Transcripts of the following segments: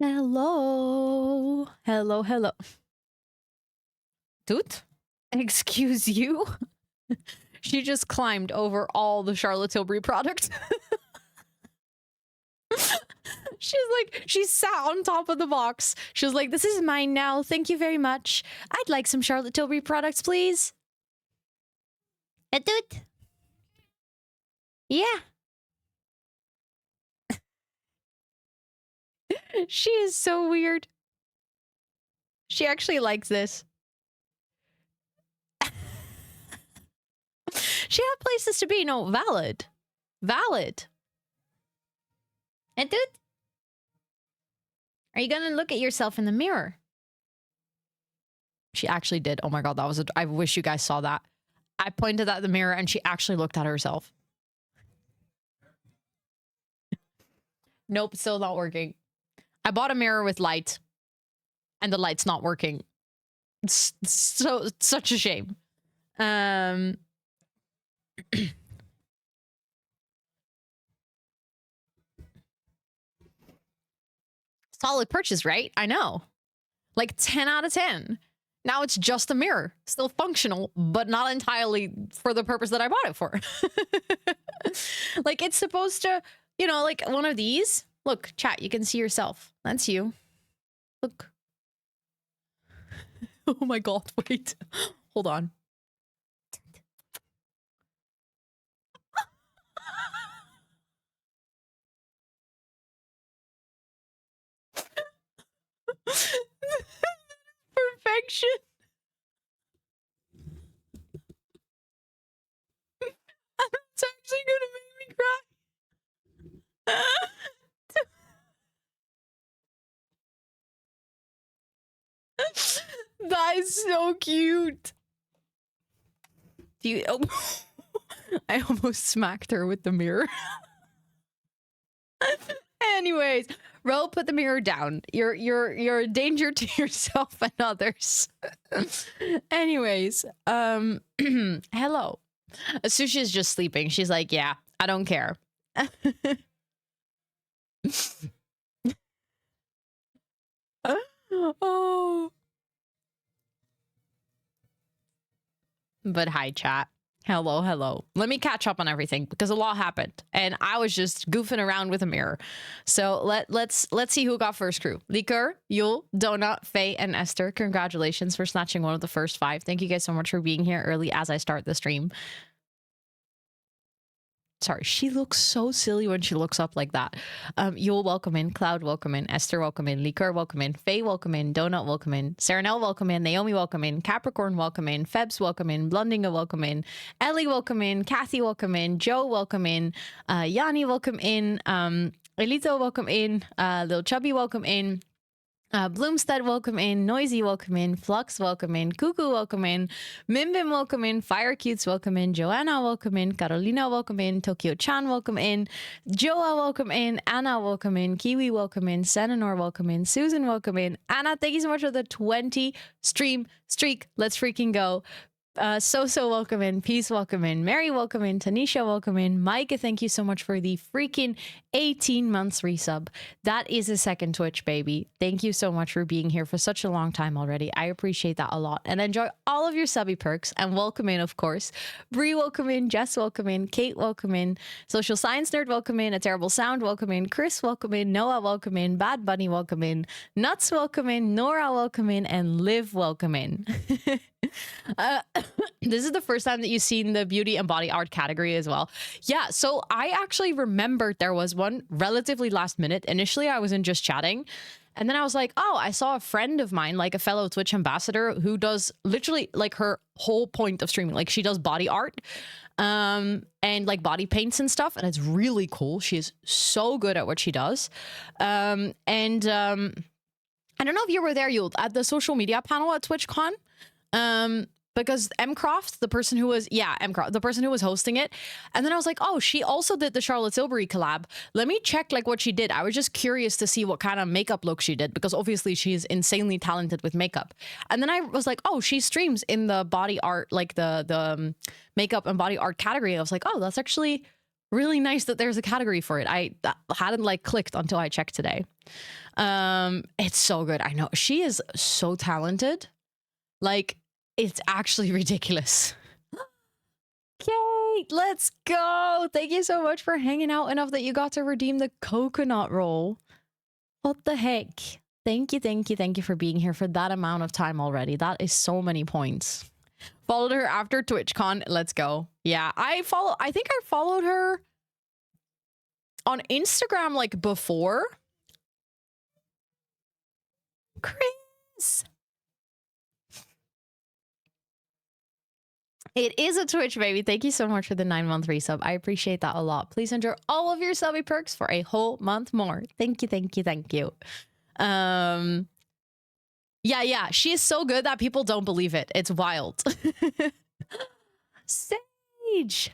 Hello. Hello, hello. Dude? Excuse you? She just climbed over all the Charlotte Tilbury products. She sat on top of the box. She was like, this is mine now. Thank you very much. I'd like some Charlotte Tilbury products, please. Dude? Yeah. She is so weird. She actually likes this. She had places to be. No, valid. Valid. And dude, are you gonna look at yourself in the mirror? She actually did. Oh my god, that was I wish you guys saw that. I pointed at the mirror and she actually looked at herself. Nope, still not working. I bought a mirror with light and the light's not working. It's such a shame. Solid purchase, right? I know. Like 10 out of 10. Now it's just a mirror. Still functional, but not entirely for the purpose that I bought it for. Like, it's supposed to, you know, like one of these. Look, chat, you can see yourself. That's you. Look. Oh my god, wait. Hold on. Perfection. It's actually gonna make me cry. That is so cute. Do you? Oh, I almost smacked her with the mirror. Anyways, Ro, put the mirror down. You're a danger to yourself and others. Anyways, hello. Sushi is just sleeping. She's like, yeah, I don't care. Oh. But hi, chat. Hello, hello. Let me catch up on everything because a lot happened and I was just goofing around with a mirror. So let's see who got first crew. Liquor, Yule, Donut, Faye, and Esther. Congratulations for snatching one of the first 5. Thank you guys so much for being here early as I start the stream. Sorry, she looks so silly when she looks up like that. Yule, welcome in. Cloud, welcome in. Esther, welcome in. Liquor, welcome in. Faye, welcome in. Donut, welcome in. Serenelle, welcome in. Naomi, welcome in. Capricorn, welcome in. Febs, welcome in. Blundinga, welcome in. Ellie, welcome in. Kathy, welcome in. Joe, welcome in. Yanni, welcome in. Elito, welcome in. Lil Chubby, welcome in. Bloomstead, welcome in. Noisy, welcome in. Flux, welcome in. Cuckoo, welcome in. Mimbim, welcome in. Fire Cutes, welcome in. Joanna, welcome in. Carolina, welcome in. Tokyo-chan, welcome in. Joa, welcome in. Anna, welcome in. Kiwi, welcome in. Senanor, welcome in. Susan, welcome in. Anna, thank you so much for the 20 stream streak. Let's freaking go. So welcome in. Peace, welcome in. Mary, welcome in. Tanisha, welcome in. Micah, thank you so much for the freaking 18 months resub. That is a second Twitch, baby. Thank you so much for being here for such a long time already. I appreciate that a lot and enjoy all of your subby perks. And welcome in, of course. Bree, welcome in. Jess, welcome in. Kate, welcome in. Social Science Nerd, welcome in. A Terrible Sound, welcome in. Chris, welcome in. Noah, welcome in. Bad Bunny, welcome in. Nuts, welcome in. Nora, welcome in. And Liv, welcome in. This is the first time that you've seen the beauty and body art category as well. Yeah, so I actually remembered there was one relatively last minute. Initially, I was in just chatting. And then I was like, oh, I saw a friend of mine, like a fellow Twitch ambassador who does literally like her whole point of streaming. Like she does body art and like body paints and stuff. And it's really cool. She is so good at what she does. I don't know if you were there, Yul, at the social media panel at TwitchCon. Because Mcroft, the person who was, Mcroft, the person who was hosting it. And then I was like, oh, she also did the Charlotte Tilbury collab. Let me check like what she did. I was just curious to see what kind of makeup look she did because obviously she's insanely talented with makeup. And then I was like, oh, she streams in the body art, like the makeup and body art category. I was like, oh, that's actually Really nice that there's a category for it. That hadn't like clicked until I checked today. It's so good. I know she is so talented. Like, it's actually ridiculous. Kate, let's go. Thank you so much for hanging out enough that you got to redeem the coconut roll. What the heck? Thank you for being here for that amount of time already. That is so many points. Followed her after TwitchCon. Let's go. Yeah, I think I followed her on Instagram like before. Chris. It is a Twitch, baby. Thank you so much for the 9-month resub. I appreciate that a lot. Please enjoy all of your subby perks for a whole month more. Thank you. Yeah. She is so good that people don't believe it. It's wild. Sage.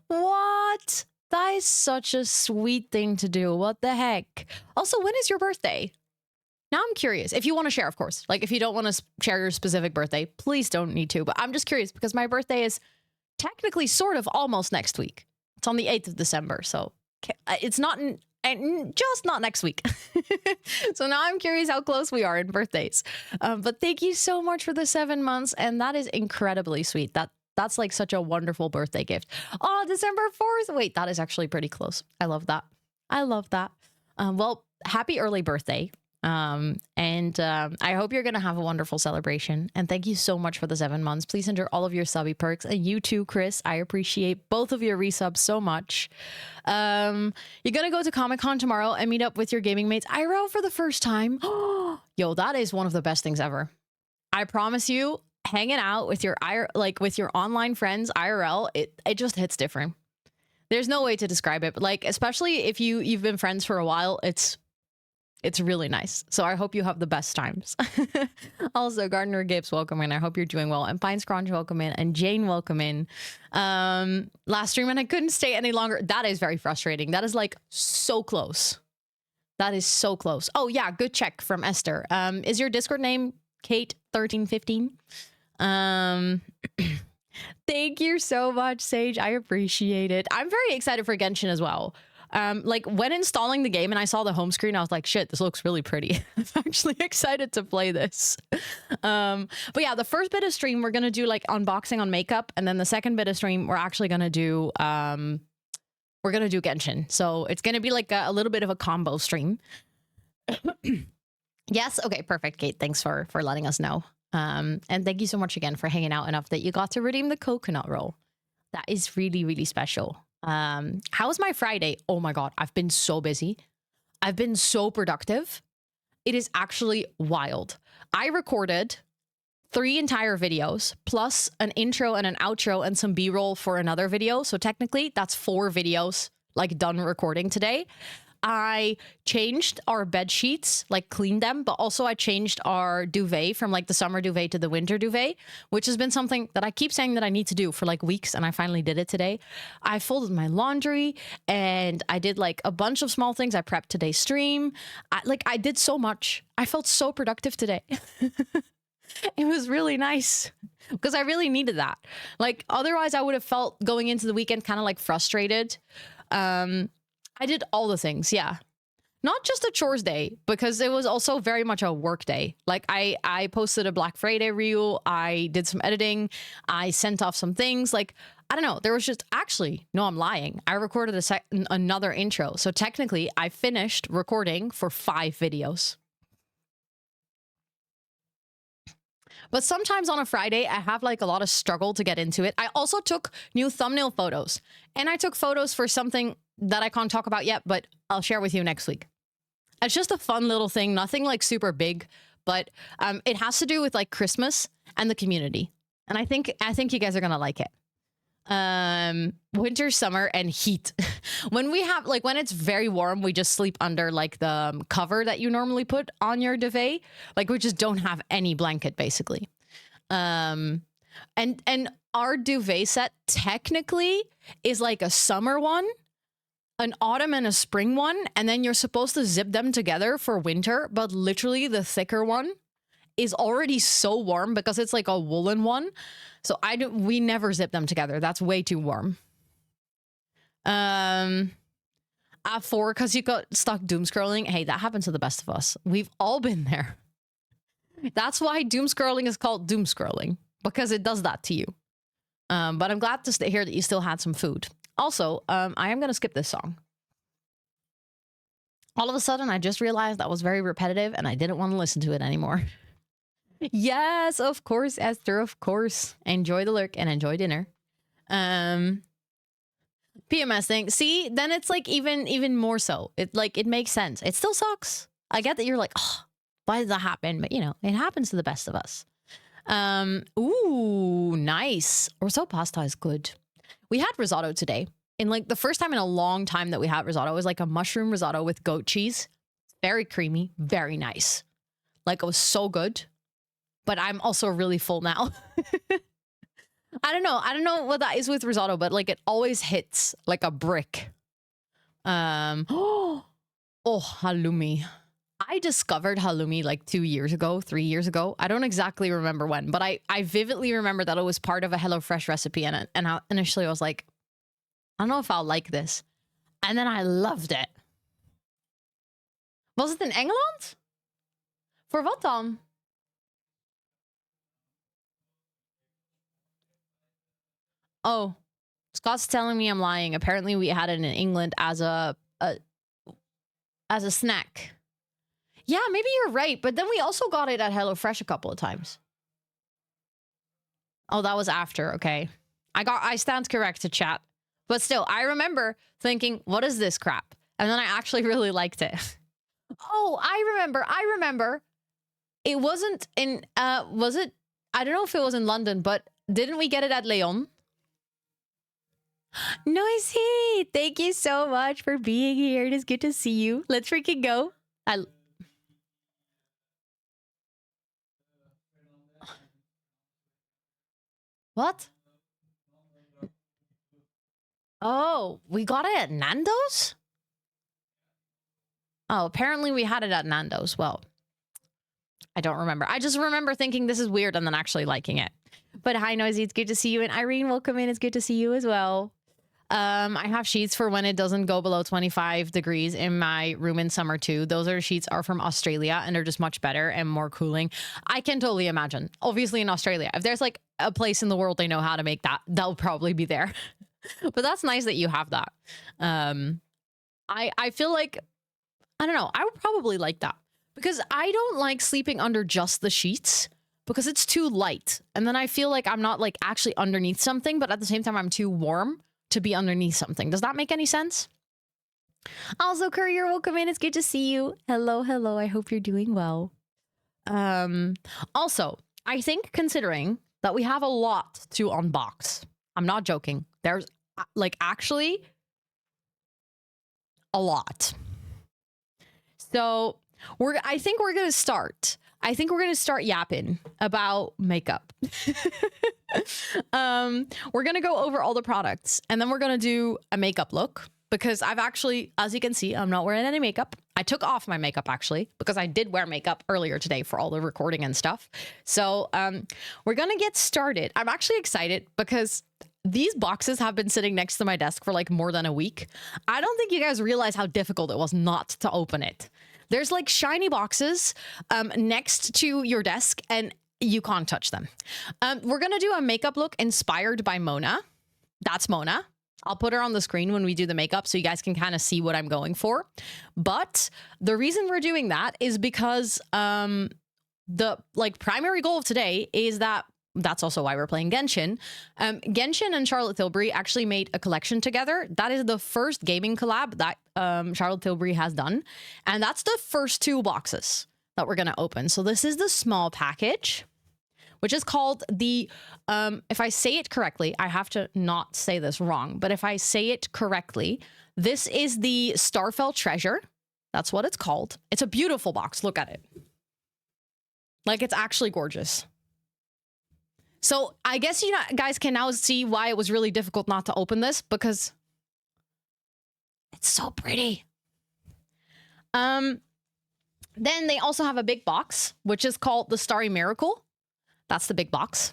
What? That is such a sweet thing to do. What the heck? Also, when is your birthday? Now I'm curious. If you want to share, of course. Like, if you don't want to share your specific birthday, please don't need to. But I'm just curious because my birthday is technically sort of almost next week. It's on the 8th of December. So it's not just not next week. So now I'm curious how close we are in birthdays. But thank you so much for the 7 months. And that is incredibly sweet. That's like such a wonderful birthday gift. Oh, December 4th. Wait, that is actually pretty close. I love that. Well, happy early birthday. I hope you're going to have a wonderful celebration. And thank you so much for the 7 months. Please enjoy all of your subby perks. And you too, Chris. I appreciate both of your resubs so much. You're going to go to Comic-Con tomorrow and meet up with your gaming mates IRL for the first time. Yo, that is one of the best things ever. I promise you, hanging out with your with your online friends IRL, it just hits different. There's no way to describe it, but like, especially if you've been friends for a while, it's really nice. So I hope you have the best times. Also, Gardner Gibbs, welcome in. I hope you're doing well. And Pine Scrunch, welcome in. And Jane, welcome in. Last stream and I couldn't stay any longer. That is very frustrating. That is like so close. That is so close. Oh yeah, good check from Esther. Is your Discord name Kate1315? Thank you so much, Sage. I appreciate it. I'm very excited for Genshin as well. Like when installing the game and I saw the home screen, I was like, shit, this looks really pretty. I'm actually excited to play this. But yeah, the first bit of stream, we're going to do like unboxing on makeup. And then the second bit of stream, we're actually going to do, Genshin. So it's going to be like a little bit of a combo stream. Yes. Okay, perfect. Kate, thanks for letting us know. And thank you so much again for hanging out enough that you got to redeem the coconut roll. That is really, really special. How was my Friday? Oh my God, I've been so busy. I've been so productive. It is actually wild. I recorded 3 entire videos plus an intro and an outro and some B-roll for another video. So technically that's 4 videos like done recording today. I changed our bed sheets, like cleaned them, but also I changed our duvet from like the summer duvet to the winter duvet, which has been something that I keep saying that I need to do for like weeks, and I finally did it today. I folded my laundry and I did like a bunch of small things. I prepped today's stream. I did so much. I felt so productive today. It was really nice because I really needed that. Like otherwise I would have felt going into the weekend kind of like frustrated. I did all the things, yeah. Not just a chores day, because it was also very much a work day. Like I posted a Black Friday reel, I did some editing, I sent off some things. Like, I don't know, there was just, actually, no, I'm lying. I recorded another intro. So technically, I finished recording for 5 videos. But sometimes on a Friday, I have like a lot of struggle to get into it. I also took new thumbnail photos, and I took photos for something that I can't talk about yet, but I'll share with you next week. It's just a fun little thing, nothing like super big, but it has to do with like Christmas and the community. And I think you guys are gonna like it. Winter, summer, and heat. When we have like when it's very warm, we just sleep under like the cover that you normally put on your duvet. Like we just don't have any blanket basically. And our duvet set technically is like a summer one, an autumn and a spring one, and then you're supposed to zip them together for winter, but literally the thicker one is already so warm because it's like a woolen one. So we never zip them together. That's way too warm. At 4, because you got stuck doom scrolling. Hey, that happens to the best of us. We've all been there. That's why doom scrolling is called doom scrolling, because it does that to you. But I'm glad to hear that you still had some food. Also, I am going to skip this song. All of a sudden, I just realized that was very repetitive and I didn't want to listen to it anymore. Yes, of course, Esther, of course. Enjoy the lurk and enjoy dinner. PMS thing. See, then it's like even more so. It makes sense. It still sucks. I get that you're like, oh, why did that happen? But you know, it happens to the best of us. Ooh, nice. Orzo pasta is good. We had risotto today. And like the first time in a long time that we had risotto, it was like a mushroom risotto with goat cheese. Very creamy, very nice. Like it was so good. But I'm also really full now. I don't know what that is with risotto, but like it always hits like a brick. Oh, halloumi. I discovered halloumi like 3 years ago. I don't exactly remember when, but I vividly remember that it was part of a HelloFresh recipe. And initially I was like, I don't know if I'll like this. And then I loved it. Was it in Engeland? For wat dan? Oh, Scott's telling me I'm lying. Apparently we had it in England as a snack. Yeah, maybe you're right. But then we also got it at HelloFresh a couple of times. Oh, that was after. Okay. I stand corrected, chat. But still, I remember thinking, what is this crap? And then I actually really liked it. Oh, I remember. It wasn't in, was it? I don't know if it was in London, but didn't we get it at Leon? Noisy! Thank you so much for being here. It is good to see you. Let's freaking go. What? Oh, we got it at Nando's? Oh, apparently we had it at Nando's. Well, I don't remember. I just remember thinking this is weird and then actually liking it. But hi, Noisy. It's good to see you. And Irene, welcome in. It's good to see you as well. I have sheets for when it doesn't go below 25 degrees in my room in summer too. Those sheets are from Australia and they're just much better and more cooling. I can totally imagine. Obviously in Australia, if there's like a place in the world they know how to make that, they'll probably be there. But that's nice that you have that. I feel like, I don't know, I would probably like that because I don't like sleeping under just the sheets because it's too light. And then I feel like I'm not like actually underneath something, but at the same time, I'm too warm to be underneath something. Does that make any sense? Also, Courier, welcome in. It's good to see you. Hello, hello. I hope you're doing well. Also, I think considering that we have a lot to unbox, I'm not joking. There's like actually a lot. So I think we're gonna start yapping about makeup. We're gonna go over all the products and then we're gonna do a makeup look because I've actually, as you can see, I'm not wearing any makeup. I took off my makeup actually because I did wear makeup earlier today for all the recording and stuff. So we're gonna get started. I'm actually excited because these boxes have been sitting next to my desk for like more than a week. I don't think you guys realize how difficult it was not to open it. There's like shiny boxes next to your desk and you can't touch them. We're going to do a makeup look inspired by Mona. That's Mona. I'll put her on the screen when we do the makeup so you guys can kind of see what I'm going for. But the reason we're doing that is because the like primary goal of today is that's also why we're playing Genshin. Genshin and Charlotte Tilbury actually made a collection together. That is the first gaming collab that Charlotte Tilbury has done. And that's the first 2 boxes that we're going to open. So this is the small package, which is called the, if I say it correctly, I have to not say this wrong, but if I say it correctly, this is the Starfell Treasure. That's what it's called. It's a beautiful box. Look at it. Like, it's actually gorgeous. So I guess you guys can now see why it was really difficult not to open this because it's so pretty. Then they also have a big box, which is called the Starry Miracle. That's the big box.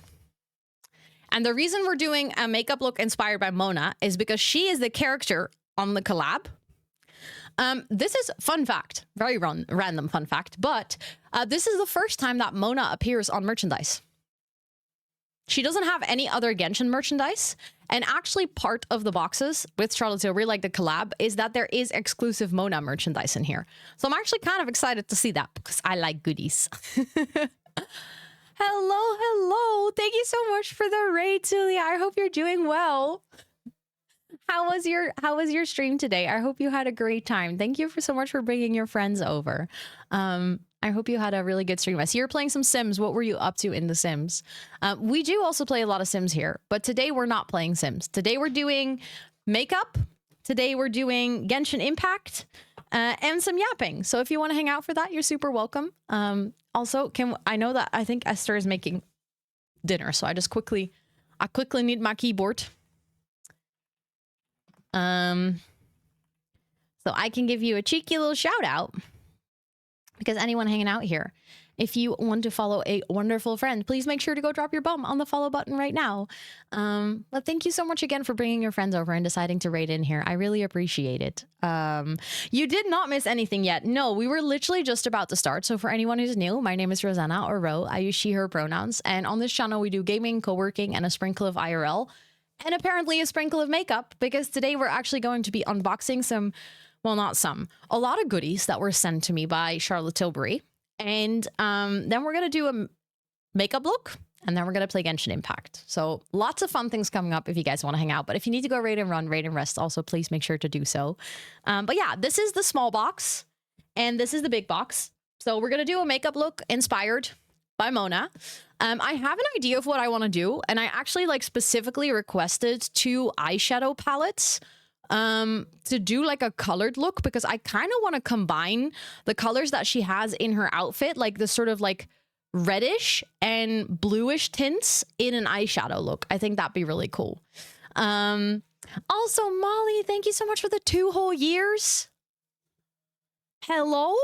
And the reason we're doing a makeup look inspired by Mona is because she is the character on the collab. This is fun fact, very random fun fact, but this is the first time that Mona appears on merchandise. She doesn't have any other Genshin merchandise. And actually part of the boxes with Charlotte Tilbury, like the collab, is that there is exclusive Mona merchandise in here. So I'm actually kind of excited to see that because I like goodies. Hello. Thank you so much for the raid, Tulia. I hope you're doing well. How was your stream today? I hope you had a great time. Thank you so much for bringing your friends over. I hope you had a really good stream. I see you're playing some Sims. What were you up to in the Sims? We do also play a lot of Sims here, but today we're not playing Sims. Today we're doing makeup. Today we're doing Genshin Impact and some yapping. So if you want to hang out for that, you're super welcome. Also, I know that I think Esther is making dinner, so I quickly need my keyboard. So I can give you a cheeky little shout out. Because anyone hanging out here, if you want to follow a wonderful friend, please make sure to go drop your bum on the follow button right now. But thank you so much again for bringing your friends over and deciding to raid in here. I really appreciate it. You did not miss anything yet. No, we were literally just about to start. So for anyone who's new, my name is Rosanna or Ro. I use she, her pronouns. And on this channel, we do gaming, co-working, and a sprinkle of IRL. And apparently a sprinkle of makeup, because today we're actually going to be unboxing some... well, not some, a lot of goodies that were sent to me by Charlotte Tilbury. And then we're going to do a makeup look, and then we're going to play Genshin Impact. So lots of fun things coming up if you guys want to hang out. But if you need to go raid and run, raid and rest, also please make sure to do so. But yeah, this is the small box, and this is the big box. So we're going to do a makeup look inspired by Mona. I have an idea of what I want to do, and I actually specifically requested 2 eyeshadow palettes to do like a colored look, because I kind of want to combine the colors that she has in her outfit, like the sort of like reddish and bluish tints in an eyeshadow look. I think that'd be really cool. Also, Molly, thank you so much for the 2 whole years. Hello?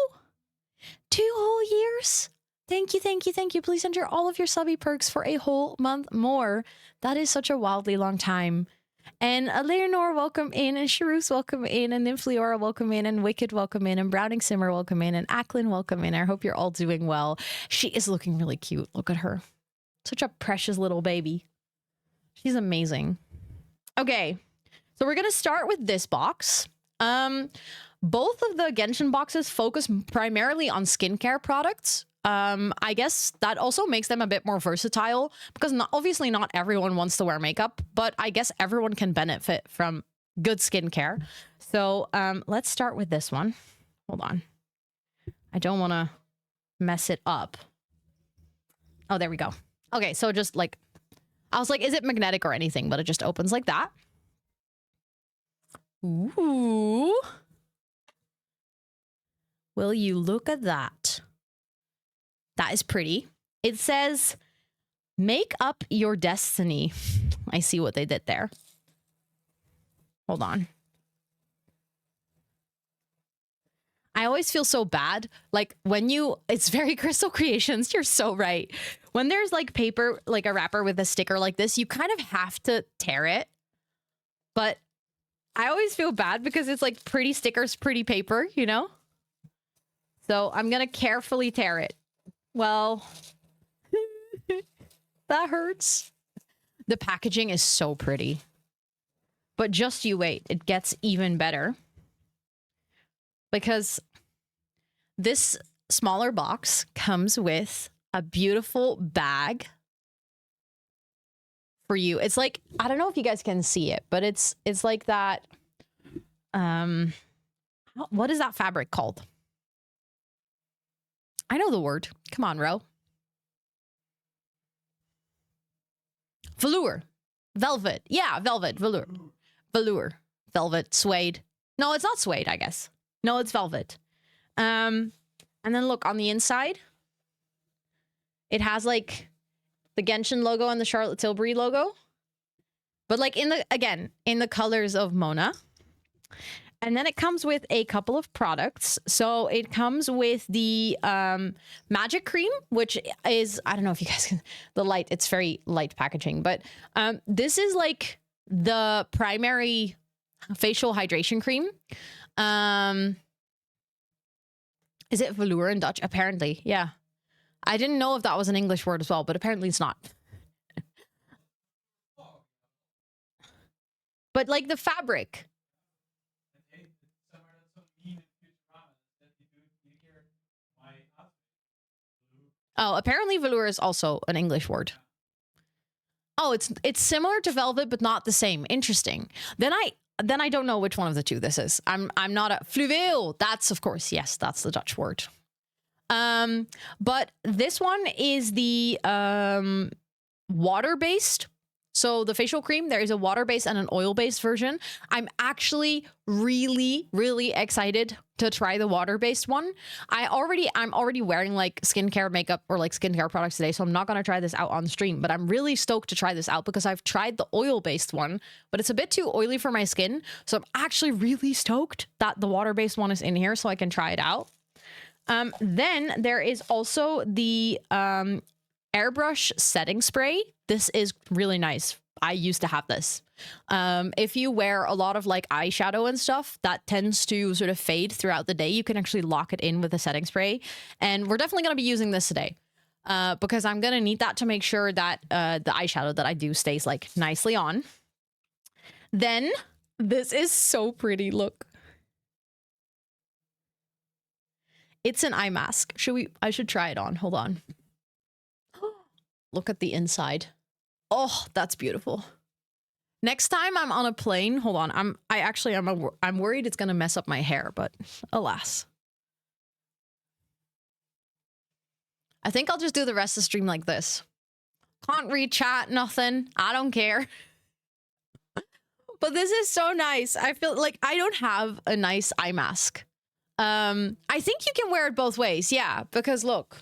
2 whole years? Thank you. Please enter all of your subby perks for a whole month more. That is such a wildly long time. And Leonor, welcome in, and Sharus, welcome in, and Nymphleora, welcome in, and Wicked, welcome in, and Browning Simmer, welcome in, and Acklin, welcome in. I hope you're all doing well. She is looking really cute. Look at her. Such a precious little baby. She's amazing. Okay, so we're going to start with this box. Both of the Genshin boxes focus primarily on skincare products. I guess that also makes them a bit more versatile, because obviously not everyone wants to wear makeup, but I guess everyone can benefit from good skincare. So let's start with this one. Hold on. I don't want to mess it up. Oh, there we go. Okay, so just like, I was like, is it magnetic or anything? But it just opens like that. Ooh. Will you look at that? That is pretty. It says, make up your destiny. I see what they did there. Hold on. I always feel so bad. Like when it's very Crystal Creations. You're so right. When there's like paper, like a wrapper with a sticker like this, you kind of have to tear it. But I always feel bad because it's like pretty stickers, pretty paper, you know? So I'm going to carefully tear it. Well, that hurts. The packaging is so pretty. But just you wait. It gets even better. Because this smaller box comes with a beautiful bag for you. It's like, I don't know if you guys can see it, but it's like that. What is that fabric called? I know the word. Come on, Ro. Velour. Velvet. Yeah, velvet. Velour. Velour. Velvet. Suede. No, it's not suede, I guess. No, it's velvet. And then look on the inside. It has like the Genshin logo and the Charlotte Tilbury logo. But like in the colors of Mona. And then it comes with a couple of products. So it comes with the magic cream, which is, I don't know if you guys can, the light, it's very light packaging, but this is like the primary facial hydration cream. Is it velour in Dutch? Apparently, yeah. I didn't know if that was an English word as well, but apparently it's not. But like the fabric. Oh, apparently velour is also an English word. Oh, it's similar to velvet, but not the same. Interesting. Then I don't know which one of the two this is. I'm not a fluweel. That's of course, yes, that's the Dutch word. But this one is the water-based. So the facial cream, there is a water-based and an oil-based version. I'm actually really, really excited to try the water-based one. I'm already wearing like skincare makeup or like skincare products today, so I'm not going to try this out on stream, but I'm really stoked to try this out because I've tried the oil-based one, but it's a bit too oily for my skin. So I'm actually really stoked that the water-based one is in here so I can try it out. Then there is also the airbrush setting spray. This is really nice. I used to have this. If you wear a lot of like eyeshadow and stuff that tends to sort of fade throughout the day, you can actually lock it in with a setting spray. And we're definitely going to be using this today because I'm going to need that to make sure that the eyeshadow that I do stays like nicely on. Then this is so pretty. Look. It's an eye mask. I should try it on. Hold on. Look at the inside. Oh, that's beautiful. Next time I'm on a plane, hold on. I'm worried it's going to mess up my hair, but alas. I think I'll just do the rest of the stream like this. Can't read chat, nothing. I don't care. But this is so nice. I feel like I don't have a nice eye mask. I think you can wear it both ways. Yeah, because look.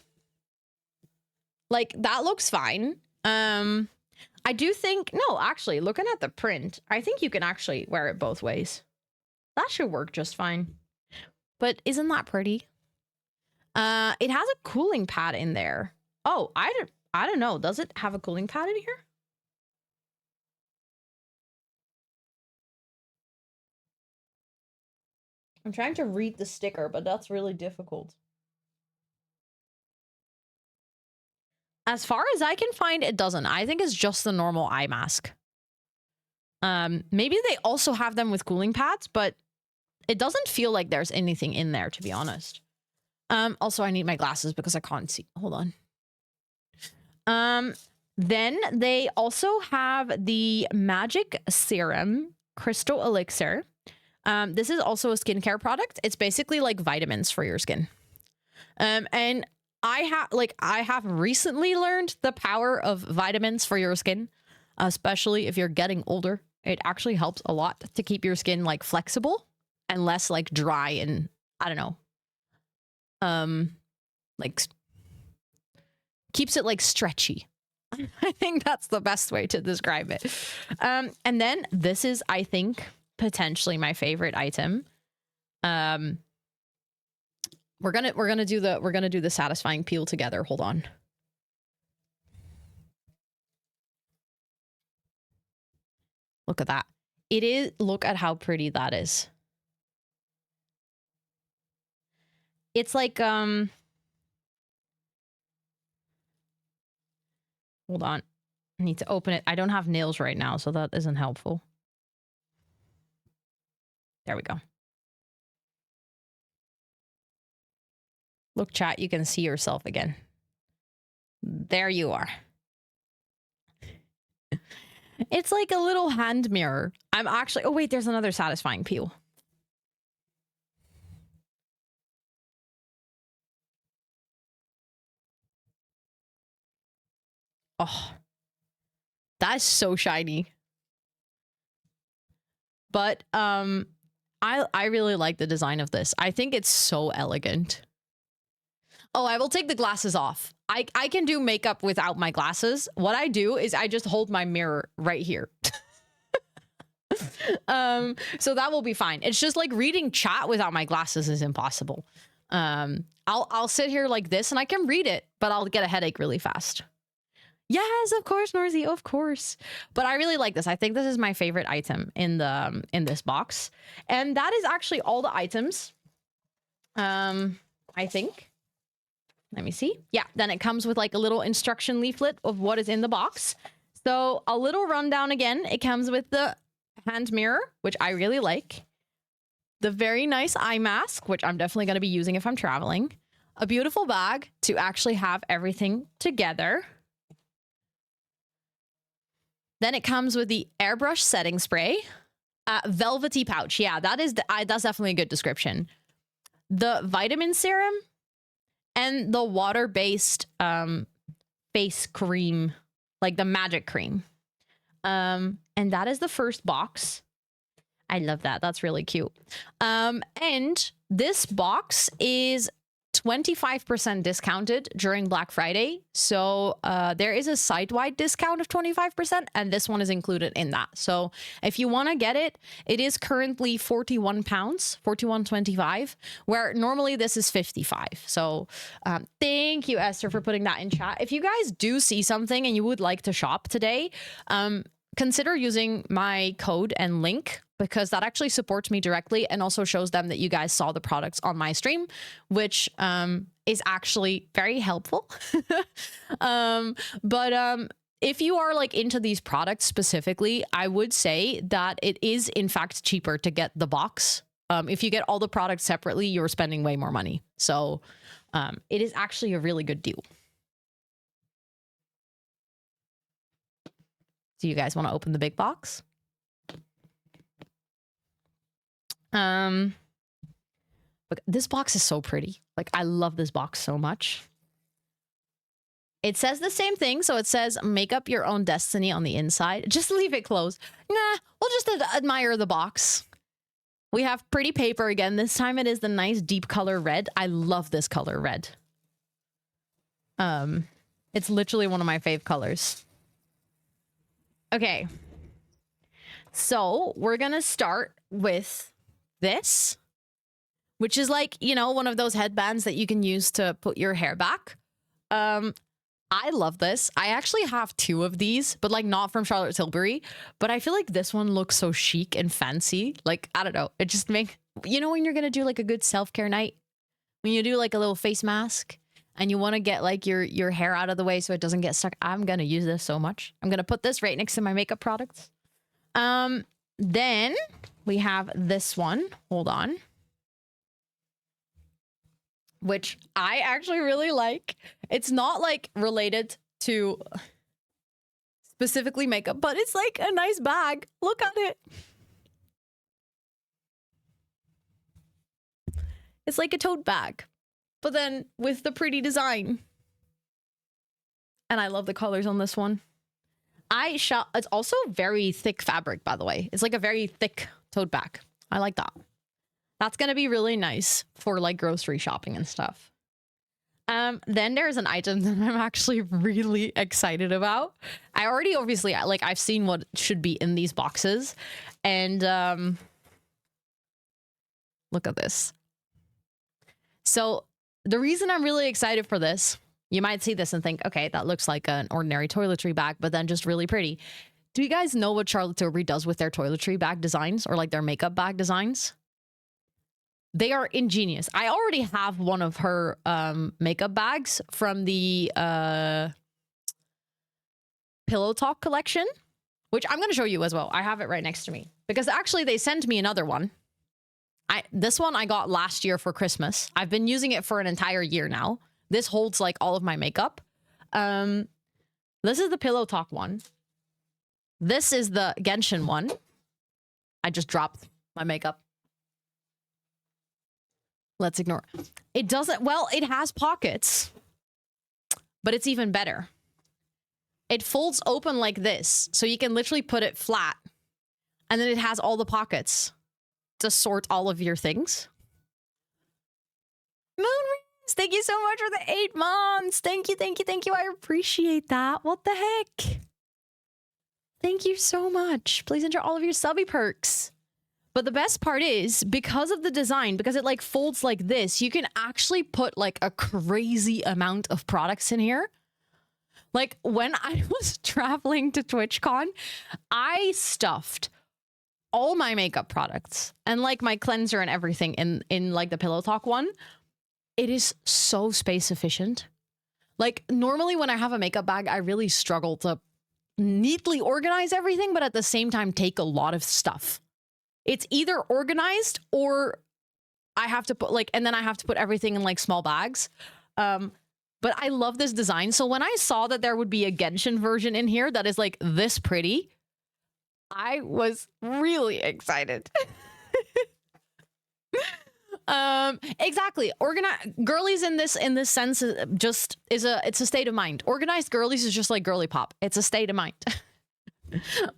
Like that looks fine. I do think, no, actually, looking at the print, I think you can actually wear it both ways. That should work just fine. But isn't that pretty? It has a cooling pad in there. Oh, I don't know. Does it have a cooling pad in here? I'm trying to read the sticker, but that's really difficult. As far as I can find, it doesn't. I think it's just the normal eye mask. Maybe they also have them with cooling pads, but it doesn't feel like there's anything in there, to be honest. Also, I need my glasses because I can't see. Hold on. Then they also have the Magic Serum Crystal Elixir. This is also a skincare product. It's basically like vitamins for your skin. And I have recently learned the power of vitamins for your skin, especially if you're getting older. It actually helps a lot to keep your skin like flexible and less like dry and I don't know. Like keeps it like stretchy. I think that's the best way to describe it. And then this is, I think, potentially my favorite item. We're gonna do the satisfying peel together. Hold on. Look at that. It is, look at how pretty that is. It's like hold on. I need to open it. I don't have nails right now, so that isn't helpful. There we go. Look, chat, you can see yourself again. There you are. It's like a little hand mirror. I'm actually... Oh, wait, there's another satisfying peel. Oh. That is so shiny. But, I really like the design of this. I think it's so elegant. Oh, I will take the glasses off. I can do makeup without my glasses. What I do is I just hold my mirror right here. So that will be fine. It's just like reading chat without my glasses is impossible. I'll sit here like this and I can read it, but I'll get a headache really fast. Yes, of course, Norsy, of course. But I really like this. I think this is my favorite item in this box. And that is actually all the items. I think. Let me see. Yeah, then it comes with like a little instruction leaflet of what is in the box. So a little rundown again. It comes with the hand mirror, which I really like. The very nice eye mask, which I'm definitely going to be using if I'm traveling. A beautiful bag to actually have everything together. Then it comes with the airbrush setting spray. Velvety pouch. Yeah, that's definitely a good description. The vitamin serum and the water-based face cream, like the magic cream. And that is the first box. I love that. That's really cute. And this box is 25% discounted during Black Friday. So there is a site-wide discount of 25%, and this one is included in that. So if you want to get it, it is currently £41, 41.25, where normally this is 55. So thank you, Esther, for putting that in chat. If you guys do see something and you would like to shop today, consider using my code and link, because that actually supports me directly and also shows them that you guys saw the products on my stream, which is actually very helpful. But if you are like into these products specifically, I would say that it is in fact cheaper to get the box. If you get all the products separately, you're spending way more money. So it is actually a really good deal. Do you guys want to open the big box? Look, this box is so pretty. Like, I love this box so much. It says the same thing. So it says, make up your own destiny on the inside. Just leave it closed. Nah, we'll just admire the box. We have pretty paper again. This time it is the nice deep color red. I love this color red. It's literally one of my fave colors. Okay. So we're going to start with this, which is like, you know, one of those headbands that you can use to put your hair back. I love this. I actually have two of these, but like not from Charlotte Tilbury, but I feel like this one looks so chic and fancy. Like, I don't know. It just makes, you know, when you're going to do like a good self-care night, when you do like a little face mask and you want to get like your hair out of the way so it doesn't get stuck. I'm going to use this so much. I'm going to put this right next to my makeup products. Then we have this one. Hold on. Which I actually really like. It's not like related to specifically makeup, but it's like a nice bag. Look at it. It's like a tote bag, but then with the pretty design. And I love the colors on this one. It's also very thick fabric, by the way. It's like a very thick tote bag. I like that. That's going to be really nice for like grocery shopping and stuff. Then there's an item that I'm actually really excited about. I already obviously, like, I've seen what should be in these boxes. And look at this. So the reason I'm really excited for this, you might see this and think, okay, that looks like an ordinary toiletry bag, but then just really pretty. Do you guys know what Charlotte Tilbury does with their toiletry bag designs or like their makeup bag designs? They are ingenious. I already have one of her makeup bags from the Pillow Talk collection, which I'm going to show you as well. I have it right next to me because actually they sent me another one. This one I got last year for Christmas. I've been using it for an entire year now. This holds like all of my makeup. This is the Pillow Talk one. This is the Genshin one. I just dropped my makeup. Let's ignore. It doesn't, well, it has pockets, but it's even better. It folds open like this, so you can literally put it flat, and then it has all the pockets to sort all of your things. Moonrings, thank you so much for the 8 months. Thank you, thank you, thank you. I appreciate that. What the heck? Thank you so much. Please enjoy all of your subby perks. But the best part is, because of the design, because it like folds like this, you can actually put like a crazy amount of products in here. Like when I was traveling to TwitchCon, I stuffed all my makeup products and like my cleanser and everything in like the Pillow Talk one. It is so space efficient. Like normally when I have a makeup bag, I really struggle to neatly organize everything, but at the same time take a lot of stuff. It's either organized or I have to put like, and then I have to put everything in like small bags. But I love this design. So when I saw that there would be a Genshin version in here that is like this pretty, I was really excited. Exactly. Girlies in this sense it's a state of mind. Organized girlies is just like girly pop. It's a state of mind.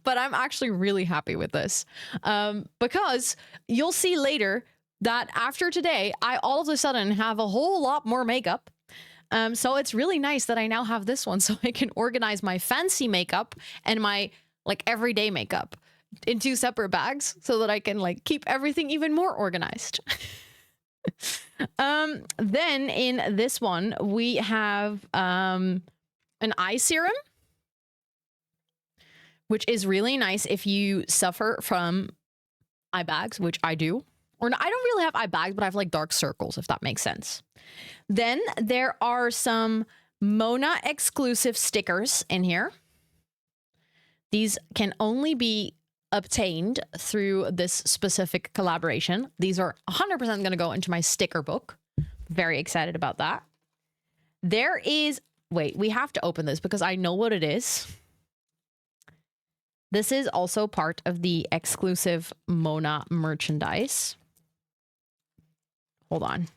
But I'm actually really happy with this. Because you'll see later that after today, I all of a sudden have a whole lot more makeup. So it's really nice that I now have this one so I can organize my fancy makeup and my like everyday makeup in 2 separate bags so that I can like keep everything even more organized. Then in this one, we have an eye serum, which is really nice if you suffer from eye bags, which I do. Or I don't really have eye bags, but I have like dark circles, if that makes sense. Then there are some Mona exclusive stickers in here. These can only be obtained through this specific collaboration. These are 100% going to go into my sticker book. Very excited about that. There is, wait, we have to open this because I know what it is. This is also part of the exclusive Mona merchandise. Hold on.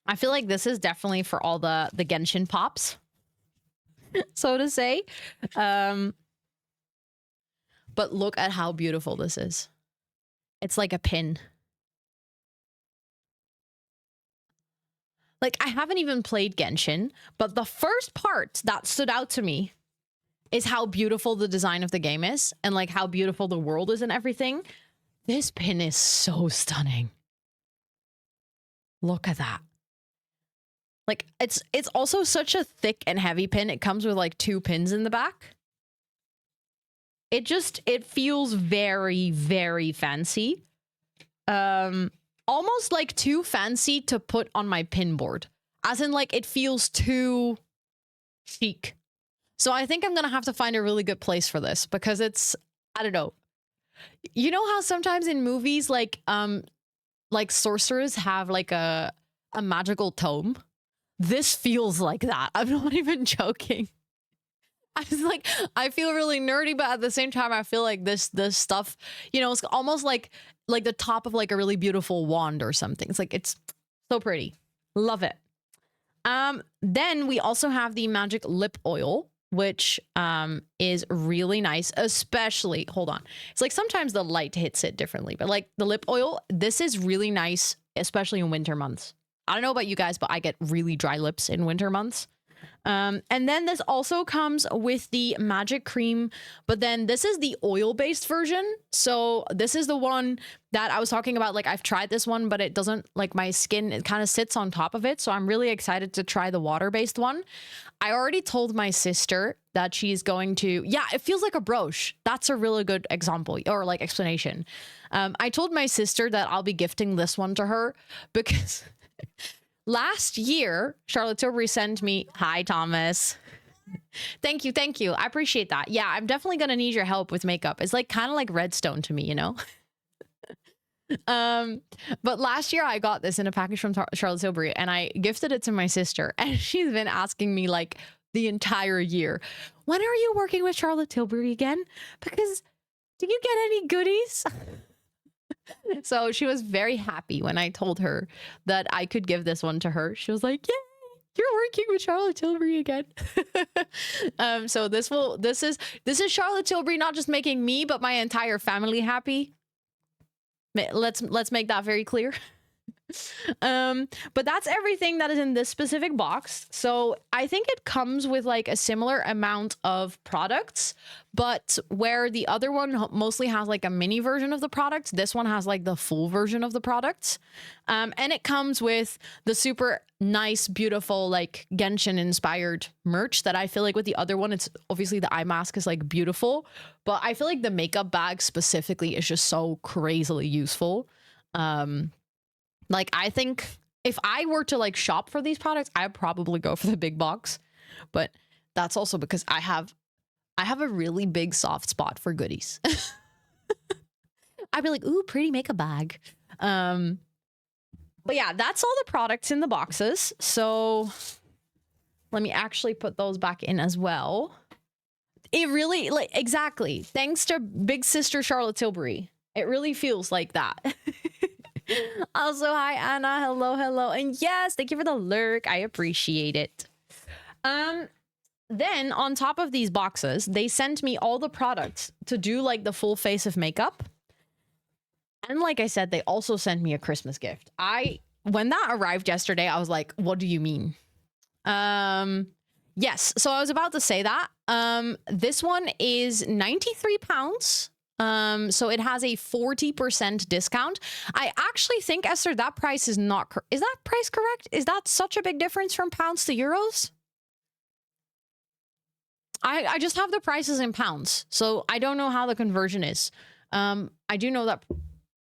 I feel like this is definitely for all the Genshin pops, so to say. But look at how beautiful this is. It's like a pin. Like, I haven't even played Genshin, but the first part that stood out to me is how beautiful the design of the game is and like how beautiful the world is and everything. This pin is so stunning. Look at that. Like, it's also such a thick and heavy pin. It comes with like 2 pins in the back. It feels very, very fancy. Almost like too fancy to put on my pin board. As in like, it feels too chic. So I think I'm going to have to find a really good place for this because it's, I don't know. You know how sometimes in movies, like sorcerers have like a magical tome? This feels like that. I'm not even joking. I was like, I feel really nerdy, but at the same time, I feel like this stuff, you know, it's almost like the top of like a really beautiful wand or something. It's like, it's so pretty. Love it. Then we also have the magic lip oil, which is really nice, especially, hold on. It's like sometimes the light hits it differently, but like the lip oil, this is really nice, especially in winter months. I don't know about you guys, but I get really dry lips in winter months. And then this also comes with the magic cream, but then this is the oil-based version. So this is the one that I was talking about. Like, I've tried this one, but it doesn't, like, my skin, it kind of sits on top of it. So I'm really excited to try the water-based one. I already told my sister that she's going to, yeah, it feels like a brooch. That's a really good example or like explanation. I told my sister that I'll be gifting this one to her because last year, Charlotte Tilbury sent me, hi, Thomas. Thank you. Thank you. I appreciate that. Yeah, I'm definitely going to need your help with makeup. It's like kind of like Redstone to me, you know? But last year I got this in a package from Charlotte Tilbury and I gifted it to my sister and she's been asking me like the entire year, when are you working with Charlotte Tilbury again? Because do you get any goodies? So she was very happy when I told her that I could give this one to her. She was like, yay, you're working with Charlotte Tilbury again. So this is Charlotte Tilbury not just making me, but my entire family happy. Let's make that very clear. But that's everything that is in this specific box. So I think it comes with like a similar amount of products, but where the other one mostly has like a mini version of the products, this one has like the full version of the products. And it comes with the super nice, beautiful, like Genshin inspired merch that I feel like with the other one, it's obviously the eye mask is like beautiful, but I feel like the makeup bag specifically is just so crazily useful. Like, I think if I were to like shop for these products, I'd probably go for the big box. But that's also because I have a really big soft spot for goodies. I'd be like, ooh, pretty makeup bag. But yeah, that's all the products in the boxes. So let me actually put those back in as well. It really, like, exactly. Thanks to Big Sister Charlotte Tilbury. It really feels like that. Also, hi Anna, hello, and yes, thank you for the lurk. I appreciate it. Then on top of these boxes, they sent me all the products to do like the full face of makeup. And like I said, they also sent me a Christmas gift. When that arrived yesterday, I was like, what do you mean? Yes, so I was about to say that. This one is £93. So it has a 40% discount. I actually think, Esther, that price is not, is that price correct? Is that such a big difference from pounds to euros? I just have the prices in pounds, so I don't know how the conversion is. I do know that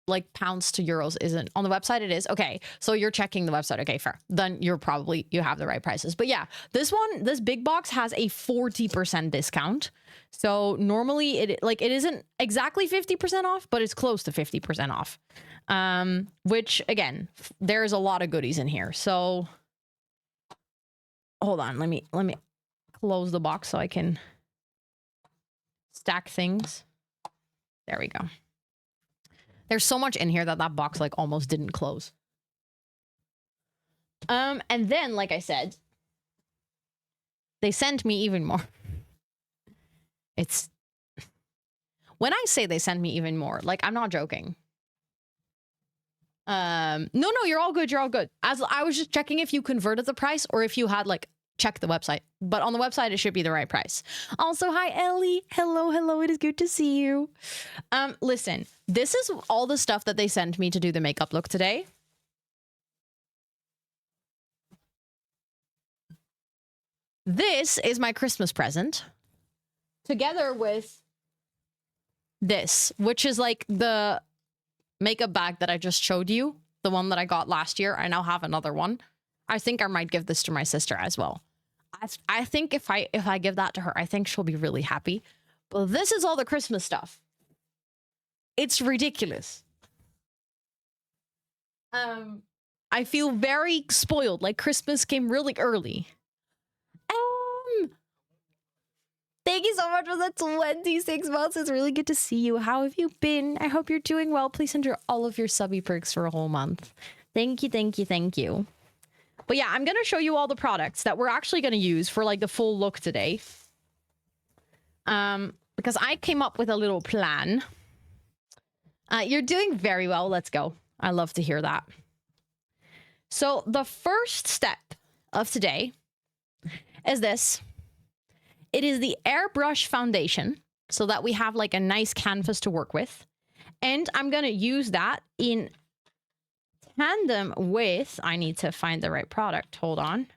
like pounds to euros isn't on the website. It is. Okay. So you're checking the website. Okay, fair. Then you have the right prices. But yeah, this big box has a 40% discount. So normally it isn't exactly 50% off, but it's close to 50% off. Which again, there's a lot of goodies in here. So hold on. Let me close the box so I can stack things. There we go. There's so much in here that box like almost didn't close. And then, like I said, they sent me even more. It's when I say they sent me even more, like I'm not joking. No, you're all good. You're all good. As I was just checking if you converted the price or if you had like check the website, but on the website it should be the right price. Also, hi Ellie, hello, it is good to see you. Listen, this is all the stuff that they sent me to do the makeup look today. This is my Christmas present together with this, which is like the makeup bag that I just showed you, the one that I got last year. I now have another one. I think I might give this to my sister as well. I think if I give that to her, I think she'll be really happy. But this is all the Christmas stuff. It's ridiculous. I feel very spoiled, like Christmas came really early. Thank you so much for the 26 months. It's really good to see you. How have you been? I hope you're doing well. Please enter all of your subby perks for a whole month. Thank you. But yeah, I'm going to show you all the products that we're actually going to use for like the full look today. Because I came up with a little plan. You're doing very well. Let's go. I love to hear that. So the first step of today is this. It is the airbrush foundation so that we have like a nice canvas to work with. And I'm going to use that in tandem with, I need to find the right product. Hold on.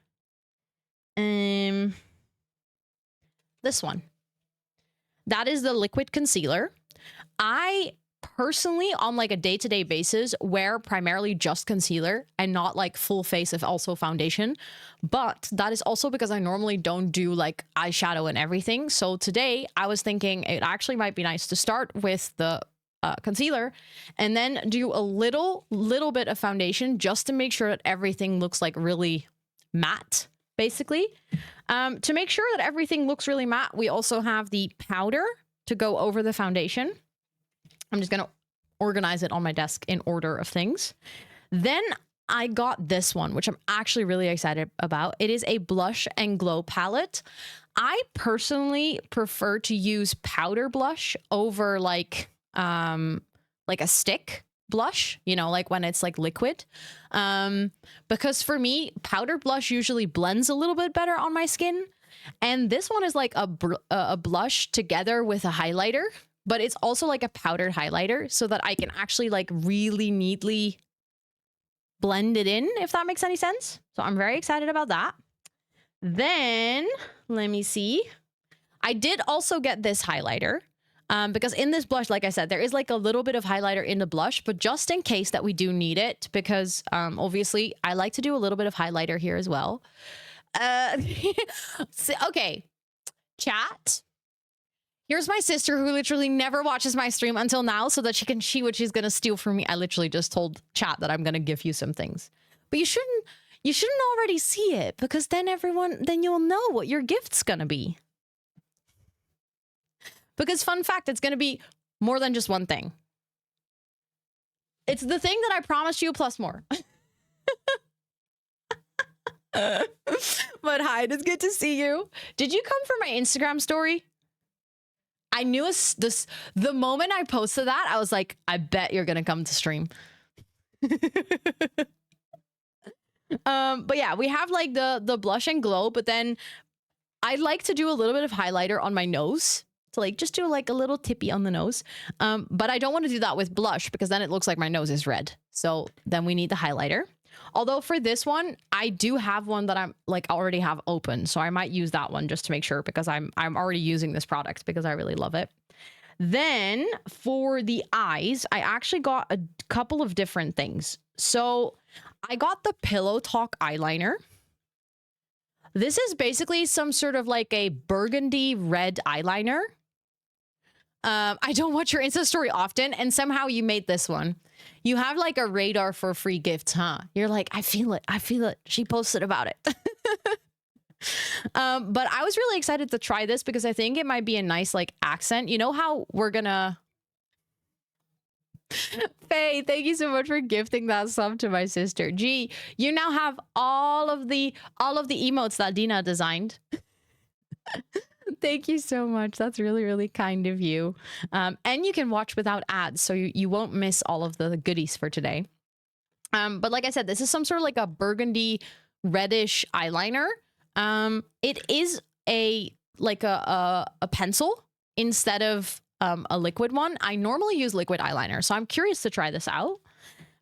This one. That is the liquid concealer. I personally, on like a day-to-day basis, wear primarily just concealer and not like full face of also foundation. But that is also because I normally don't do like eyeshadow and everything. So today I was thinking it actually might be nice to start with the concealer and then do a little bit of foundation just to make sure that everything looks like really matte, basically. To make sure that everything looks really matte, we also have the powder to go over the foundation. I'm just going to organize it on my desk in order of things. Then I got this one, which I'm actually really excited about. It is a blush and glow palette. I personally prefer to use powder blush over like a stick blush, you know, like when it's like liquid. Because for me, powder blush usually blends a little bit better on my skin. And this one is like a blush together with a highlighter, but it's also like a powdered highlighter so that I can actually like really neatly blend it in, if that makes any sense. So I'm very excited about that. Then let me see. I did also get this highlighter. Because in this blush, like I said, there is like a little bit of highlighter in the blush, but just in case that we do need it, because obviously I like to do a little bit of highlighter here as well. Okay, chat. Here's my sister who literally never watches my stream until now so that she can see what she's gonna steal from me. I literally just told chat that I'm gonna give you some things, but you shouldn't already see it, because then you'll know what your gift's gonna be. Because fun fact, it's going to be more than just one thing. It's the thing that I promised you plus more. But hi, it's good to see you. Did you come from my Instagram story? I knew this the moment I posted that, I was like, I bet you're going to come to stream. But yeah, we have like the blush and glow, but then I like to do a little bit of highlighter on my nose. To like just do like a little tippy on the nose. But I don't want to do that with blush because then it looks like my nose is red. So then we need the highlighter. Although for this one, I do have one that I'm like already have open. So I might use that one just to make sure, because I'm already using this product because I really love it. Then for the eyes, I actually got a couple of different things. So I got the Pillow Talk eyeliner. This is basically some sort of like a burgundy red eyeliner. I don't watch your Insta story often, and somehow you made this one. You have like a radar for free gifts, huh? You're like, I feel it. I feel it. She posted about it. But I was really excited to try this because I think it might be a nice like accent. You know how we're gonna... Faye, thank you so much for gifting that sub to my sister. Gee, you now have all of the emotes that Dina designed. Thank you so much. That's really, really kind of you. And you can watch without ads, so you won't miss all of the goodies for today. But like I said, this is some sort of like a burgundy reddish eyeliner. It is a pencil instead of a liquid one. I normally use liquid eyeliner, so I'm curious to try this out.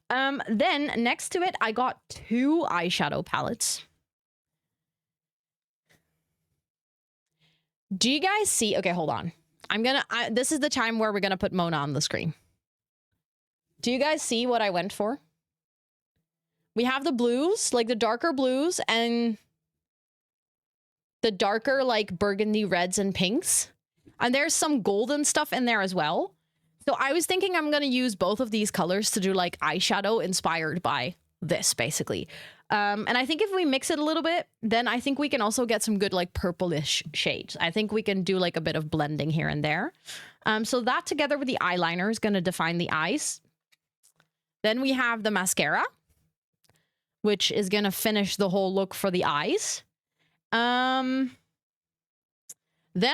Then next to it, I got 2 eyeshadow palettes. Do you guys see? Okay, hold on. This is the time where we're gonna put Mona on the screen. Do you guys see what I went for? We have the blues, like the darker blues, and the darker like burgundy reds and pinks. And there's some golden stuff in there as well. So I was thinking I'm going to use both of these colors to do like eyeshadow inspired by this, basically. And I think if we mix it a little bit, then I think we can also get some good like purplish shades. I think we can do like a bit of blending here and there. So that together with the eyeliner is going to define the eyes. Then we have the mascara, which is going to finish the whole look for the eyes. Then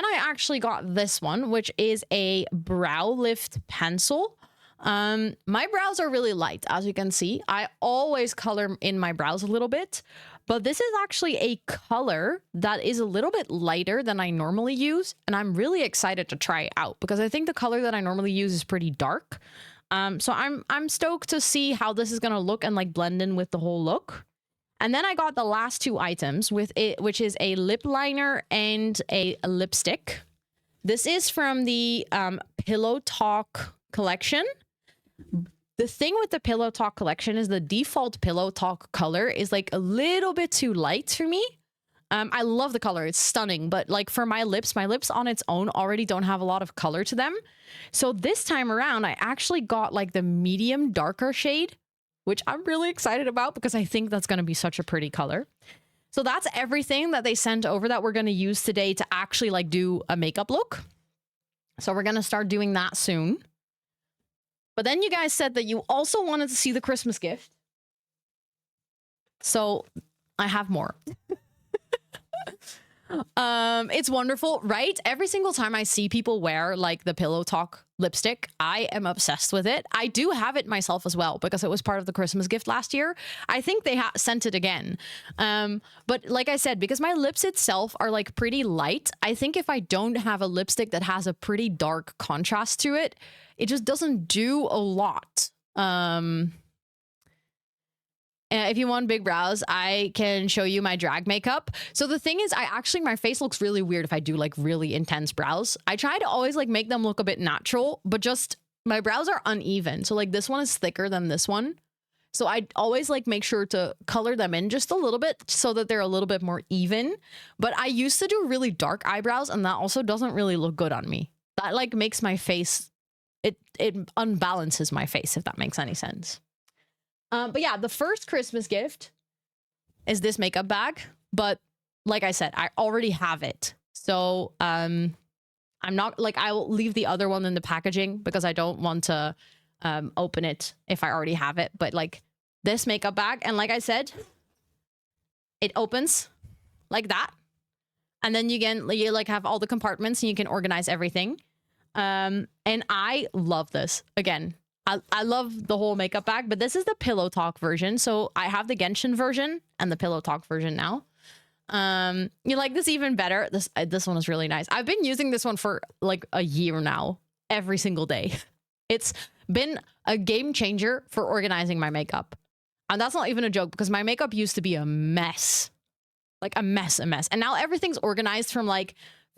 I actually got this one, which is a brow lift pencil. My brows are really light, as you can see. I always color in my brows a little bit, but this is actually a color that is a little bit lighter than I normally use, and I'm really excited to try it out because I think the color that I normally use is pretty dark. So I'm stoked to see how this is gonna look and like blend in with the whole look. And then I got the last 2 items with it, which is a lip liner and a lipstick. This is from the Pillow Talk collection. The thing with the Pillow Talk collection is the default Pillow Talk color is like a little bit too light for me. I love the color. It's stunning. But like for my lips on its own already don't have a lot of color to them. So this time around, I actually got like the medium darker shade, which I'm really excited about because I think that's going to be such a pretty color. So that's everything that they sent over that we're going to use today to actually like do a makeup look. So we're going to start doing that soon. But then you guys said that you also wanted to see the Christmas gift. So I have more. It's wonderful, right? Every single time I see people wear like the Pillow Talk lipstick, I am obsessed with it. I do have it myself as well because it was part of the Christmas gift last year. I think they sent it again. But like I said, because my lips itself are like pretty light, I think if I don't have a lipstick that has a pretty dark contrast to it, it just doesn't do a lot. If you want big brows, I can show you my drag makeup. So the thing is, my face looks really weird if I do like really intense brows. I try to always like make them look a bit natural, but just my brows are uneven. So like this one is thicker than this one. So I always like make sure to color them in just a little bit so that they're a little bit more even. But I used to do really dark eyebrows and that also doesn't really look good on me. That like makes my face, it unbalances my face, if that makes any sense. But yeah, the first Christmas gift is this makeup bag. But like I said, I already have it. So I'm not like, I will leave the other one in the packaging because I don't want to open it if I already have it. But like this makeup bag, and like I said, it opens like that. And then you like have all the compartments and you can organize everything. And I love this. Again, I love the whole makeup bag, but this is the Pillow Talk version. So I have the Genshin version and the Pillow Talk version now. You like this even better. This one is really nice. I've been using this one for like a year now, every single day. It's been a game changer for organizing my makeup. And that's not even a joke because my makeup used to be a mess. Like a mess. And now everything's organized from like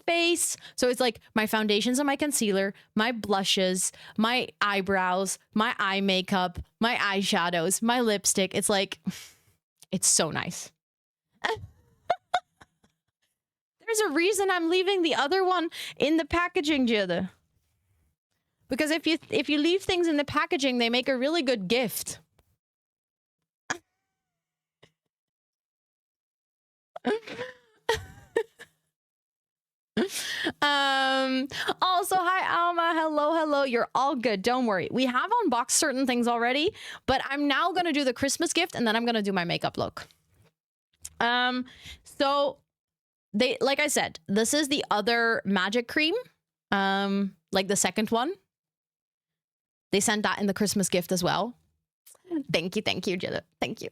face. So it's like my foundations and my concealer, my blushes, my eyebrows, my eye makeup, my eyeshadows, my lipstick. It's like, it's so nice. There's a reason I'm leaving the other one in the packaging, Jada. Because if you leave things in the packaging, they make a really good gift. Also, hi Alma, hello, you're all good, don't worry. We have unboxed certain things already, but I'm now gonna do the Christmas gift and then I'm gonna do my makeup look. So they, like I said, this is the other magic cream, like the second one. They sent that in the Christmas gift as well. Thank you, Jilla. Thank you.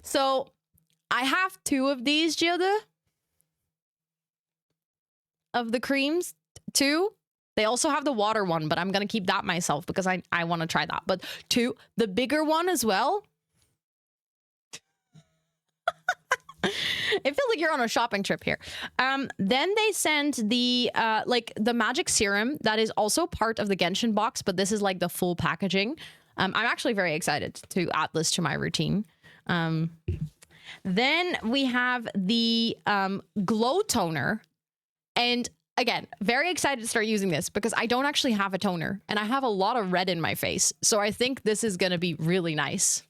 So I have 2 of these, Jilla. Of the creams, 2. They also have the water one, but I'm gonna keep that myself because I want to try that. But 2, the bigger one as well. It feels like you're on a shopping trip here. Then they sent the like the magic serum that is also part of the Genshin box, but this is like the full packaging. I'm actually very excited to add this to my routine. Then we have the glow toner. And again, very excited to start using this because I don't actually have a toner and I have a lot of red in my face. So I think this is going to be really nice.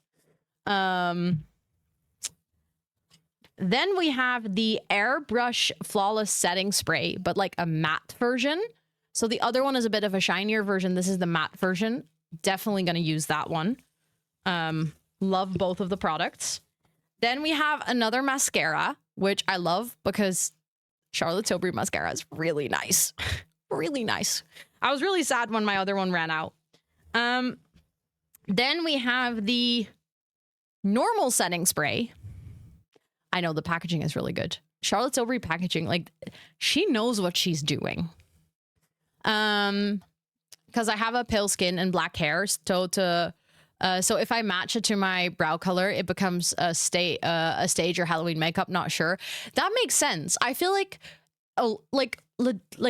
Then we have the Airbrush Flawless Setting Spray, but like a matte version. So the other one is a bit of a shinier version. This is the matte version. Definitely going to use that one. Love both of the products. Then we have another mascara, which I love because Charlotte Tilbury mascara is really nice. Really nice. I was really sad when my other one ran out. Then we have the normal setting spray. I know the packaging is really good. Charlotte Tilbury packaging, like she knows what she's doing. Because I have a pale skin and black hair, so if I match it to my brow color, it becomes a stage or Halloween makeup. Not sure. That makes sense. I feel like,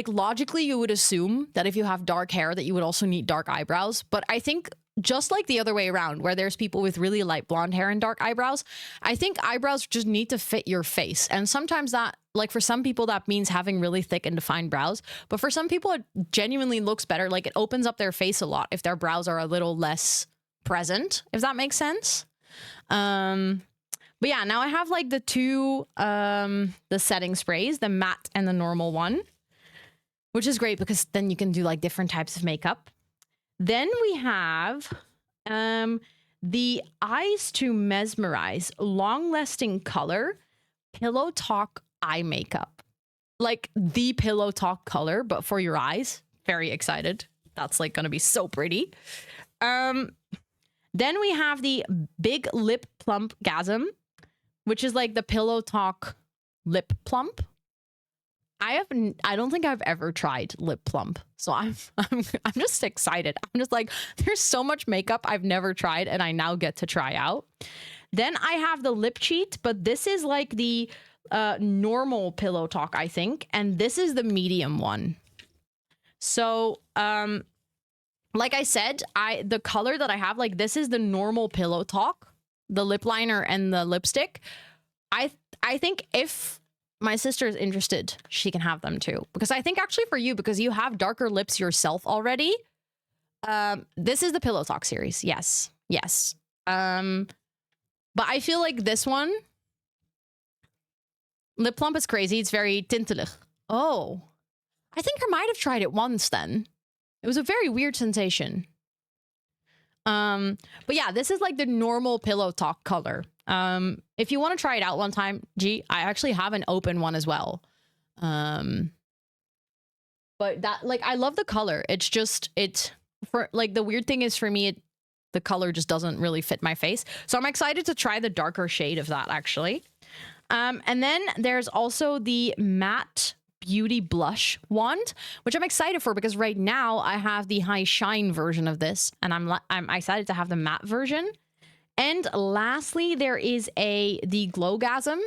logically, you would assume that if you have dark hair, that you would also need dark eyebrows. But I think just like the other way around, where there's people with really light blonde hair and dark eyebrows, I think eyebrows just need to fit your face. And sometimes that, like for some people, that means having really thick and defined brows. But for some people, it genuinely looks better. Like it opens up their face a lot if their brows are a little less present, if that makes sense. But yeah, now I have like the 2 the setting sprays, the matte and the normal one, which is great because then you can do like different types of makeup. Then we have the Eyes to Mesmerize long lasting color Pillow Talk eye makeup. Like the Pillow Talk color, but for your eyes. Very excited. That's like gonna be so pretty. Then we have the Big Lip Plump Gasm, which is like the Pillow Talk lip plump. I don't think I've ever tried lip plump, so I'm just excited. I'm just like, there's so much makeup I've never tried, and I now get to try out. Then I have the lip cheat, but this is like the normal Pillow Talk, I think, and this is the medium one. So like I said, the color that I have, like this is the normal Pillow Talk, the lip liner and the lipstick. I think if my sister is interested, she can have them too. Because I think actually for you, because you have darker lips yourself already, this is the Pillow Talk series. Yes. Yes. But I feel like this one, lip plump is crazy. It's very tintelig. Oh, I think I might have tried it once then. It was a very weird sensation. But yeah, this is like the normal Pillow Talk color. If you want to try it out one time, I actually have an open one as well. But that, like, I love the color. It's just, for like, the weird thing is for me, the color just doesn't really fit my face. So I'm excited to try the darker shade of that actually. And then there's also the matte beauty blush wand, which I'm excited for because right now I have the high shine version of this, and I'm excited to have the matte version. And lastly, there is the Glowgasm,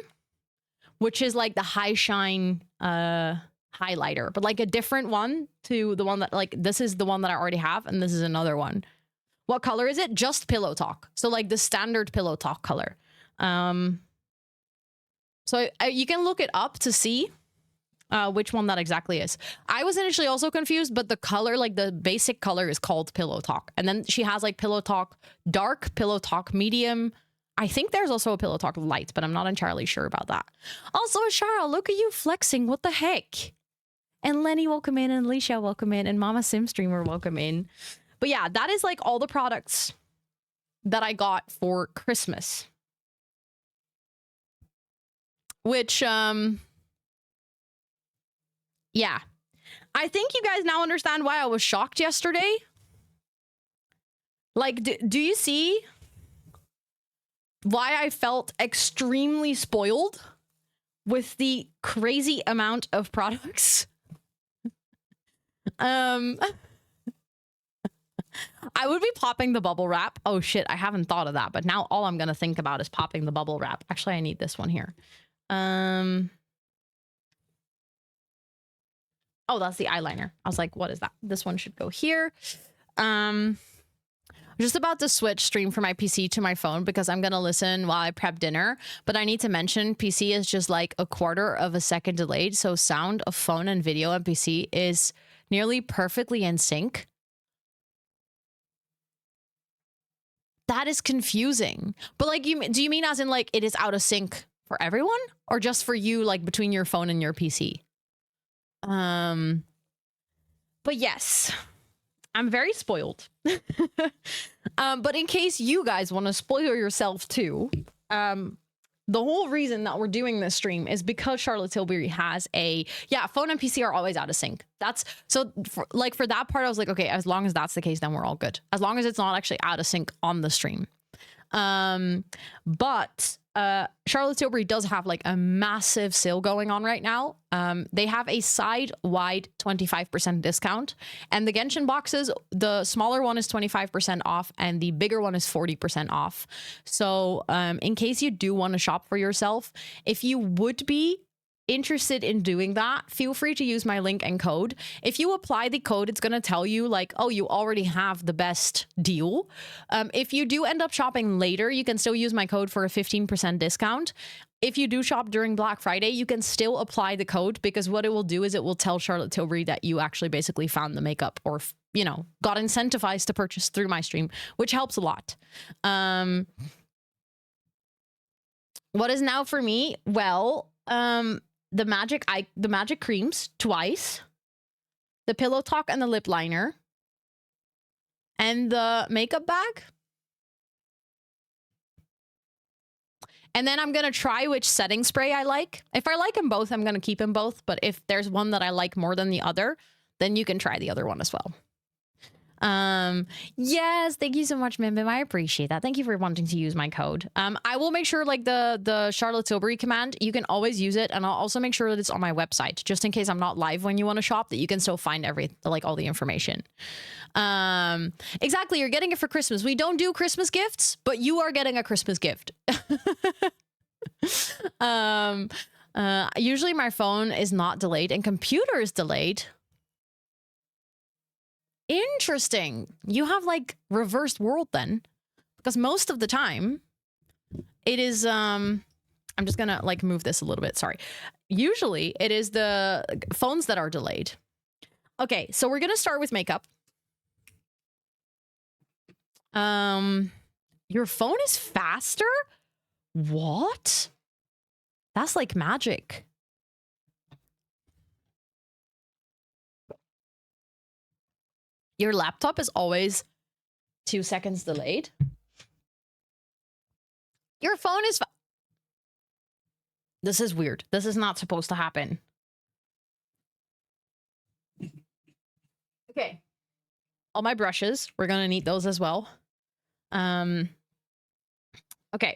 which is like the high shine highlighter, but like a different one to the one that, like, this is the one that I already have, and this is another one. What color is it? Just Pillow Talk. So like the standard Pillow Talk color. So you can look it up to see which one that exactly is. I was initially also confused, but the color, like the basic color, is called Pillow Talk. And then she has like Pillow Talk dark, Pillow Talk medium. I think there's also a Pillow Talk light, but I'm not entirely sure about that. Also, Cheryl, look at you flexing. What the heck? And Lenny, welcome in. And Alicia, welcome in. And Mama Sim Streamer, welcome in. But yeah, that is like all the products that I got for Christmas. Which, yeah, I think you guys now understand why I was shocked yesterday. Like, do you see why I felt extremely spoiled with the crazy amount of products? I would be popping the bubble wrap. Oh shit, I haven't thought of that, but now all I'm gonna think about is popping the bubble wrap. Actually, I need this one here. Oh, that's the eyeliner. I was like, what is that? This one should go here. I'm just about to switch stream from my PC to my phone because I'm going to listen while I prep dinner. But I need to mention PC is just like a quarter of a second delayed. So sound of phone and video on PC is nearly perfectly in sync. That is confusing. But like, do you mean as in like it is out of sync for everyone or just for you, like between your phone and your PC? But yes, I'm very spoiled. But in case you guys want to spoil yourself too, the whole reason that we're doing this stream is because Charlotte Tilbury has phone and PC are always out of sync. That's so for that part, I was like, okay, as long as that's the case, then we're all good. As long as it's not actually out of sync on the stream. But Charlotte Tilbury does have like a massive sale going on right now. They have a side-wide 25% discount, and the Genshin boxes, the smaller one is 25% off and the bigger one is 40% off. So in case you do want to shop for yourself, if you would be interested in doing that, feel free to use my link and code. If you apply the code, it's going to tell you like, oh, you already have the best deal. If you do end up shopping later, you can still use my code for a 15% discount. If you do shop during Black Friday, you can still apply the code because what it will do is it will tell Charlotte Tilbury that you actually basically found the makeup or, you know, got incentivized to purchase through my stream, which helps a lot. What is now for me? Well, the magic creams twice, the Pillow Talk and the lip liner, and the makeup bag. And then I'm going to try which setting spray I like. If I like them both, I'm going to keep them both. But if there's one that I like more than the other, then you can try the other one as well. Yes, thank you so much, Mim Bim. I appreciate that. Thank you for wanting to use my code. I will make sure like the Charlotte Tilbury command, you can always use it, and I'll also make sure that it's on my website, just in case I'm not live when you want to shop, that you can still find all the information. Exactly, you're getting it for Christmas. We don't do Christmas gifts, but you are getting a Christmas gift. Usually my phone is not delayed and computer is delayed. Interesting. You have like reversed world then, because most of the time it is I'm just gonna like move this a little bit, sorry. Usually it is the phones that are delayed. Okay, so we're gonna start with makeup. Your phone is faster? What? That's like magic. Your laptop is always 2 seconds delayed. Your phone is... This is weird. This is not supposed to happen. Okay. All my brushes. We're going to need those as well. Okay.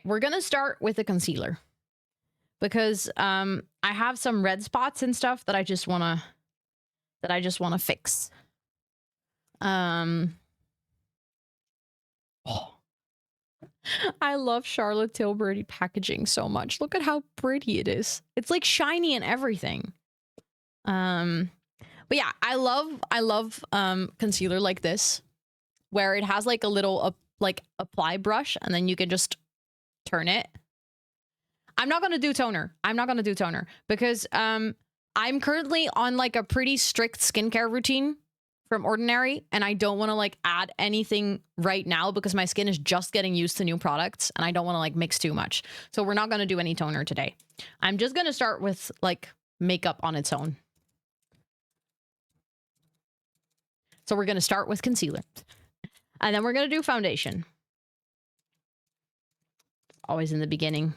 We're going to start with the concealer. Because I have some red spots and stuff that I just want to fix. Oh. I love Charlotte Tilbury packaging so much. Look at how pretty it is. It's like shiny and everything. But yeah, I love concealer like this, where it has like a little like apply brush, and then you can just turn it. I'm not gonna do toner. Because I'm currently on like a pretty strict skincare routine from Ordinary, and I don't want to like add anything right now because my skin is just getting used to new products, and I don't want to like mix too much. So we're not going to do any toner today. I'm just going to start with like makeup on its own. So we're going to start with concealer, and then we're going to do foundation. Always in the beginning.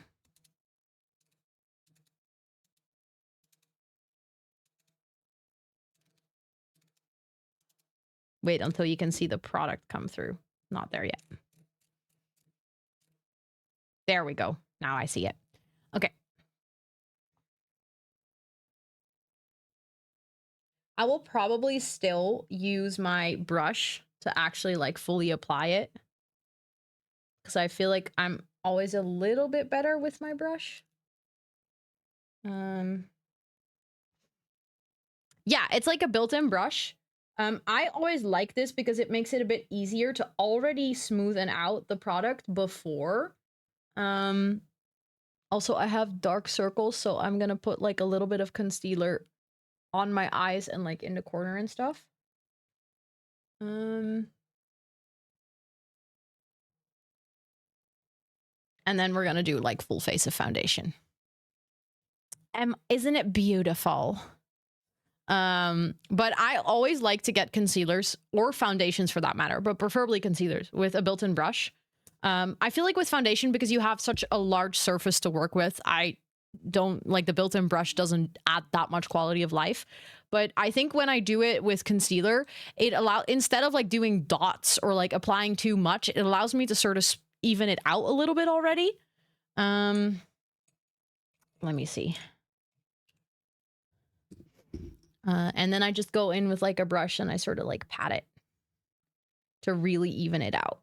Wait until you can see the product come through. Not there yet. There we go. Now I see it. Okay. I will probably still use my brush to actually like fully apply it, because I feel like I'm always a little bit better with my brush. Yeah, it's like a built-in brush. I always like this because it makes it a bit easier to already smoothen out the product before. Also, I have dark circles, so I'm gonna put like a little bit of concealer on my eyes and like in the corner and stuff. And then we're gonna do like full face of foundation. Isn't it beautiful? But I always like to get concealers or foundations for that matter, but preferably concealers with a built-in brush. I feel like with foundation, because you have such a large surface to work with, I don't like the built-in brush doesn't add that much quality of life. But I think when I do it with concealer, it instead of like doing dots or like applying too much, it allows me to sort of even it out a little bit already. Let me see. And then I just go in with like a brush and I sort of like pat it to really even it out.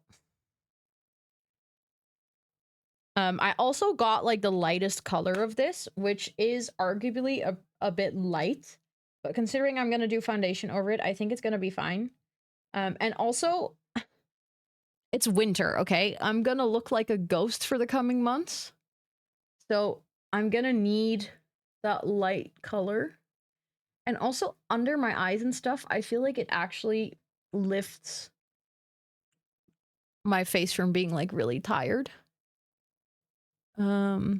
I also got like the lightest color of this, which is arguably a bit light, but considering I'm going to do foundation over it, I think it's going to be fine. And also it's winter. Okay. I'm going to look like a ghost for the coming months. So I'm going to need that light color. And also under my eyes and stuff, I feel like it actually lifts my face from being like really tired. I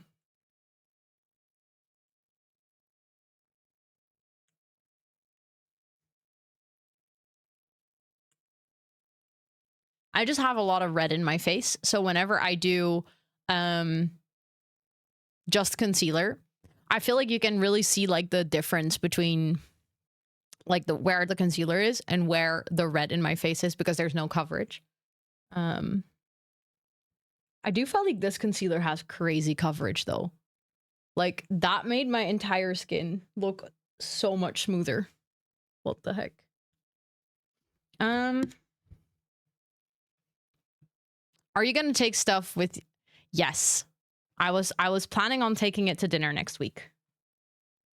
just have a lot of red in my face, so whenever I do just concealer, I feel like you can really see like the difference between like where the concealer is and where the red in my face is because there's no coverage. I do feel like this concealer has crazy coverage though. Like that made my entire skin look so much smoother. What the heck? Are you gonna take stuff with? Yes. I was planning on taking it to dinner next week.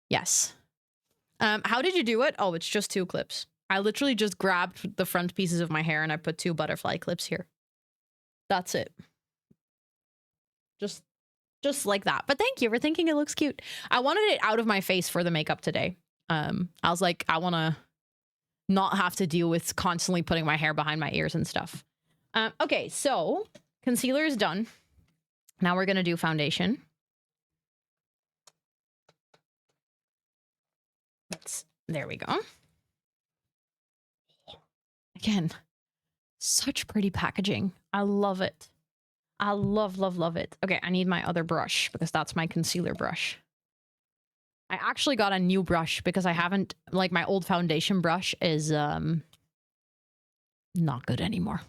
Yes. How did you do it? Oh, it's just 2 clips. I literally just grabbed the front pieces of my hair and I put 2 butterfly clips here. That's it. Just like that. But thank you for thinking it looks cute. I wanted it out of my face for the makeup today. I was like, I want to not have to deal with constantly putting my hair behind my ears and stuff. Okay, so concealer is done. Now we're going to do foundation. There we go. Again, such pretty packaging. I love it. I love it. Okay, I need my other brush because that's my concealer brush. I actually got a new brush because I haven't, like my old foundation brush is not good anymore.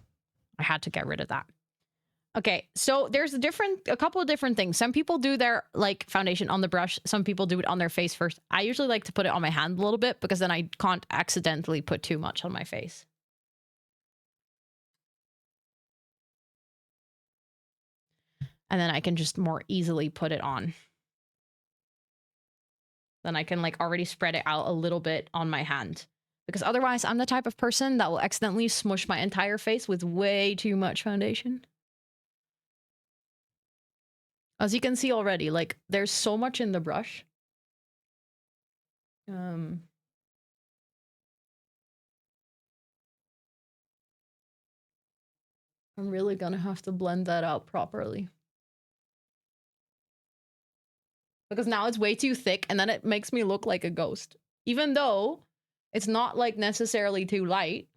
I had to get rid of that. Okay, so there's a couple of different things. Some people do their like foundation on the brush. Some people do it on their face first. I usually like to put it on my hand a little bit because then I can't accidentally put too much on my face. And then I can just more easily put it on. Then I can like already spread it out a little bit on my hand. Because otherwise I'm the type of person that will accidentally smush my entire face with way too much foundation. As you can see already, like there's so much in the brush. I'm really gonna have to blend that out properly. Because now it's way too thick and then it makes me look like a ghost. Even though it's not like necessarily too light.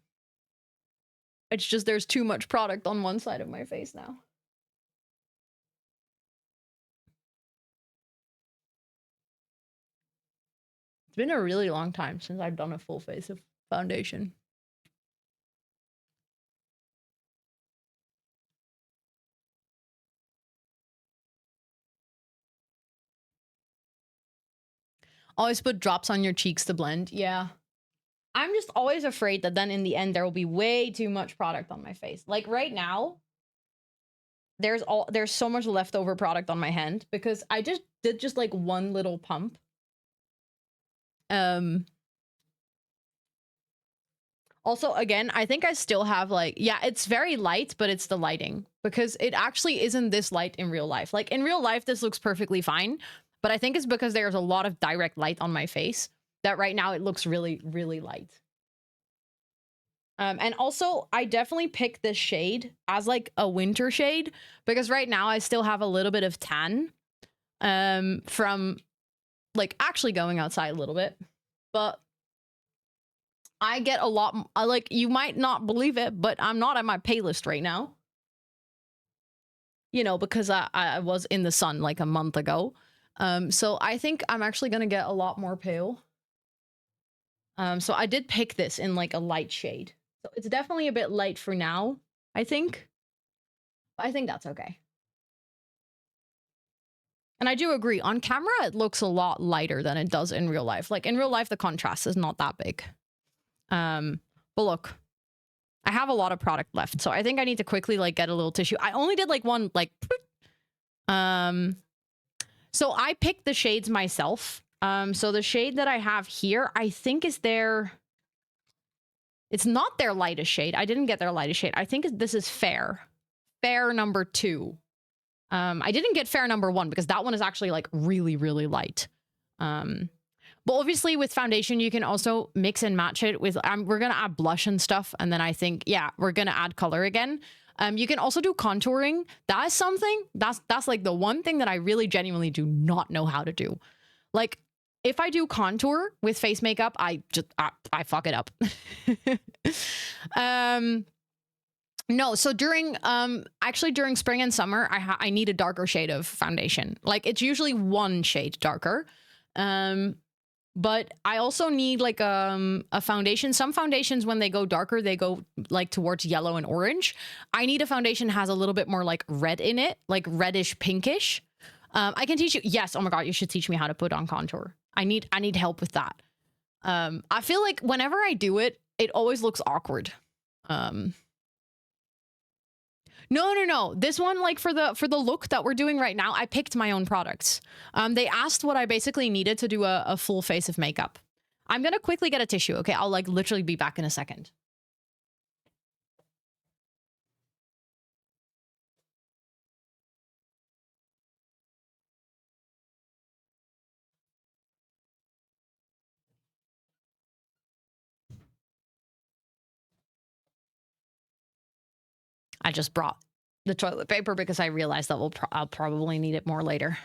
It's just there's too much product on one side of my face now. It's been a really long time since I've done a full face of foundation. Always put drops on your cheeks to blend. Yeah. I'm just always afraid that then in the end there will be way too much product on my face. Like right now, there's so much leftover product on my hand because I just did just like one little pump. Also, again, I think I still have like, yeah, it's very light, but it's the lighting because it actually isn't this light in real life. Like in real life, this looks perfectly fine, but I think it's because there's a lot of direct light on my face that right now it looks really, really light. And also, I definitely picked this shade as like a winter shade because right now I still have a little bit of tan from like actually going outside a little bit, but I get a lot, like, you might not believe it, but I'm not at my palest right now. You know, because I was in the sun like a month ago. So I think I'm actually going to get a lot more pale. So I did pick this in like a light shade. So it's definitely a bit light for now, I think. But I think that's okay. And I do agree, on camera, it looks a lot lighter than it does in real life. Like in real life, the contrast is not that big. But look, I have a lot of product left, so I think I need to quickly like get a little tissue. I only did like one, like, so I picked the shades myself. So the shade that I have here, I think is it's not their lightest shade. I didn't get their lightest shade. I think this is Fair number 2. I didn't get Fair number 1 because that one is actually like really, really light. But obviously with foundation, you can also mix and match it with, we're going to add blush and stuff. And then I think, yeah, we're going to add color again. You can also do contouring. That is something, that's like the one thing that I really genuinely do not know how to do. Like if I do contour with face makeup, I fuck it up. No, so during actually during spring and summer, I need a darker shade of foundation. Like it's usually one shade darker. But I also need like a foundation. Some foundations, when they go darker, they go like towards yellow and orange. I need a foundation that has a little bit more like red in it, like reddish pinkish. I can teach you. Yes. Oh my God. You should teach me how to put on contour. I need help with that. I feel like whenever I do it, it always looks awkward. No. This one, like for the look that we're doing right now, I picked my own products. They asked what I basically needed to do a full face of makeup. I'm gonna quickly get a tissue. Okay, I'll like literally be back in a second. I just brought the toilet paper because I realized that I'll probably need it more later.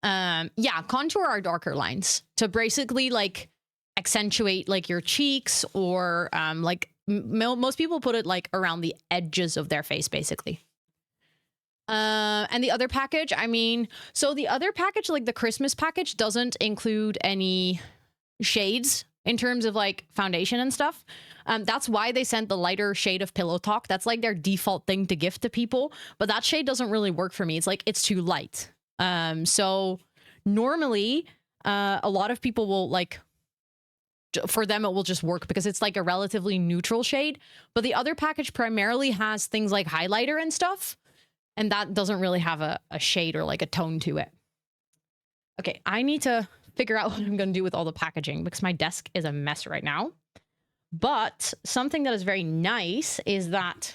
Yeah, contour our darker lines to basically like accentuate like your cheeks or like most people put it like around the edges of their face basically. And the other package, I mean, so the other package, like the Christmas package, doesn't include any shades in terms of like foundation and stuff. That's why they sent the lighter shade of Pillow Talk. That's like their default thing to gift to people. But that shade doesn't really work for me. It's like, it's too light. So normally, a lot of people will like, for them, it will just work because it's like a relatively neutral shade. But the other package primarily has things like highlighter and stuff. And that doesn't really have a shade or like a tone to it. Okay, I need to figure out what I'm going to do with all the packaging because my desk is a mess right now. But something that is very nice is that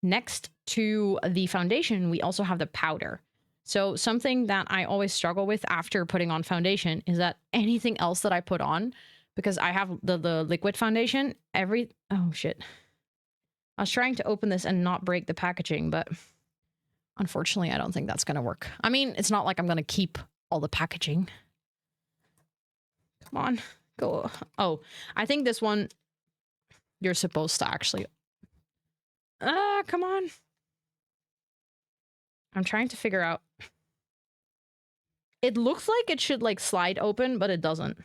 next to the foundation, we also have the powder. So something that I always struggle with after putting on foundation is that anything else that I put on, because I have the liquid foundation, oh shit. I was trying to open this and not break the packaging, but unfortunately, I don't think that's going to work. I mean, it's not like I'm going to keep all the packaging. Come on, go. Oh, I think this one, you're supposed to actually... come on. I'm trying to figure out. It looks like it should like slide open, but it doesn't.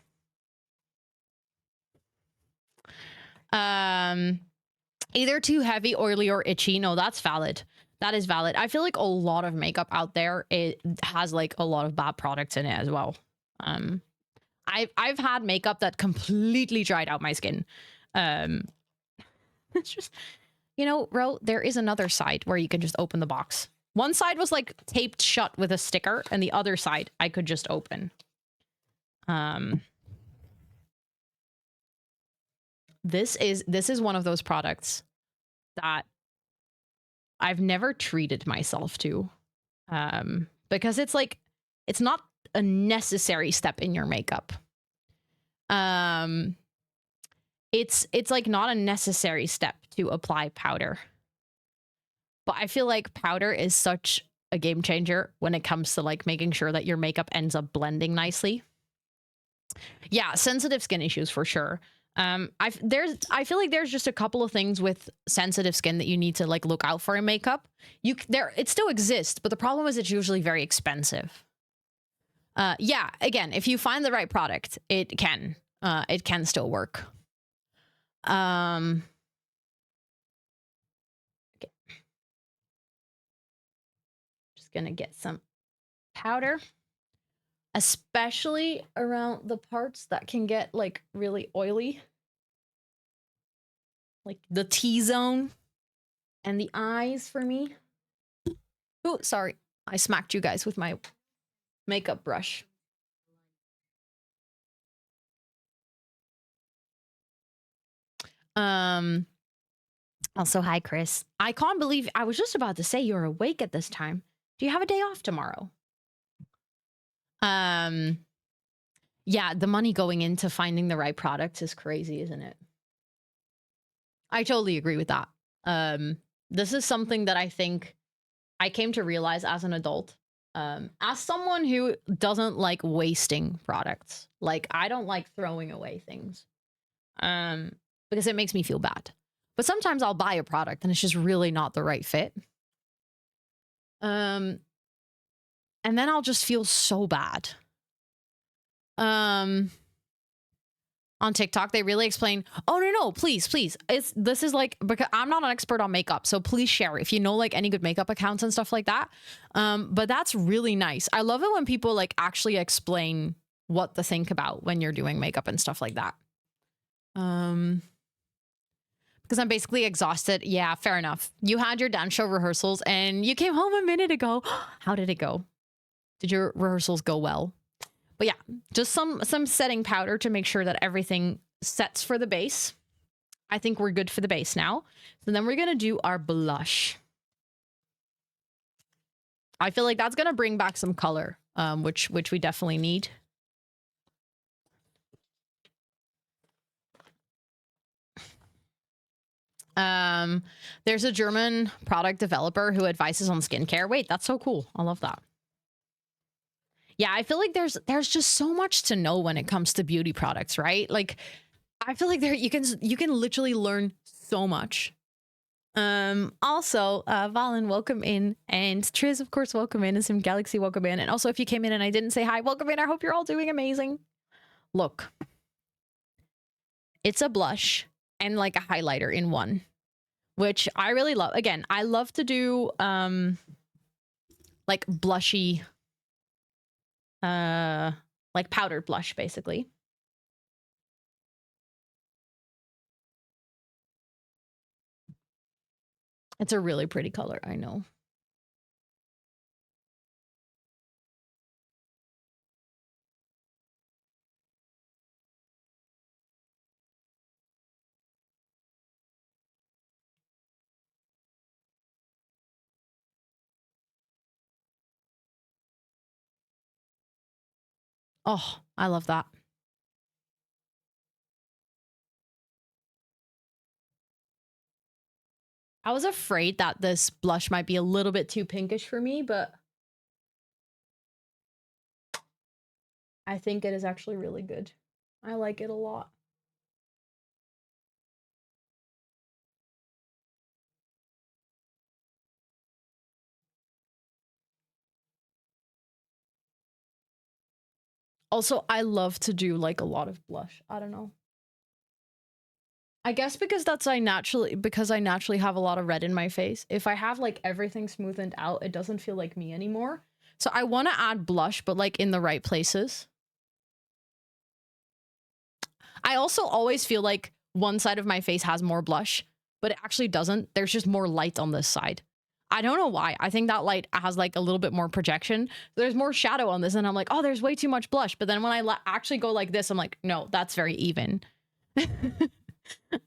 Either too heavy, oily, or itchy. No, that's valid. That is valid. I feel like a lot of makeup out there, it has like a lot of bad products in it as well. I've had makeup that completely dried out my skin. It's just, you know, Ro, there is another side where you can just open the box. One side was like taped shut with a sticker, and the other side I could just open. This is one of those products that I've never treated myself to, because it's like, it's not a necessary step in your makeup. It's like not a necessary step to apply powder. But I feel like powder is such a game changer when it comes to like making sure that your makeup ends up blending nicely. Yeah, sensitive skin issues for sure. I feel like there's just a couple of things with sensitive skin that you need to like look out for in makeup. It still exists, but the problem is it's usually very expensive. Yeah, again, if you find the right product, it can still work. Okay. Just gonna get some powder, especially around the parts that can get like really oily, like the T-zone and the eyes for me. Oh, sorry, I smacked you guys with my makeup brush. Also, hi, Chris. I can't believe I was just about to say you're awake at this time. Do you have a day off tomorrow? Yeah, the money going into finding the right products is crazy, isn't it? I totally agree with that. This is something that I think I came to realize as an adult. As someone who doesn't like wasting products, like I don't like throwing away things, because it makes me feel bad. But sometimes I'll buy a product and it's just really not the right fit. And then I'll just feel so bad. On TikTok, they really explain, oh, no, please. This is like, because I'm not an expert on makeup, so please share if you know like any good makeup accounts and stuff like that. But that's really nice. I love it when people like actually explain what to think about when you're doing makeup and stuff like that. Because I'm basically exhausted. Yeah, fair enough. You had your dance show rehearsals and you came home a minute ago. How did it go? Did your rehearsals go well? But yeah, just some setting powder to make sure that everything sets for the base. I think we're good for the base now. So then we're going to do our blush. I feel like that's going to bring back some color, which we definitely need. There's a German product developer who advises on skincare. Wait, that's so cool. I love that. Yeah, I feel like there's just so much to know when it comes to beauty products, right? Like, I feel like you can literally learn so much. Also, Valen, welcome in, and Triz, of course, welcome in, and Sim Galaxy, welcome in, and also if you came in and I didn't say hi, welcome in. I hope you're all doing amazing. Look, it's a blush and like a highlighter in one, which I really love. Again, I love to do like blushy. Like powdered blush, basically. It's a really pretty color, I know. Oh, I love that. I was afraid that this blush might be a little bit too pinkish for me, but I think it is actually really good. I like it a lot. Also, I love to do like a lot of blush. I don't know. I guess because I naturally have a lot of red in my face. If I have like everything smoothened out, it doesn't feel like me anymore. So I want to add blush, but like in the right places. I also always feel like one side of my face has more blush, but it actually doesn't. There's just more light on this side. I don't know why. I think that light has like a little bit more projection. There's more shadow on this and I'm like, oh, there's way too much blush. But then when I actually go like this, I'm like, no, that's very even.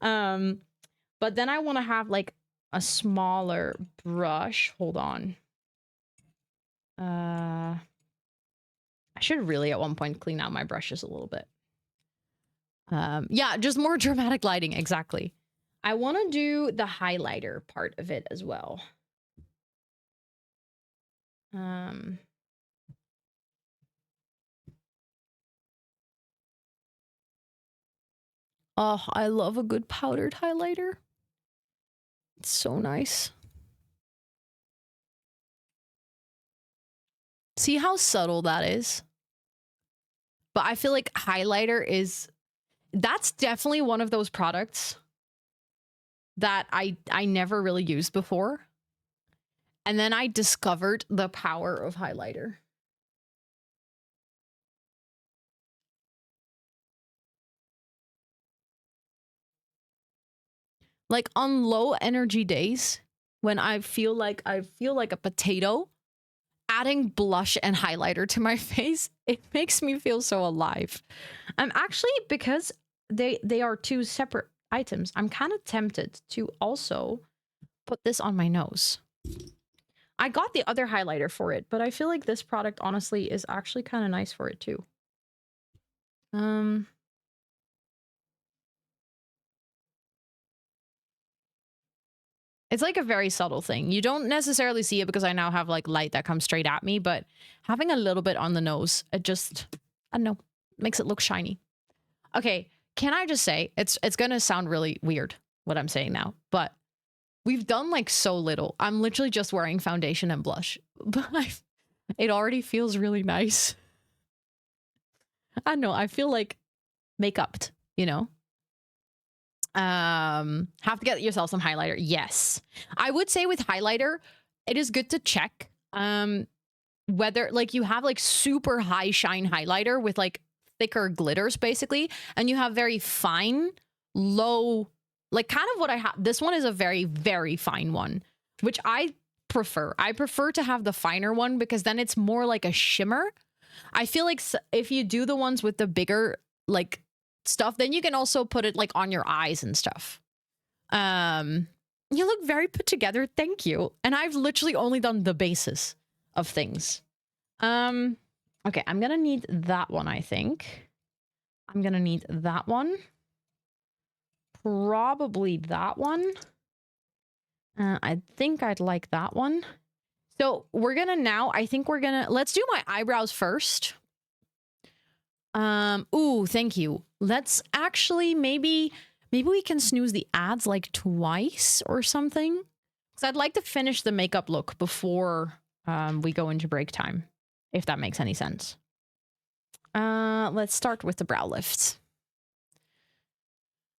But then I want to have like a smaller brush. Hold on. I should really at one point clean out my brushes a little bit. Yeah, just more dramatic lighting. Exactly. I want to do the highlighter part of it as well. Oh, I love a good powdered highlighter. It's so nice. See how subtle that is? But I feel like highlighter that's definitely one of those products that I never really used before. And then I discovered the power of highlighter. Like on low energy days, when I feel like a potato, adding blush and highlighter to my face, it makes me feel so alive. I'm actually, because they are two separate items, I'm kind of tempted to also put this on my nose. I got the other highlighter for it, but I feel like this product honestly is actually kind of nice for it too. It's like a very subtle thing. You don't necessarily see it because I now have like light that comes straight at me, but having a little bit on the nose, it just, I don't know, makes it look shiny. Okay, can I just say, it's gonna sound really weird. what I'm saying now, but we've done like so little. I'm literally just wearing foundation and blush, but it already feels really nice. I don't know. I feel like make-upped, you know? Have to get yourself some highlighter. Yes. I would say with highlighter, it is good to check whether like you have like super high shine highlighter with like thicker glitters basically, and you have very fine, low, like kind of what I have. This one is a very, very fine one, which I prefer. I prefer to have the finer one because then it's more like a shimmer. I feel like if you do the ones with the bigger like stuff, then you can also put it like on your eyes and stuff. You look very put together. Thank you. And I've literally only done the basis of things. Okay, I'm gonna need that one, I think. I'm gonna need that one. Probably that one. I think I'd like that one. So we're gonna now, I think we're gonna, let's do my eyebrows first. Ooh, thank you. Let's actually maybe we can snooze the ads like twice or something. Because I'd like to finish the makeup look before we go into break time, if that makes any sense. Let's start with the brow lift.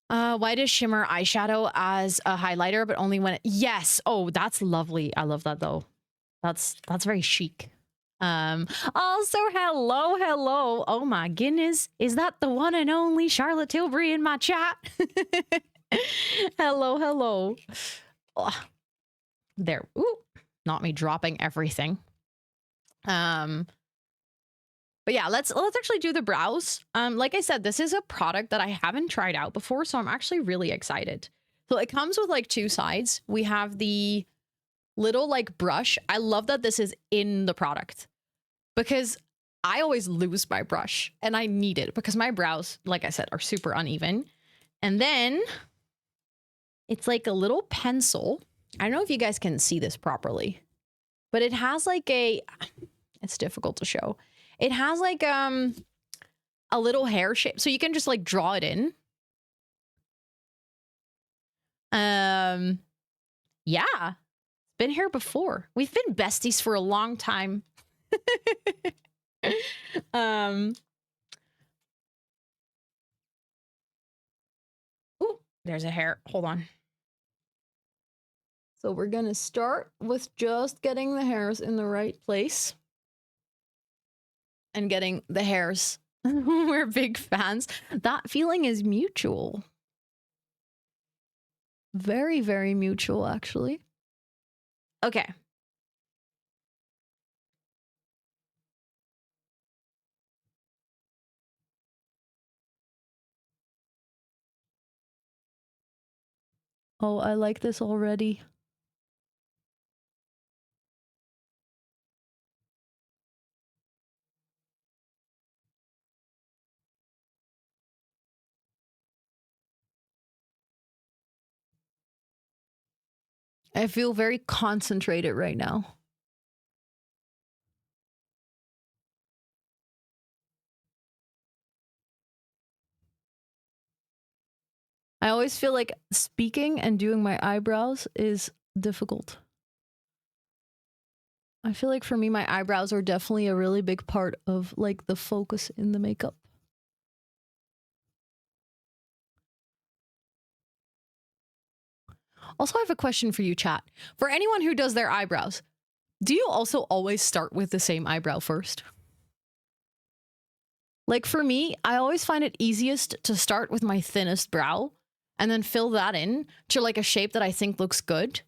Why does shimmer eyeshadow as a highlighter, but only when it, yes. Oh, that's lovely. I love that though. That's very chic. Also, hello. Oh my goodness. Is that the one and only Charlotte Tilbury in my chat? Hello. Oh, there. Ooh, not me dropping everything. But yeah, let's actually do the brows. Like I said, this is a product that I haven't tried out before, so I'm actually really excited. So it comes with like two sides. We have the little like brush. I love that this is in the product because I always lose my brush and I need it because my brows, like I said, are super uneven. And then it's like a little pencil. I don't know if you guys can see this properly, but it has like it's difficult to show. It has like a little hair shape, so you can just like draw it in. Yeah. Been here before. We've been besties for a long time. Ooh, there's a hair. Hold on. So we're gonna start with just getting the hairs in the right place. And getting the hairs. We're big fans. That feeling is mutual. Very, very mutual, actually. Okay. Oh, I like this already. I feel very concentrated right now. I always feel like speaking and doing my eyebrows is difficult. I feel like for me, my eyebrows are definitely a really big part of like the focus in the makeup. Also, I have a question for you, chat. For anyone who does their eyebrows, do you also always start with the same eyebrow first? Like for me, I always find it easiest to start with my thinnest brow and then fill that in to like a shape that I think looks good.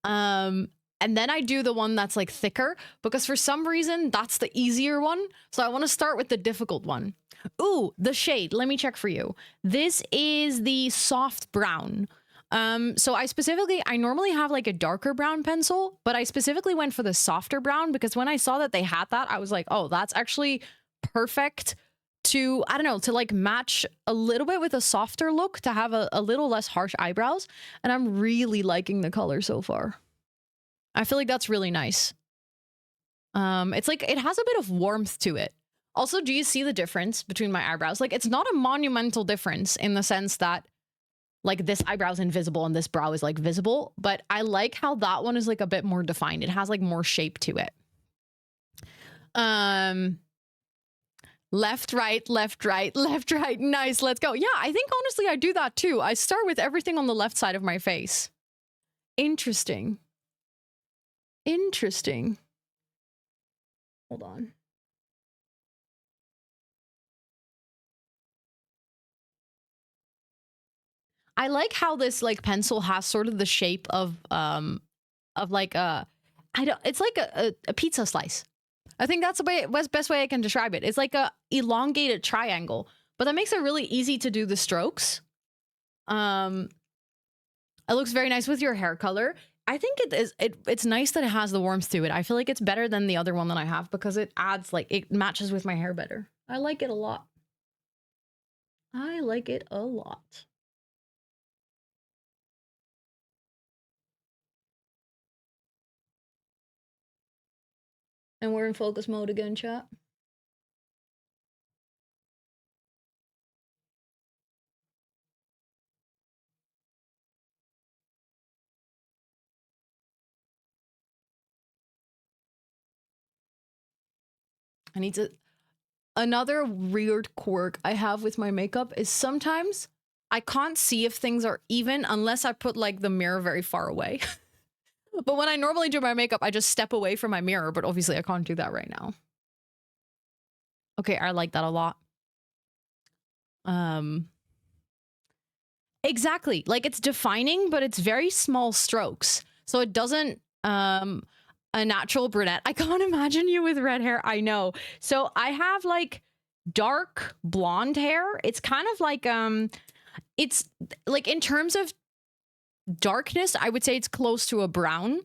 And then I do the one that's like thicker because for some reason that's the easier one. So I want to start with the difficult one. Ooh, the shade. Let me check for you. This is the soft brown. So I normally have like a darker brown pencil, but I specifically went for the softer brown because when I saw that they had that, I was like, oh, that's actually perfect to, I don't know, to like match a little bit with a softer look, to have a little less harsh eyebrows. And I'm really liking the color so far. I feel like that's really nice. It's like, it has a bit of warmth to it. Also, do you see the difference between my eyebrows? Like, it's not a monumental difference in the sense that, like this eyebrow's invisible and this brow is like visible, but I like how that one is like a bit more defined. It has like more shape to it. Left, right, left, right, left, right. Nice. Let's go. Yeah, I think honestly I do that too. I start with everything on the left side of my face. Interesting. Interesting. Hold on. I like how this like pencil has sort of the shape of like it's like a pizza slice. I think that's the best way I can describe it. It's like a elongated triangle, but that makes it really easy to do the strokes. It looks very nice with your hair color. I think it's nice that it has the warmth to it. I feel like it's better than the other one that I have because it adds like it matches with my hair better. I like it a lot. I like it a lot. And we're in focus mode again, chat. I need to... Another weird quirk I have with my makeup is sometimes I can't see if things are even unless I put like the mirror very far away. But when I normally do my makeup, I just step away from my mirror, but obviously I can't do that right now. Okay, I like that a lot. Exactly. Like it's defining, but it's very small strokes. So it doesn't a natural brunette. I can't imagine you with red hair. I know. So I have like dark blonde hair. It's kind of like it's like in terms of darkness, I would say it's close to a brown,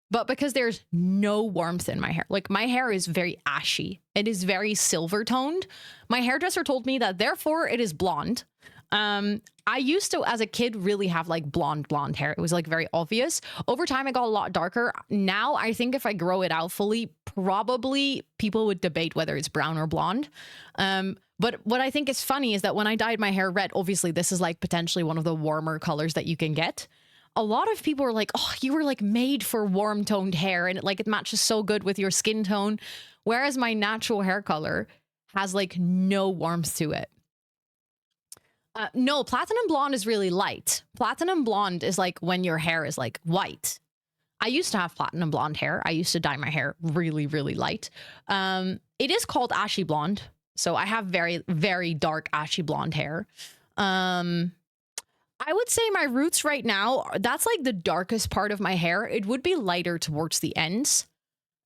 but because there's no warmth in my hair. Like my hair is very ashy. It is very silver toned. My hairdresser told me that therefore it is blonde. I used to, as a kid, really have like blonde hair. It was like very obvious. Over time, it got a lot darker. Now, I think if I grow it out fully, probably people would debate whether it's brown or blonde. But what I think is funny is that when I dyed my hair red, obviously this is like potentially one of the warmer colors that you can get. A lot of people are like, oh, you were like made for warm toned hair and it matches so good with your skin tone. Whereas my natural hair color has like no warmth to it. No, platinum blonde is really light. Platinum blonde is like when your hair is like white. I used to have platinum blonde hair. I used to dye my hair really, really light. It is called ashy blonde. So I have very, very dark ashy blonde hair. I would say my roots right now, that's like the darkest part of my hair. It would be lighter towards the ends.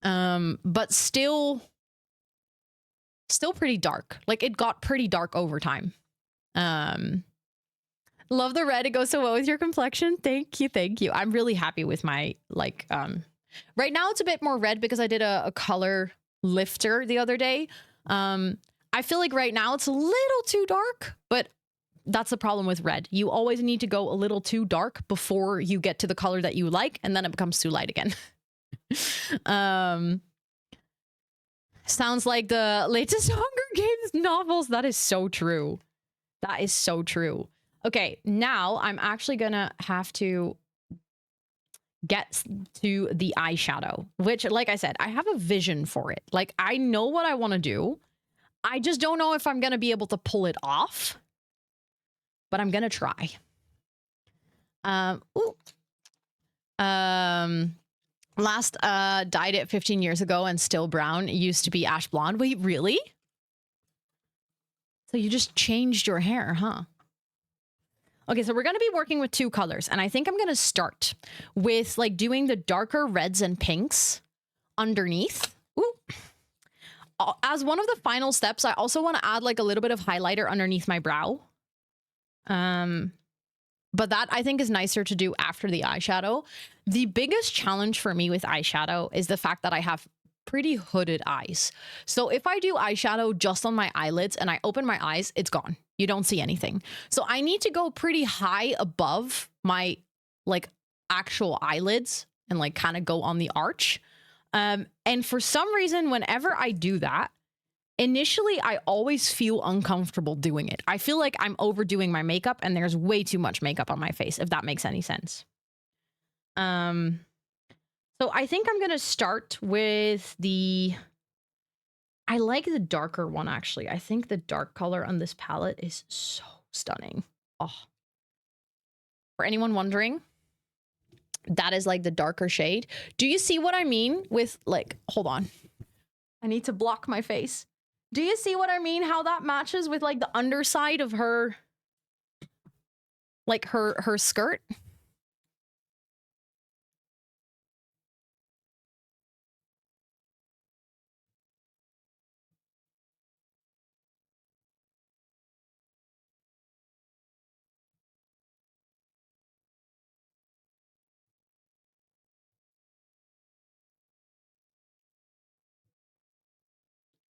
But still pretty dark. Like it got pretty dark over time. Love the red. It goes so well with your complexion. Thank you. I'm really happy with my right now it's a bit more red because I did a color lifter the other day. I feel like right now it's a little too dark, but that's the problem with red. You always need to go a little too dark before you get to the color that you like, and then it becomes too light again. Sounds like the latest Hunger Games novels. That is so true. That is so true. Okay, now I'm actually gonna have to get to the eyeshadow, which, like I said, I have a vision for it. Like, I know what I want to do. I just don't know if I'm gonna be able to pull it off, but I'm gonna try. Last dyed it 15 years ago and still brown. It used to be ash blonde. Wait, really? So you just changed your hair, huh? Okay, so we're going to be working with two colors, and I think I'm going to start with like doing the darker reds and pinks underneath. Ooh. As one of the final steps, I also want to add like a little bit of highlighter underneath my brow. But that I think is nicer to do after the eyeshadow. The biggest challenge for me with eyeshadow is the fact that I have pretty hooded eyes. So if I do eyeshadow just on my eyelids and I open my eyes, it's gone. You don't see anything. So I need to go pretty high above my like actual eyelids and like kind of go on the arch. And for some reason, whenever I do that, initially I always feel uncomfortable doing it. I feel like I'm overdoing my makeup and there's way too much makeup on my face, if that makes any sense. So I think I'm gonna start with the, I like the darker one actually. I think the dark color on this palette is so stunning. Oh. For anyone wondering, that is like the darker shade. Do you see what I mean with like, hold on. I need to block my face. Do you see what I mean? How that matches with like the underside of her, like her skirt?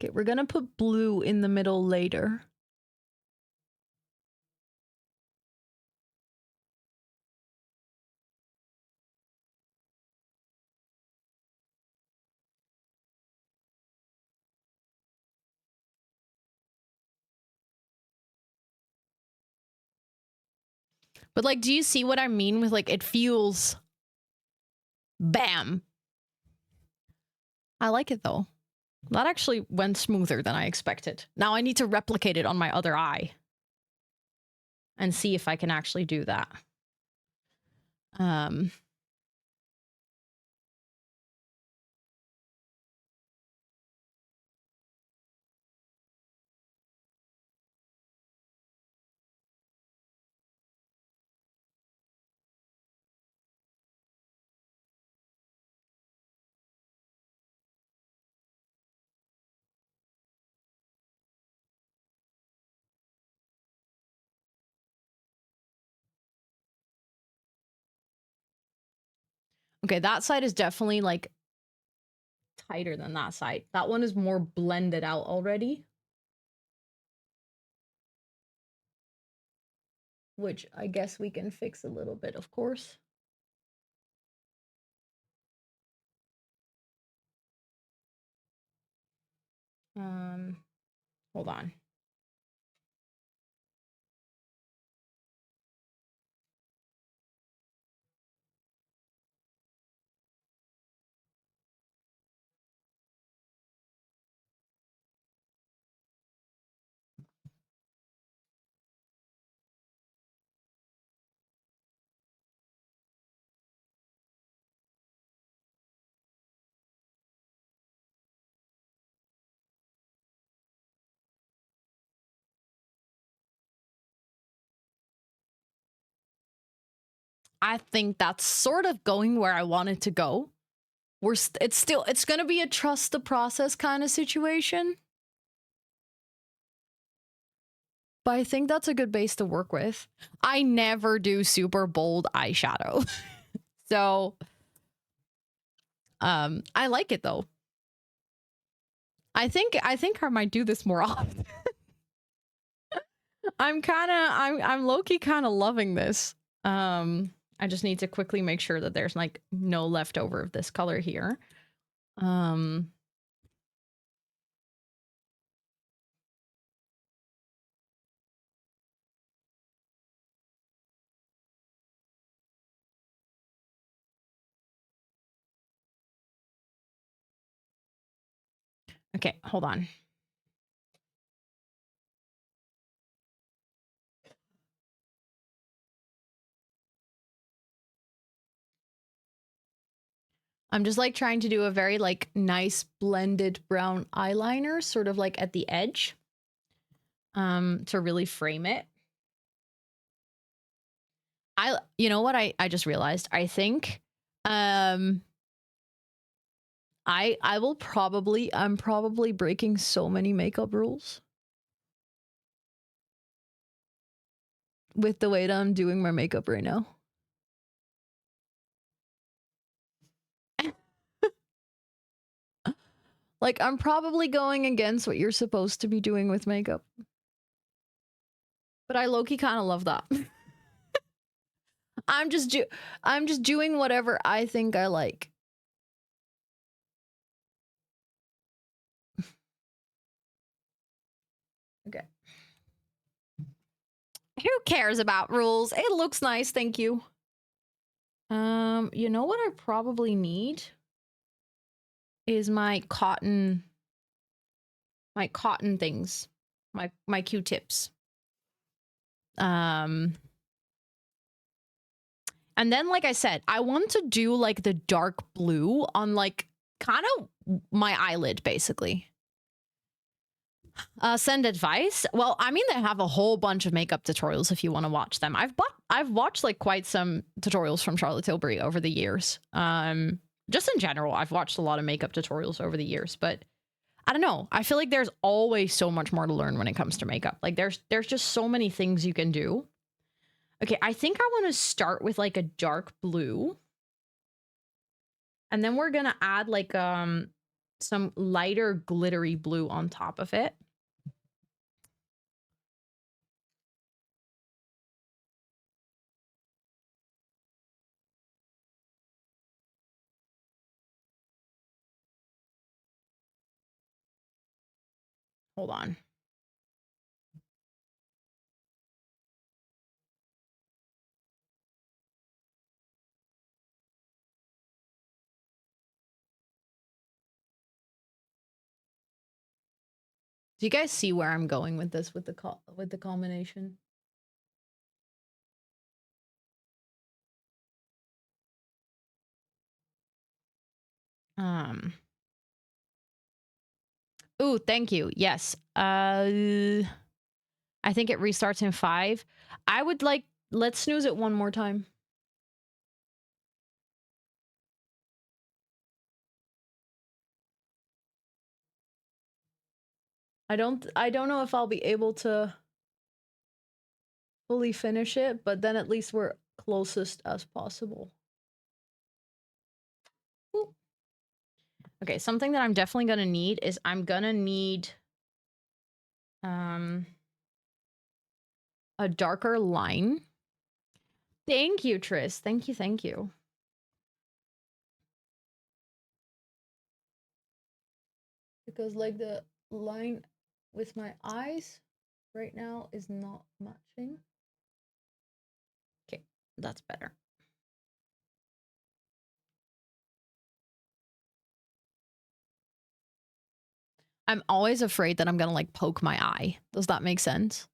Okay, we're gonna put blue in the middle later. But like, do you see what I mean with like, it feels, bam. I like it though. That actually went smoother than I expected. Now I need to replicate it on my other eye and see if I can actually do that. Okay, that side is definitely like tighter than that side. That one is more blended out already. Which I guess we can fix a little bit, of course. Hold on. I think that's sort of going where I want it to go. It's gonna be a trust the process kind of situation. But I think that's a good base to work with. I never do super bold eyeshadow. So I like it though. I think I might do this more often. I'm low-key kind of loving this. I just need to quickly make sure that there's like no leftover of this color here. Okay, hold on. I'm just like trying to do a very like nice blended brown eyeliner, sort of like at the edge, to really frame it. You know what I just realized? I think, I'm probably breaking so many makeup rules with the way that I'm doing my makeup right now. Like, I'm probably going against what you're supposed to be doing with makeup. But I low-key kind of love that. I'm just doing whatever I think I like. Okay. Who cares about rules? It looks nice, thank you. You know what I probably need is my cotton things. My Q-tips. And then, like I said, I want to do like the dark blue on like kind of my eyelid, basically. Send advice. Well, I mean, they have a whole bunch of makeup tutorials if you want to watch them. I've watched like quite some tutorials from Charlotte Tilbury over the years. Just in general, I've watched a lot of makeup tutorials over the years, but I don't know. I feel like there's always so much more to learn when it comes to makeup. Like there's just so many things you can do. Okay, I think I want to start with like a dark blue. And then we're going to add like some lighter glittery blue on top of it. Hold on. Do you guys see where I'm going with this with the culmination? Ooh, thank you. Yes. I think it restarts in 5. I would like let's snooze it one more time. I don't know if I'll be able to fully finish it, but then at least we're closest as possible. Ooh. Okay, something that I'm definitely gonna need is I'm gonna need a darker line. Thank you, Tris. Thank you, thank you. Because like the line with my eyes right now is not matching. Okay, that's better. I'm always afraid that I'm gonna like poke my eye. Does that make sense?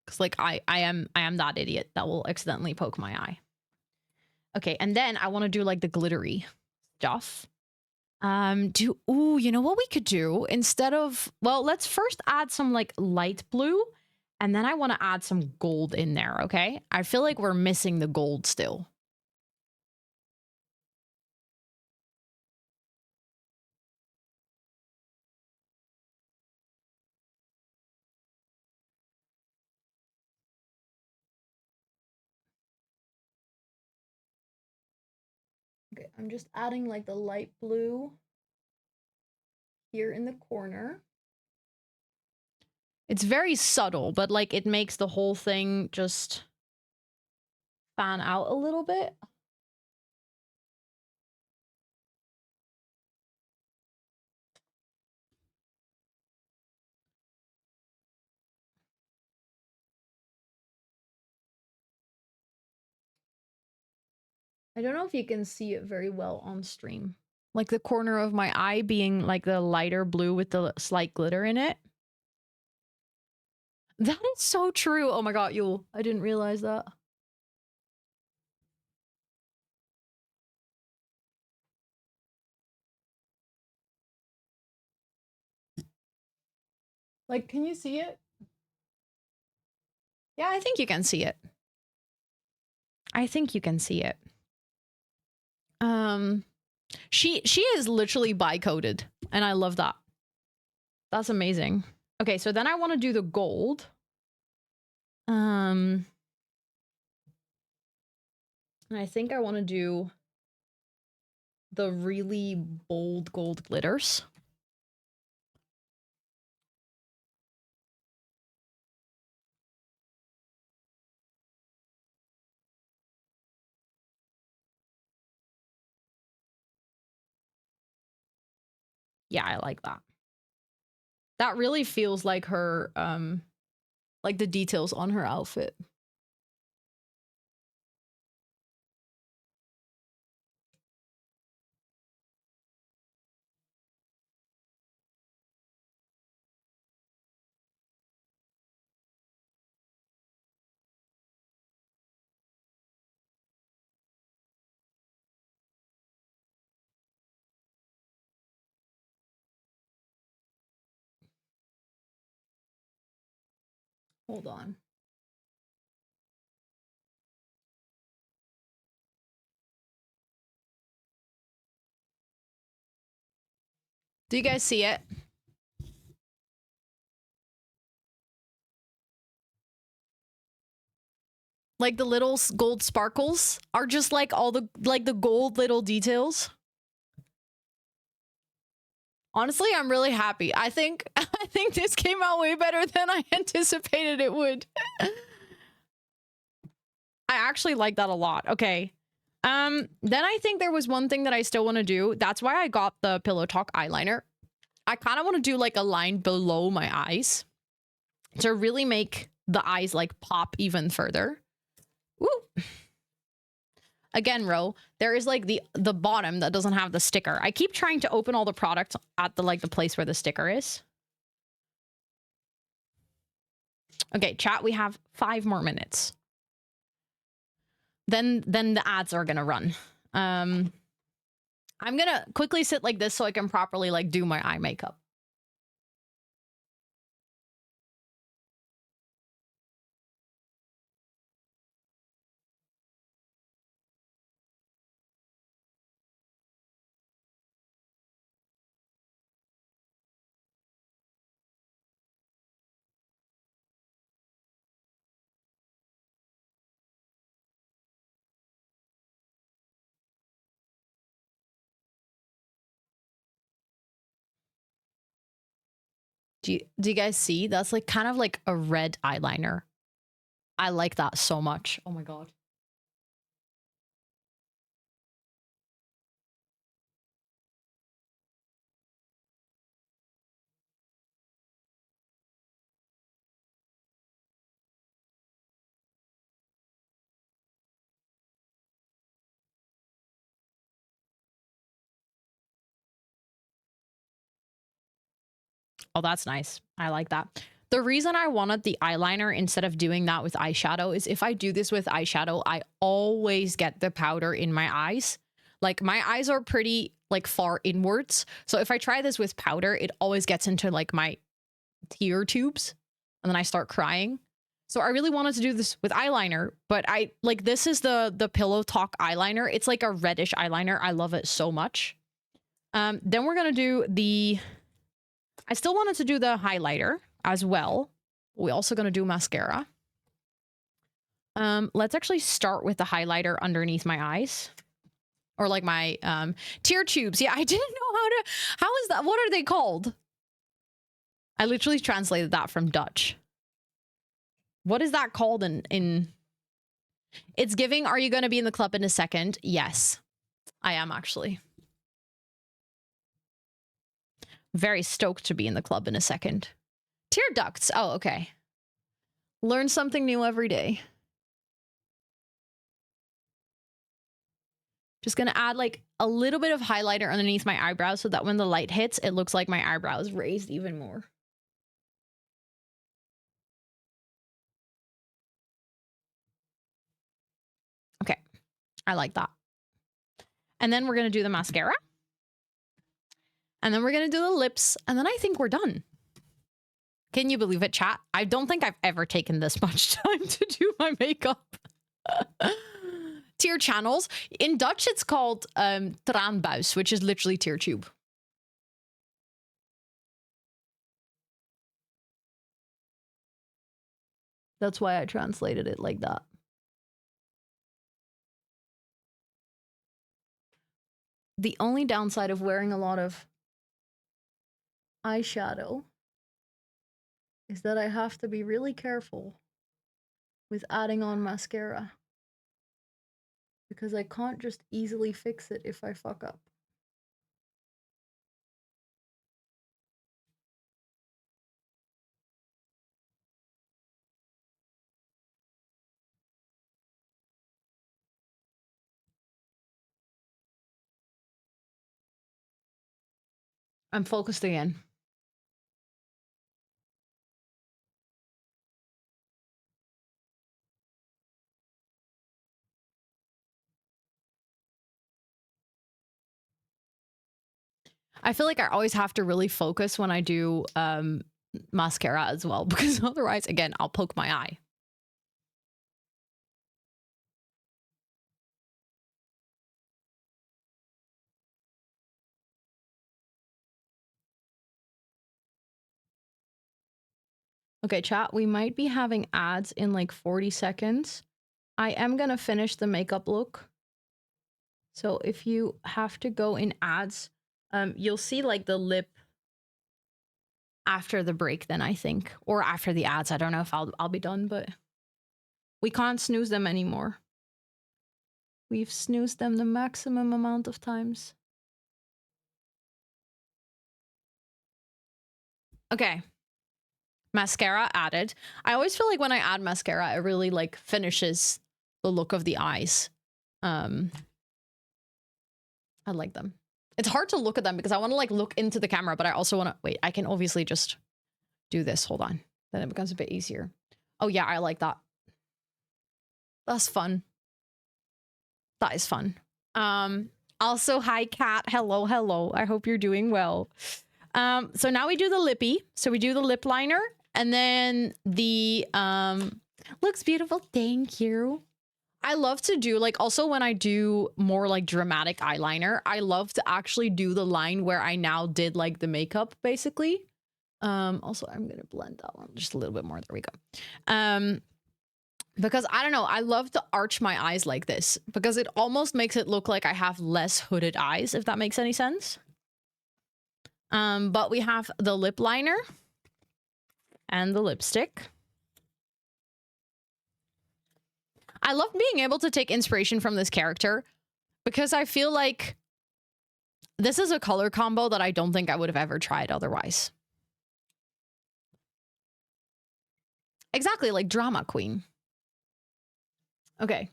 Because like I am that idiot that will accidentally poke my eye. Okay, and then I want to do like the glittery stuff. You know what we could do instead of, well, let's first add some like light blue, and then I want to add some gold in there. Okay, I feel like we're missing the gold still. Okay, I'm just adding like the light blue here in the corner. It's very subtle, but like it makes the whole thing just fan out a little bit. I don't know if you can see it very well on stream. Like the corner of my eye being like the lighter blue with the slight glitter in it. That is so true. Oh my god, Yule. I didn't realize that. Like, can you see it? Yeah, I think you can see it. I think you can see it. She is literally bi-coded, and I love that. That's amazing. Okay, so then I want to do the gold. And I think I want to do the really bold gold glitters. Yeah, I like that. That really feels like her Like the details on her outfit. Hold on. Do you guys see it? Like the little gold sparkles are just like all the gold little details. Honestly, I'm really happy. I think this came out way better than I anticipated it would. I actually like that a lot. Okay. Then I think there was one thing that I still want to do. That's why I got the Pillow Talk eyeliner. I kind of want to do like a line below my eyes to really make the eyes like pop even further. Woo. Again, Ro, there is like the bottom that doesn't have the sticker. I keep trying to open all the products at the place where the sticker is. Okay, chat, we have 5 more minutes. Then the ads are gonna run. I'm gonna quickly sit like this so I can properly like do my eye makeup. Do you guys see? That's like kind of like a red eyeliner. I like that so much. Oh my god. Oh, that's nice. I like that. The reason I wanted the eyeliner instead of doing that with eyeshadow is if I do this with eyeshadow, I always get the powder in my eyes. Like my eyes are pretty like far inwards. So if I try this with powder, it always gets into like my tear tubes and then I start crying. So I really wanted to do this with eyeliner, but I like this is the Pillow Talk eyeliner. It's like a reddish eyeliner. I love it so much. Then we're going to do the I still wanted to do the highlighter as well. We're also going to do mascara. Let's actually start with the highlighter underneath my eyes. Or like my tear tubes. Yeah, I didn't know how is that? What are they called? I literally translated that from Dutch. What is that called in... It's giving, are you going to be in the club in a second? Yes, I am actually. Very stoked to be in the club in a second. Tear ducts. Oh, okay. Learn something new every day. Just gonna add like a little bit of highlighter underneath my eyebrows so that when the light hits, it looks like my eyebrows raised even more. Okay, I like that. And then we're gonna do the mascara. And then we're gonna do the lips. And then I think we're done. Can you believe it, chat? I don't think I've ever taken this much time to do my makeup. Tear channels. In Dutch, it's called traanbuis, which is literally tear tube. That's why I translated it like that. The only downside of wearing a lot of eyeshadow is that I have to be really careful with adding on mascara. Because I can't just easily fix it if I fuck up. I'm focused again. I feel like I always have to really focus when I do mascara as well, because otherwise, again, I'll poke my eye. Okay, chat, we might be having ads in like 40 seconds. I am going to finish the makeup look. So if you have to go in ads, you'll see like the lip after the break then, I think. Or after the ads. I don't know if I'll be done, but we can't snooze them anymore. We've snoozed them the maximum amount of times. Okay. Mascara added. I always feel like when I add mascara, it really like finishes the look of the eyes. I like them. It's hard to look at them because I want to like look into the camera, but I also want to wait. I can obviously just do this. Hold on. Then it becomes a bit easier. Oh yeah, I like that. That's fun. That is fun. Also, hi Kat. Hello, hello. I hope you're doing well. So now we do the lippy. So we do the lip liner and then the looks beautiful. Thank you. I love to do like also when I do more like dramatic eyeliner, I love to actually do the line where I now did like the makeup basically. Also I'm gonna blend that one just a little bit more. There we go. Because I don't know, I love to arch my eyes like this because it almost makes it look like I have less hooded eyes, if that makes any sense. But we have the lip liner and the lipstick. I love being able to take inspiration from this character because I feel like this is a color combo that I don't think I would have ever tried otherwise. Exactly, like drama queen. Okay.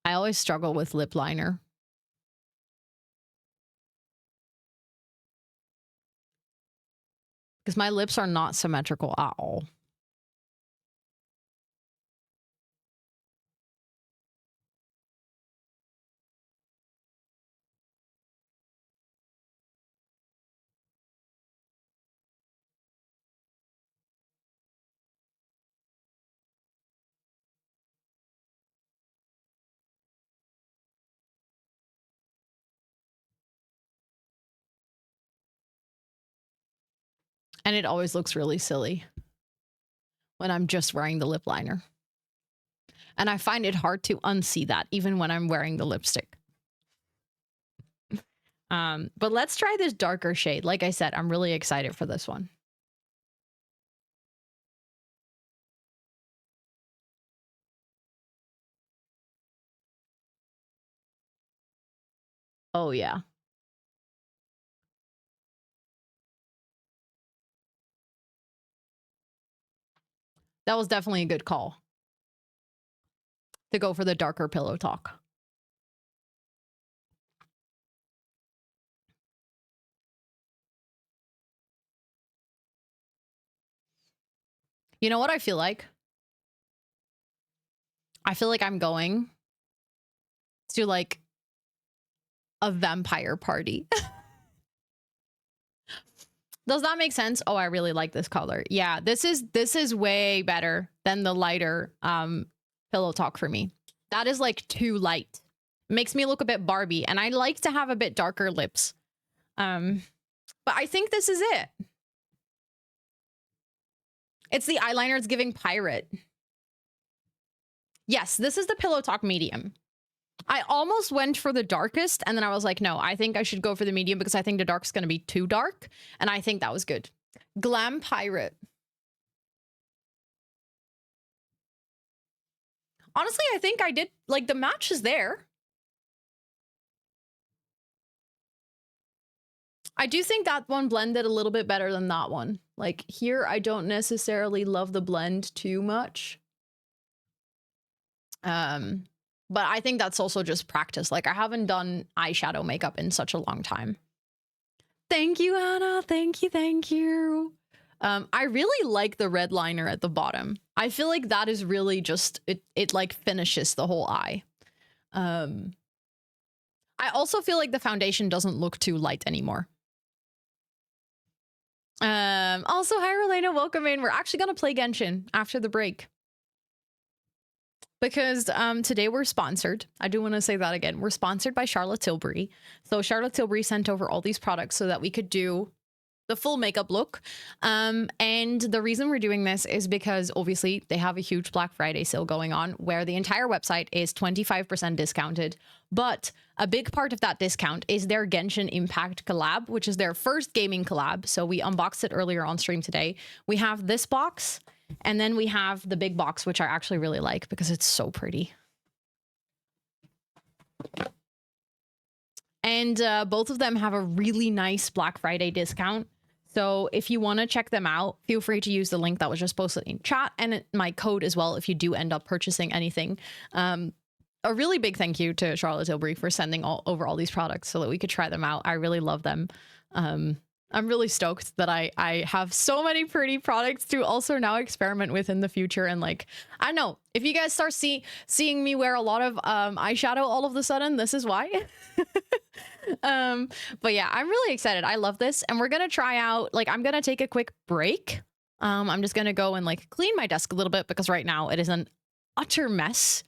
I always struggle with lip liner. Because my lips are not symmetrical at all. And it always looks really silly when I'm just wearing the lip liner. And I find it hard to unsee that even when I'm wearing the lipstick. But let's try this darker shade. Like I said, I'm really excited for this one. Oh, yeah. That was definitely a good call to go for the darker pillow talk. You know what I feel like? I feel like I'm going to like a vampire party. Does that make sense? Oh, I really like this color. Yeah, this is way better than the lighter pillow talk for me. That is like too light. Makes me look a bit Barbie, and I like to have a bit darker lips. But I think this is it. It's the eyeliner. It's giving pirate. Yes, this is the pillow talk medium. I almost went for the darkest, and then I was like, no, I think I should go for the medium because I think the dark's going to be too dark, and I think that was good. Glam Pirate. Honestly, I think I did, like, the match is there. I do think that one blended a little bit better than that one. Like, here, I don't necessarily love the blend too much. But I think that's also just practice. Like, I haven't done eyeshadow makeup in such a long time. Thank you, Anna. Thank you, thank you. I really like the red liner at the bottom. I feel like that is really just, it like finishes the whole eye. I also feel like the foundation doesn't look too light anymore. Also, hi, Relena, welcome in. We're actually gonna play Genshin after the break. Because today we're sponsored. I do want to say that again. We're sponsored by Charlotte Tilbury. So Charlotte Tilbury sent over all these products so that we could do the full makeup look. And the reason we're doing this is because obviously they have a huge Black Friday sale going on where the entire website is 25% discounted. But a big part of that discount is their Genshin Impact collab, which is their first gaming collab. So we unboxed it earlier on stream today. We have this box, and then we have the big box, which I actually really like because it's so pretty. And both of them have a really nice Black Friday discount. So if you want to check them out, feel free to use the link that was just posted in chat and my code as well if you do end up purchasing anything. A really big thank you to Charlotte Tilbury for sending over all these products so that we could try them out. I really love them. I'm really stoked that I have so many pretty products to also now experiment with in the future. And like, I don't know, if you guys start seeing me wear a lot of eyeshadow all of a sudden, this is why. But yeah, I'm really excited. I love this. And we're going to try out, like, I'm going to take a quick break. I'm just going to go and like clean my desk a little bit because right now it is an utter mess.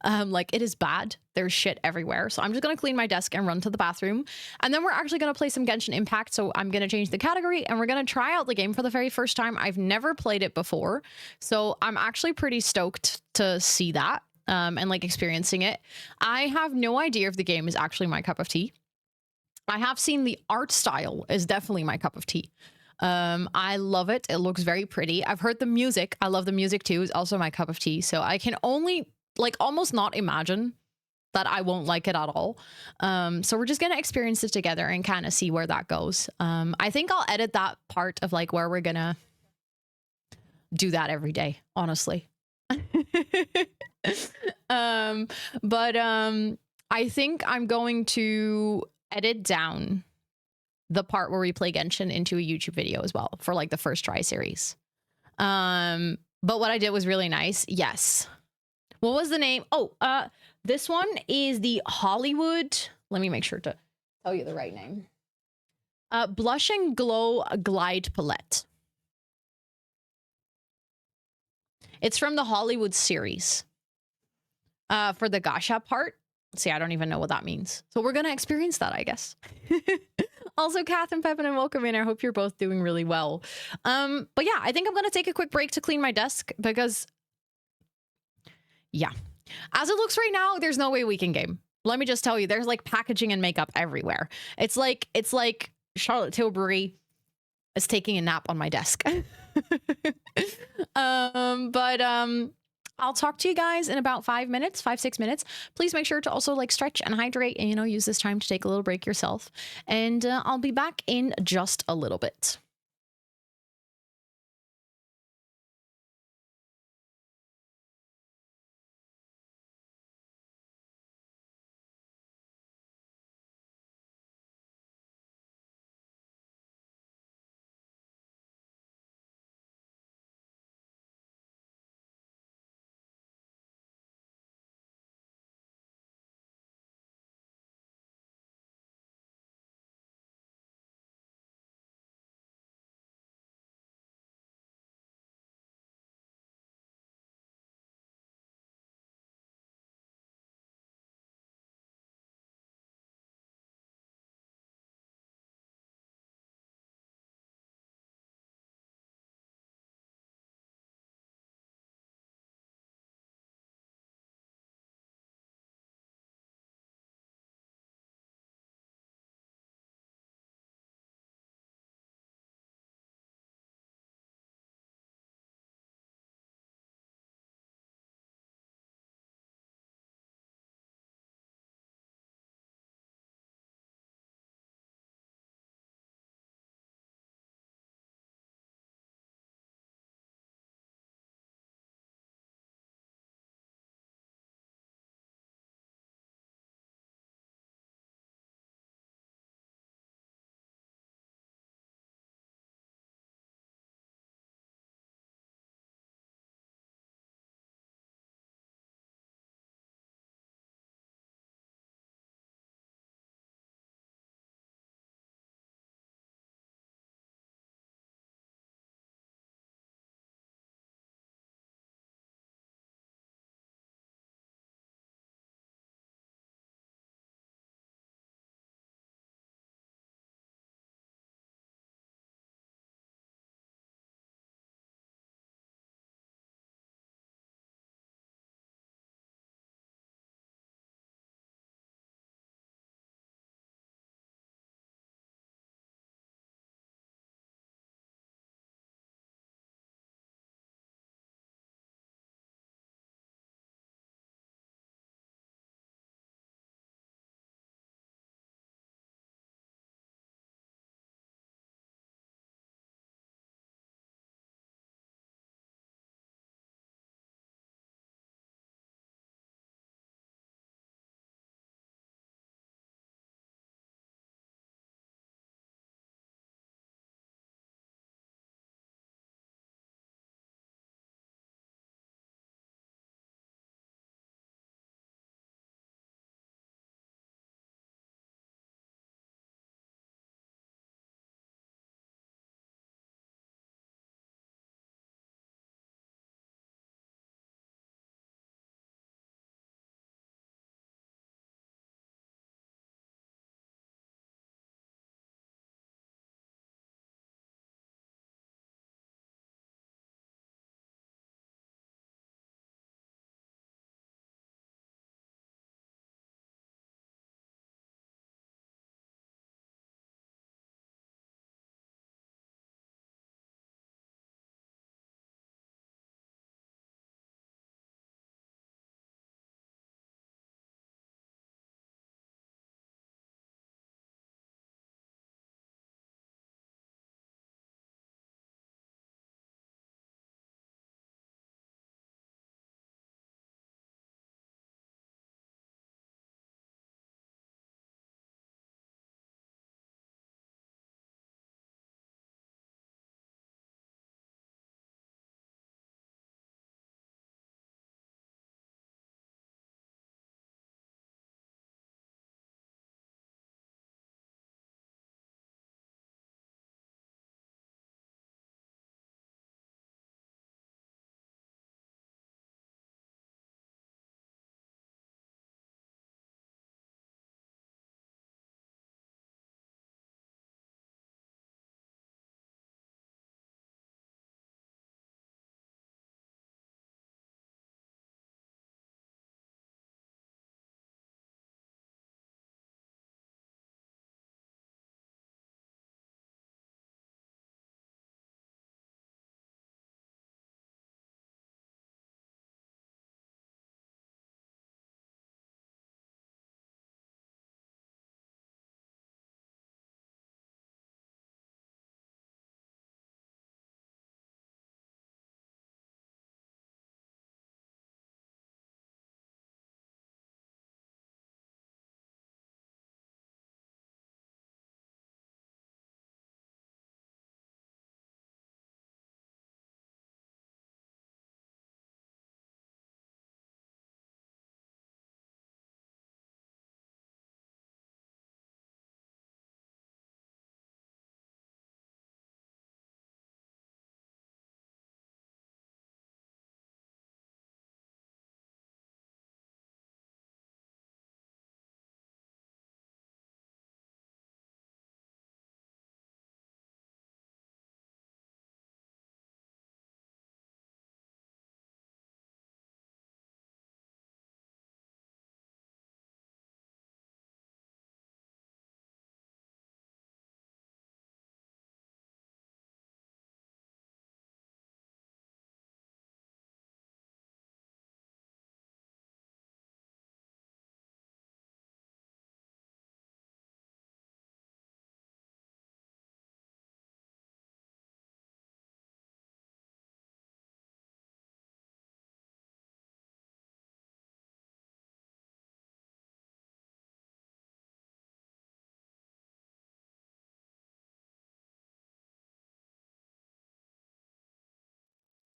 Like, it is bad. There's shit everywhere. So I'm just going to clean my desk and run to the bathroom. And then we're actually going to play some Genshin Impact. So I'm going to change the category and we're going to try out the game for the very first time. I've never played it before. So I'm actually pretty stoked to see that and like experiencing it. I have no idea if the game is actually my cup of tea. I have seen the art style is definitely my cup of tea. I love it. It looks very pretty. I've heard the music. I love the music too. It's also my cup of tea. So I can only like almost not imagine that I won't like it at all. So we're just going to experience it together and kind of see where that goes. I think I'll edit that part of like where we're going to do that every day, honestly. But I think I'm going to edit down the part where we play Genshin into a YouTube video as well for like the first try series. But what I did was really nice. Yes. What was the name? Oh, this one is the Hollywood. Let me make sure to tell you the right name. Blush and Glow Glide Palette. It's from the Hollywood series. For the Gasha part. See, I don't even know what that means. So we're going to experience that, I guess. Also, Kath and Pepin, and welcome in. I hope you're both doing really well. But yeah, I think I'm going to take a quick break to clean my desk because, yeah, as it looks right now, there's no way we can game. Let me just tell you, there's like packaging and makeup everywhere. It's like Charlotte Tilbury is taking a nap on my desk. I'll talk to you guys in about 5 minutes, 6 minutes. Please make sure to also like stretch and hydrate and, you know, use this time to take a little break yourself. And I'll be back in just a little bit.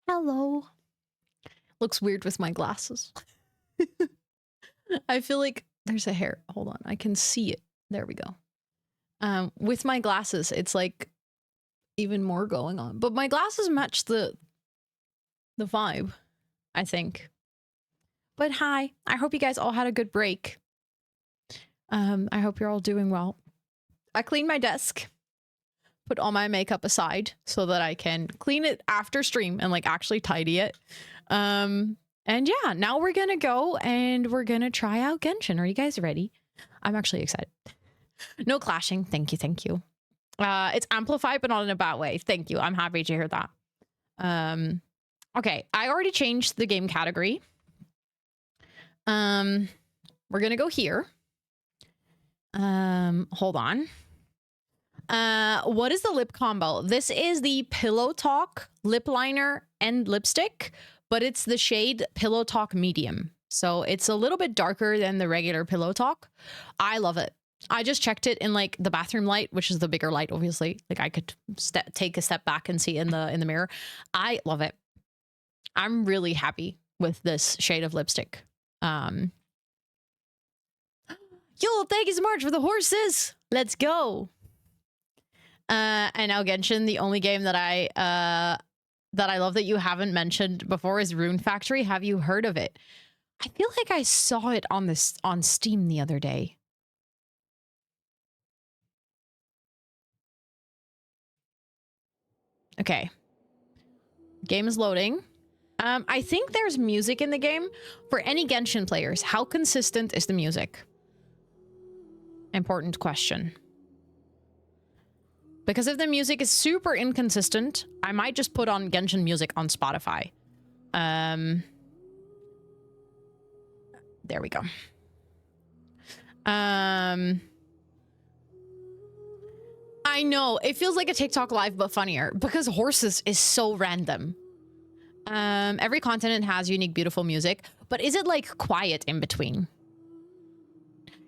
Hello. Looks weird with my glasses. I feel like there's a hair. Hold on. I can see it. There we go. With my glasses, it's like even more going on. But my glasses match the vibe, I think. But hi. I hope you guys all had a good break. I hope you're all doing well. I cleaned my desk. Put all my makeup aside so that I can clean it after stream and like actually tidy it. And yeah, now we're gonna go and we're gonna try out Genshin. Are you guys ready? I'm actually excited. No clashing. Thank you. Thank you. It's amplified, but not in a bad way. Thank you. I'm happy to hear that. Okay, I already changed the game category. We're gonna go here. Hold on. What is the lip combo? This is the Pillow Talk lip liner and lipstick, but it's the shade Pillow Talk Medium. So it's a little bit darker than the regular Pillow Talk. I love it. I just checked it in like the bathroom light, which is the bigger light, obviously. Like I could take a step back and see in the mirror. I love it. I'm really happy with this shade of lipstick. Yo, thank you so much for the horses. Let's go. And now Genshin, the only game that I love that you haven't mentioned before is Rune Factory. Have you heard of it? I feel like I saw it on Steam the other day. Okay. Game is loading. I think there's music in the game. For any Genshin players, how consistent is the music? Important question. Because if the music is super inconsistent, I might just put on Genshin music on Spotify. There we go. I know, it feels like a TikTok live, but funnier because horses is so random. Every continent has unique, beautiful music, but is it like quiet in between?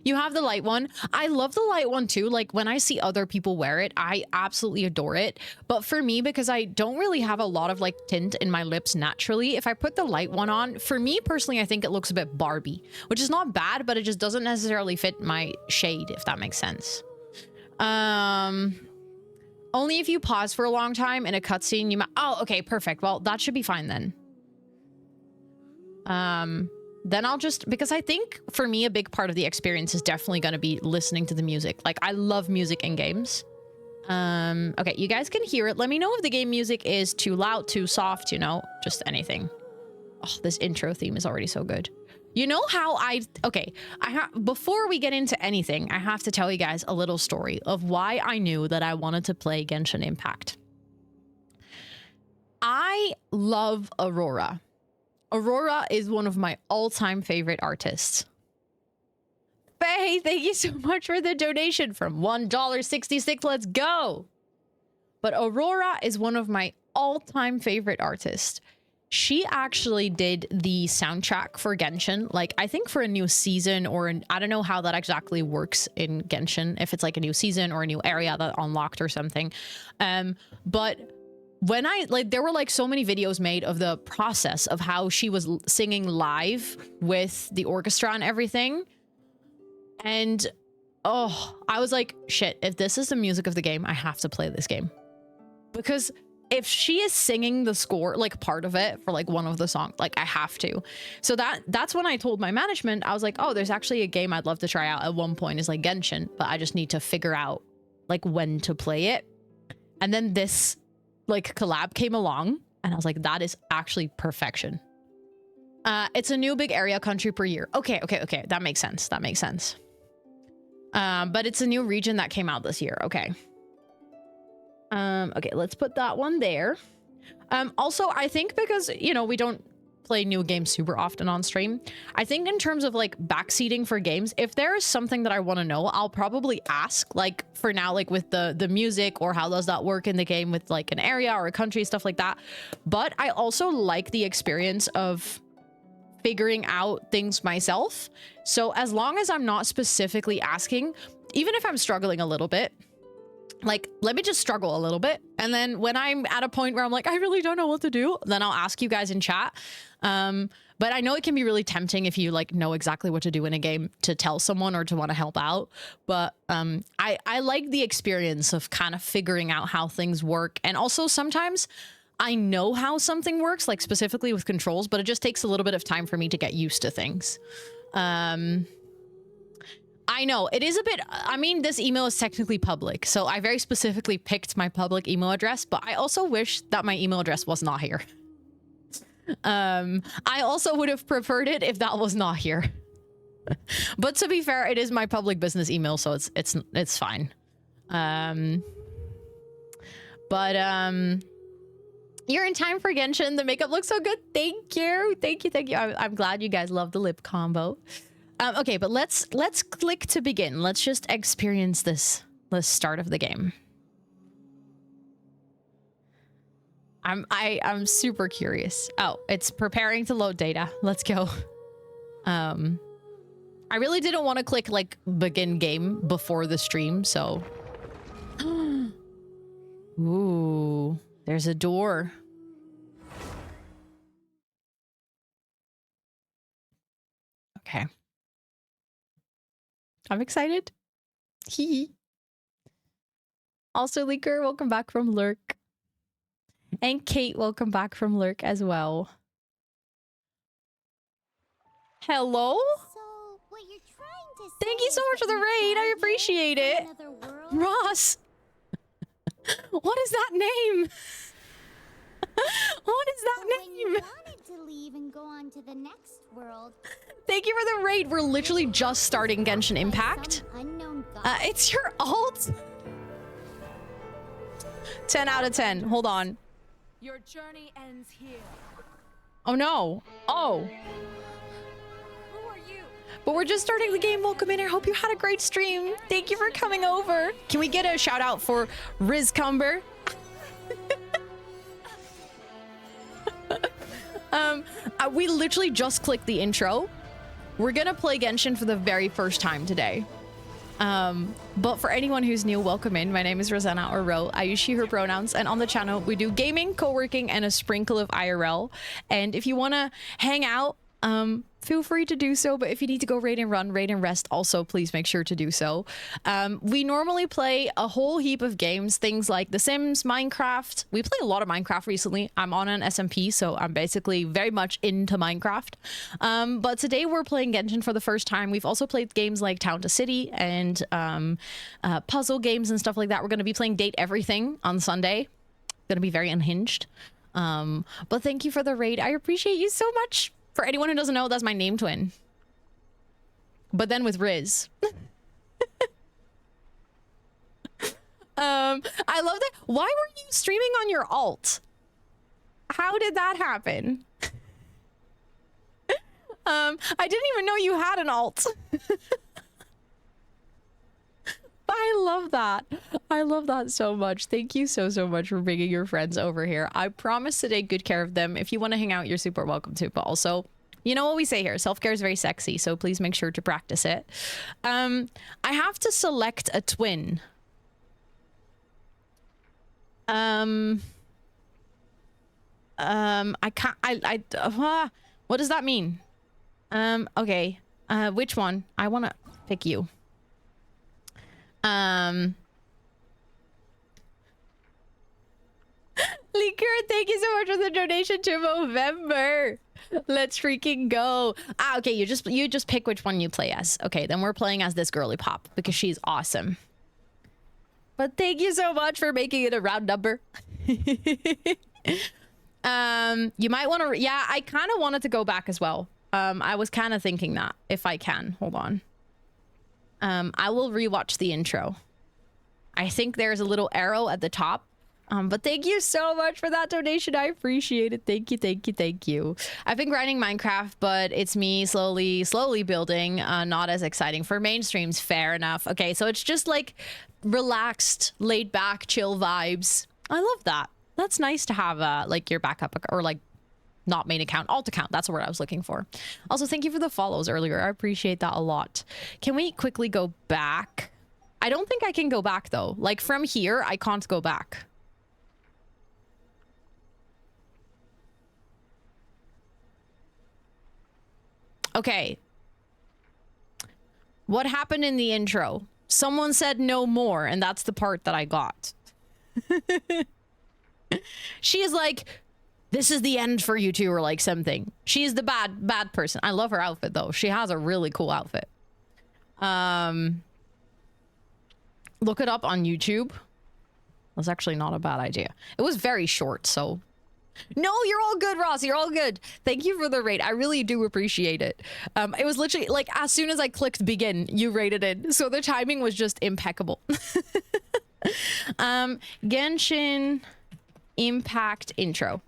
You have the light one. I love the light one too. Like when I see other people wear it, I absolutely adore it. But for me, because I don't really have a lot of like tint in my lips naturally, if I put the light one on, for me personally, I think it looks a bit Barbie, which is not bad, but it just doesn't necessarily fit my shade, if that makes sense. Only if you pause for a long time in a cutscene, you might... Oh, okay, perfect. Well, that should be fine then. Then I'll just... Because I think, for me, a big part of the experience is definitely going to be listening to the music. Like, I love music in games. Okay, you guys can hear it. Let me know if the game music is too loud, too soft, you know? Just anything. Oh, this intro theme is already so good. You know how okay, before we get into anything, I have to tell you guys a little story of why I knew that I wanted to play Genshin Impact. I love Aurora. Aurora is one of my all-time favorite artists. Faye, thank you so much for the donation from $1.66. Let's go. But Aurora is one of my all-time favorite artists. She actually did the soundtrack for Genshin, like I think for a new season or I don't know how that exactly works in Genshin, if it's like a new season or a new area that unlocked or something. But when there were like so many videos made of the process of how she was singing live with the orchestra and everything. And oh, I was like, shit, if this is the music of the game, I have to play this game. Because if she is singing the score, like part of it for like one of the songs, like I have to. So that's when I told my management, I was like, oh, there's actually a game I'd love to try out at one point is like Genshin, but I just need to figure out like when to play it. And then this like collab came along and I was like, that is actually perfection. It's a new big area country per year. Okay. That makes sense. That makes sense. But it's a new region that came out this year. Okay. Okay, let's put that one there. Also, I think because, you know, we don't play new games super often on stream, I think in terms of like backseating for games, if there is something that I want to know, I'll probably ask, like for now, like with the music or how does that work in the game with like an area or a country, stuff like that. But I also like the experience of figuring out things myself. So as long as I'm not specifically asking, even if I'm struggling a little bit, like, let me just struggle a little bit. And then when I'm at a point where I'm like, I really don't know what to do, then I'll ask you guys in chat. But I know it can be really tempting if you like know exactly what to do in a game to tell someone or to want to help out. But I like the experience of kind of figuring out how things work. And also sometimes I know how something works, like specifically with controls, but it just takes a little bit of time for me to get used to things. I know it is a bit, I mean, this email is technically public, so I very specifically picked my public email address, but I also wish that my email address was not here. I also would have preferred it if that was not here. But to be fair, it is my public business email, so it's fine. You're in time for Genshin. The makeup looks so good. Thank you. Thank you. Thank you. I'm glad you guys love the lip combo. Okay, but let's click to begin. Let's just experience this, the start of the game. I'm super curious. Oh, it's preparing to load data. Let's go. I really didn't want to click like begin game before the stream, so. Ooh, there's a door. Okay. I'm excited. Hee. Also, Leaker, welcome back from Lurk. And Kate, welcome back from Lurk as well. Hello? So, what you're trying to say. Thank you so much for the raid. I appreciate it. Ross. What is that name? What is that name? When you wanted to leave and go on to the next world. Thank you for the raid. We're literally just starting Genshin Impact. It's your alt. 10 out of 10. Hold on. Your journey ends here. Oh no. Oh. Who are you? But we're just starting the game. Welcome in. I hope you had a great stream. Thank you for coming over. Can we get a shout out for Riz Cumber? We literally just clicked the intro. We're gonna play Genshin for the very first time today. But for anyone who's new, welcome in. My name is Rosanna, or Ro. I use she, her pronouns. And on the channel, we do gaming, co-working, and a sprinkle of IRL. And if you want to hang out, feel free to do so. But if you need to go raid and run, raid and rest, also please make sure to do so. We normally play a whole heap of games, things like The Sims, Minecraft. We play a lot of Minecraft recently. I'm on an SMP, so I'm basically very much into Minecraft. But today we're playing Genshin for the first time. We've also played games like Town to City and puzzle games and stuff like that. We're going to be playing Date Everything on Sunday. Going to be very unhinged. But thank you for the raid. I appreciate you so much. For anyone who doesn't know, that's my name twin. But then with Riz. I love that. Why were you streaming on your alt? How did that happen? I didn't even know you had an alt. I love that. I love that so much. Thank you so much for bringing your friends over here. I promise to take good care of them. If you want to hang out, you're super welcome to. But also, you know what we say here, self-care is very sexy, so please make sure to practice it. I have to select a twin. I can't. What does that mean? Okay. Which one? I want to pick you. Leaker, thank you so much for the donation to Movember. Let's freaking go. Okay, you just pick which one you play as. Okay, then we're playing as this girly pop because she's awesome. But thank you so much for making it a round number. You might want to, yeah, I kind of wanted to go back as well. I was kind of thinking that if I can, hold on. I will rewatch the intro. I think there's a little arrow at the top. But thank you so much for that donation. I appreciate it. Thank you, thank you, thank you. I've been grinding Minecraft, but it's me slowly building. Not as exciting for mainstreams. Fair enough. Okay, so it's just like relaxed, laid back, chill vibes. I love that. That's nice to have like your backup or like not main account, alt account. That's the word I was looking for. Also, thank you for the follows earlier. I appreciate that a lot. Can we quickly go back? I don't think I can go back though. Like from here, I can't go back. Okay. What happened in the intro? Someone said no more, and that's the part that I got. She is like, this is the end for you two, or like something. She's the bad person. I love her outfit though. She has a really cool outfit. Look it up on YouTube. That's actually not a bad idea. It was very short, so. No, you're all good, Ross. You're all good. Thank you for the rate. I really do appreciate it. It was literally like as soon as I clicked begin, you rated it. So the timing was just impeccable. Genshin Impact intro.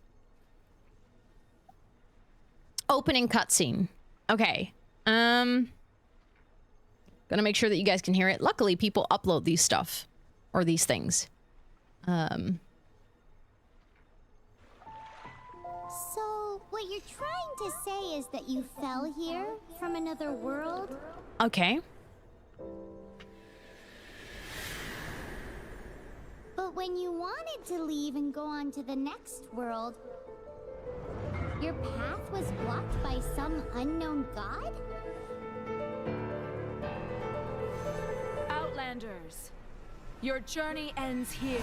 Opening cutscene. Okay. Gonna make sure that you guys can hear it. Luckily, people upload these stuff or these things. So, what you're trying to say is that you fell here from another world? Okay. But when you wanted to leave and go on to the next world, your path was blocked by some unknown god? Outlanders, your journey ends here.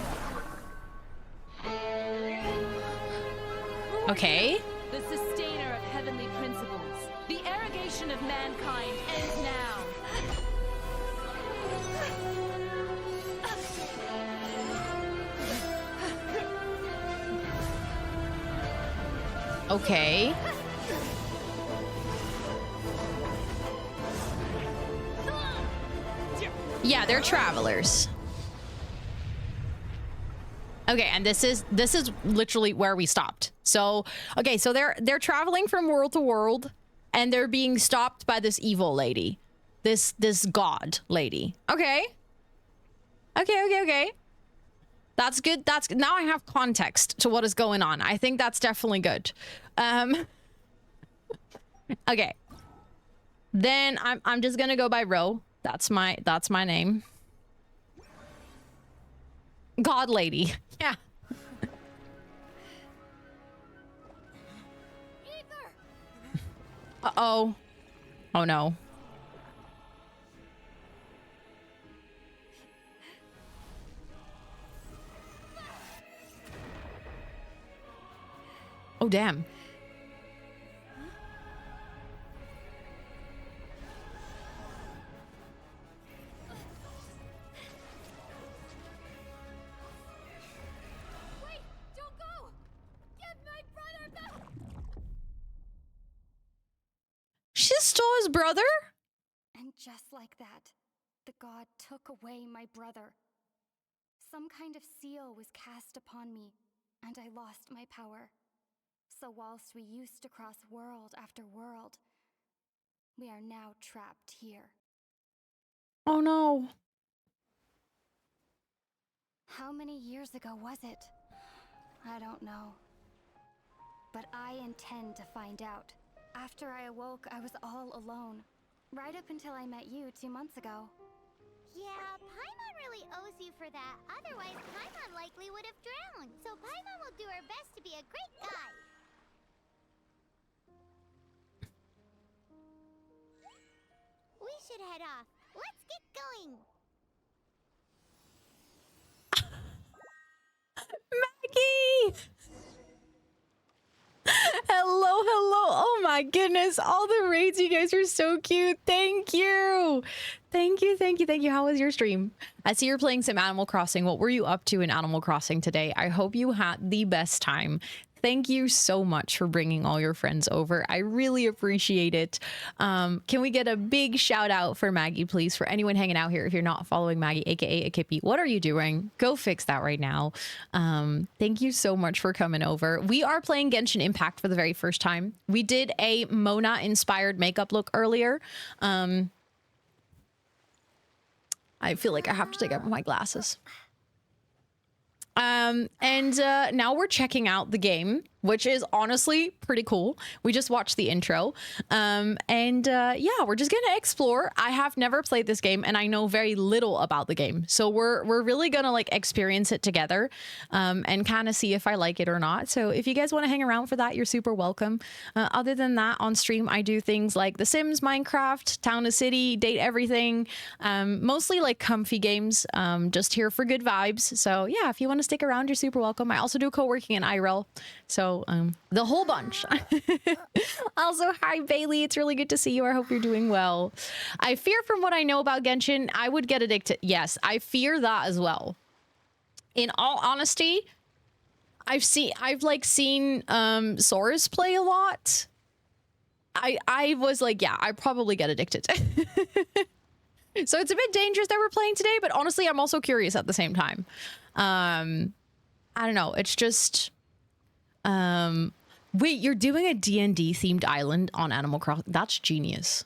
Okay. The sustainer of heavenly principles. The arrogation of mankind ends now. Okay. Yeah, they're travelers. Okay, and this is literally where we stopped. So, okay, so they're traveling from world to world, and they're being stopped by this evil lady. This god lady. Okay. Okay. That's good. That's now I have context to what is going on. I think that's definitely good. Okay. Then I'm just gonna go by Ro. That's my name. God lady. Yeah. Uh-oh. Oh no. Oh damn. Wait, don't go! Give my brother back! She stole his brother? And just like that, the god took away my brother. Some kind of seal was cast upon me, and I lost my power. So whilst we used to cross world after world, we are now trapped here. Oh no. How many years ago was it? I don't know. But I intend to find out. After I awoke, I was all alone. Right up until I met you 2 months ago. Yeah, Paimon really owes you for that. Otherwise, Paimon likely would have drowned. So Paimon will do her best to be a great guide. We should head off. Let's get going. Maggie! Hello. Oh my goodness. All the raids, you guys are so cute. Thank you. Thank you. How was your stream? I see you're playing some Animal Crossing. What were you up to in Animal Crossing today? I hope you had the best time. Thank you so much for bringing all your friends over. I really appreciate it. Can we get a big shout out for Maggie, please? For anyone hanging out here, if you're not following Maggie, aka Akippy, what are you doing? Go fix that right now. Thank you so much for coming over. We are playing Genshin Impact for the very first time. We did a Mona-inspired makeup look earlier. I feel like I have to take out my glasses. Now we're checking out the game. which is honestly pretty cool. We just watched the intro. Yeah, we're just gonna explore. I have never played this game and I know very little about the game. So we're really gonna like experience it together and kind of see if I like it or not. So if you guys want to hang around for that, you're super welcome. Other than that, on stream, I do things like The Sims, Minecraft, Town and City, Date Everything, mostly like comfy games, just here for good vibes. So yeah, if you want to stick around, you're super welcome. I also do co-working in IRL, so the whole bunch. Also, hi Bailey, it's really good to see you. I hope you're doing well. I fear from what I know about Genshin, I would get addicted. Yes, I fear that as well. In all honesty, I've seen Soros play a lot. I was like, yeah, I probably get addicted. So it's a bit dangerous that we're playing today, but honestly, I'm also curious at the same time. I don't know. It's just, wait, you're doing a D&D themed island on Animal Crossing? That's genius.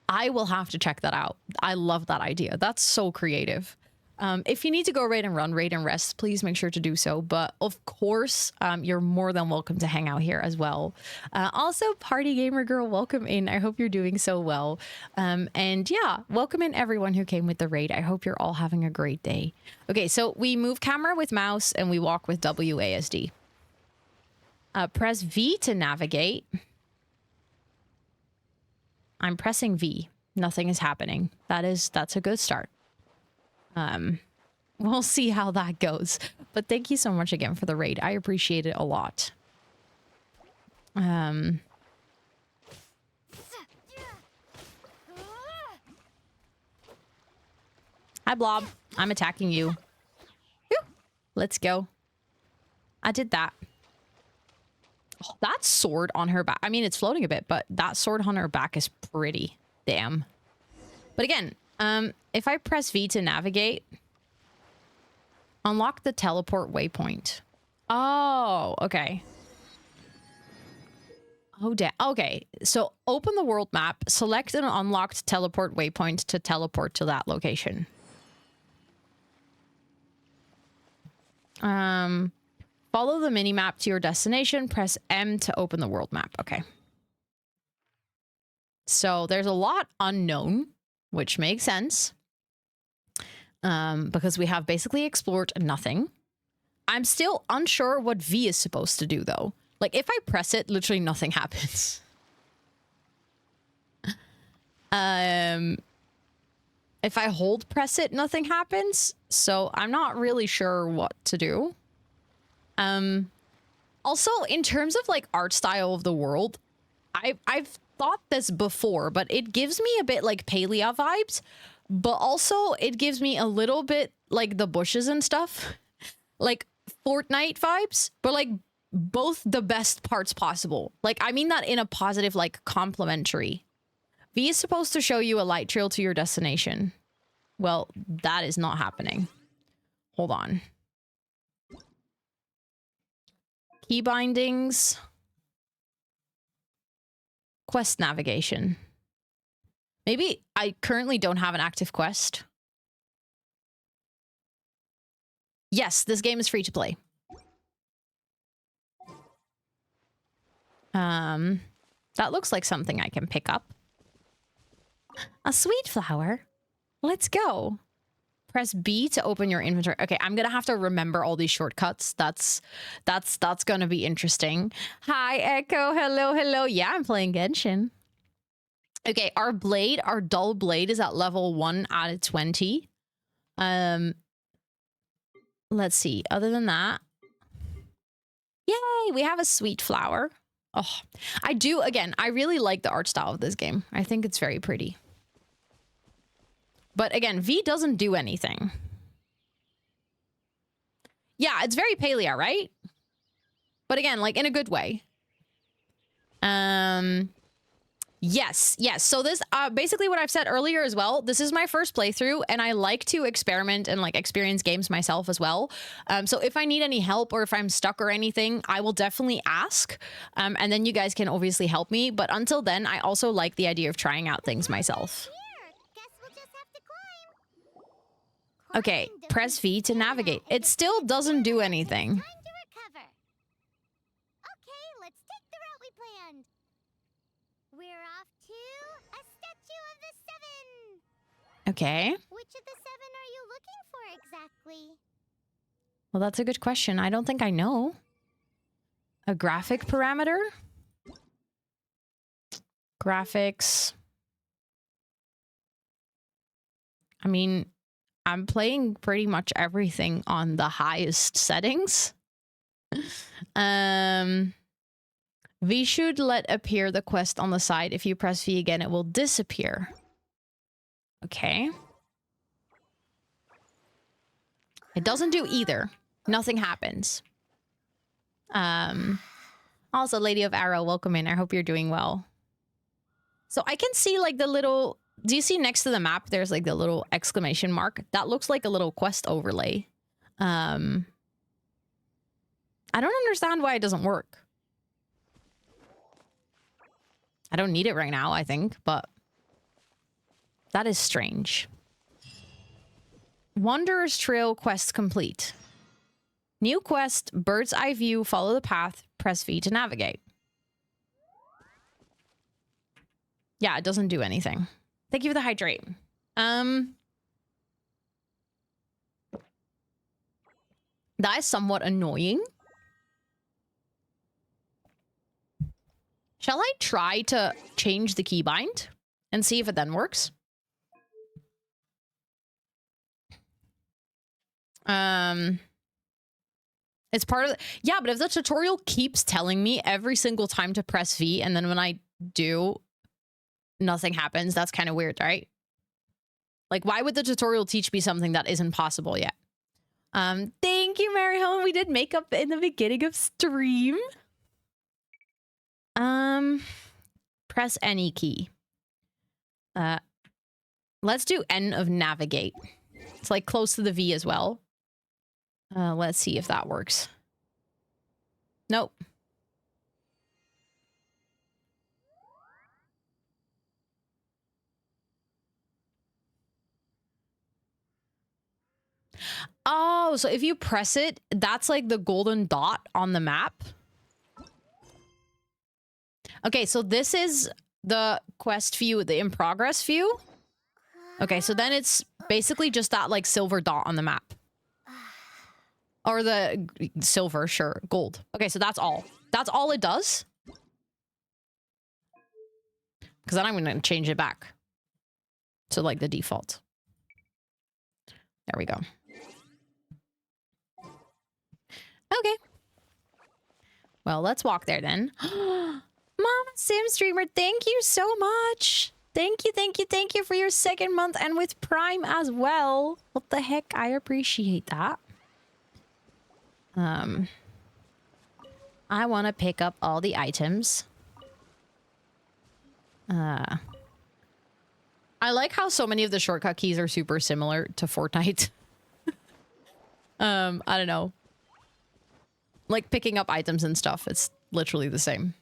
I will have to check that out. I love that idea. That's so creative. If you need to go raid and run, raid and rest, please make sure to do so. But of course, you're more than welcome to hang out here as well. Also, Party Gamer Girl, welcome in. I hope you're doing so well. And yeah, welcome in everyone who came with the raid. I hope you're all having a great day. Okay, so we move camera with mouse and we walk with WASD. Press V to navigate. I'm pressing V. Nothing is happening. That's a good start. We'll see how that goes. But thank you so much again for the raid. I appreciate it a lot. Hi, Blob. I'm attacking you. Whew. Let's go. I did that. Oh, that sword on her back. I mean, it's floating a bit, but that sword on her back is pretty. Damn. But again, if I press V to navigate, unlock the teleport waypoint. Oh, okay. Oh, damn. Okay, so open the world map, select an unlocked teleport waypoint to teleport to that location. Follow the mini-map to your destination, press M to open the world map. Okay. So there's a lot unknown, which makes sense. Because we have basically explored nothing. I'm still unsure what V is supposed to do, though. Like, if I press it, literally nothing happens. If I hold press it, nothing happens. So I'm not really sure what to do. Also, in terms of, like, art style of the world, I've thought this before, but it gives me a bit, like, Palea vibes. But also, it gives me a little bit, like, the bushes and stuff. Like, Fortnite vibes, but, like, both the best parts possible. Like, I mean that in a positive, like, complimentary. V is supposed to show you a light trail to your destination. Well, that is not happening. Hold on. Key bindings. Quest navigation. Maybe I currently don't have an active quest. Yes, this game is free to play. That looks like something I can pick up. A sweet flower. Let's go. Press B to open your inventory. Okay, I'm gonna have to remember all these shortcuts. That's gonna be interesting. Hi, Echo. Hello, hello. Yeah, I'm playing Genshin. Okay, our blade, our dull blade is at level 1 out of 20. Let's see. Other than that, yay, we have a sweet flower. Oh, I do. Again, I really like the art style of this game. I think it's very pretty. But again, V doesn't do anything. Yeah, it's very Palea, right? But again, like in a good way. Yes. So this, basically what I've said earlier as well, this is my first playthrough and I like to experiment and like experience games myself as well. So if I need any help or if I'm stuck or anything, I will definitely ask. And then you guys can obviously help me. But until then, I also like the idea of trying out things myself. Okay, press V to navigate. It still doesn't do anything. let's take the route we planned. We're off to a statue of the seven. Okay. Which of the seven are you looking for exactly? Well, that's a good question. I don't think I know. A graphic parameter? Graphics. I mean, I'm playing pretty much everything on the highest settings. V should let appear the quest on the side. If you press V again, it will disappear. Okay. It doesn't do either. Nothing happens. Also, Lady of Arrow, welcome in. I hope you're doing well. So I can see like the little... Do you see next to the map, there's like the little exclamation mark? That looks like a little quest overlay. I don't understand why it doesn't work. I don't need it right now, I think, but that is strange. Wanderer's Trail quest complete. New quest, bird's eye view, follow the path, press V to navigate. Yeah, it doesn't do anything. Thank you for the hydrate. That is somewhat annoying. Shall I try to change the keybind and see if it then works? It's part of the... Yeah, but if the tutorial keeps telling me every single time to press V, and then when I do, nothing happens, that's kind of weird, right? Like, why would the tutorial teach me something that isn't possible yet? Thank you, Mary Helen. We did makeup in the beginning of stream. Press any key. Let's do N of navigate. It's like close to the V as well. Let's see if that works. Nope. Oh, so if you press it, that's like the golden dot on the map. Okay, so this is the quest view, the in progress view. Okay, so then it's basically just that like silver dot on the map. Or the silver, sure, gold. Okay, so that's all. That's all it does. Because then I'm going to change it back to like the default. There we go. Okay. Well, let's walk there then. Mama Sim Streamer, thank you so much. Thank you, thank you, thank you for your second month and with Prime as well. What the heck? I appreciate that. I want to pick up all the items. I like how so many of the shortcut keys are super similar to Fortnite. I don't know. Like picking up items and stuff, it's literally the same.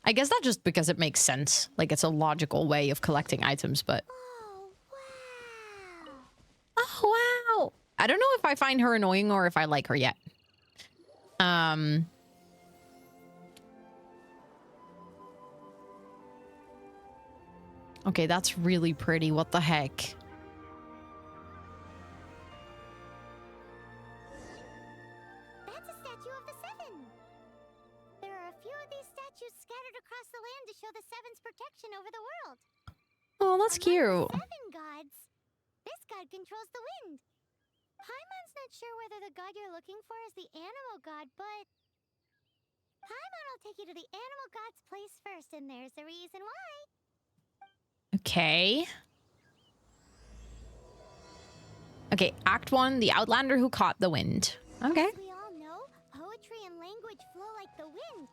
I guess that's just because it makes sense. Like it's a logical way of collecting items, but... Oh, wow. Oh, wow. I don't know if I find her annoying or if I like her yet. Okay, that's really pretty. What the heck? That's a statue of the seven. There are a few of these statues scattered across the land to show the seven's protection over the world. Oh, that's Among cute. the seven gods, this god controls the wind. Paimon's not sure whether the god you're looking for is the animal god, but Paimon will take you to the animal god's place first, and there's the reason why. Okay. Okay, Act 1, the Outlander who caught the wind. Okay. As we all know, poetry and language flow like the wind.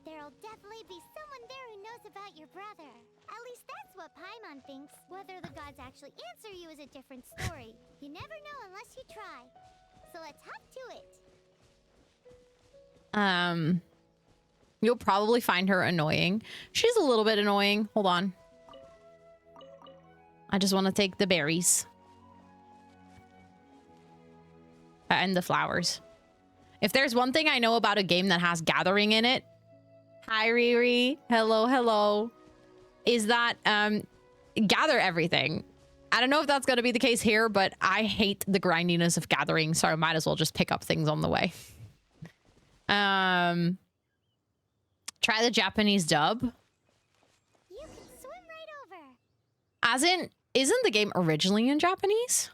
There'll definitely be someone there who knows about your brother. At least that's what Paimon thinks. Whether the gods actually answer you is a different story. You never know unless you try. So let's hop to it. You'll probably find her annoying. She's a little bit annoying. Hold on. I just want to take the berries. And the flowers. If there's one thing I know about a game that has gathering in it, Hi, Riri. Hello, hello. Is that gather everything. I don't know if that's going to be the case here, but I hate the grindiness of gathering, so I might as well just pick up things on the way. Try the Japanese dub. You can swim right over. As in, isn't the game originally in Japanese?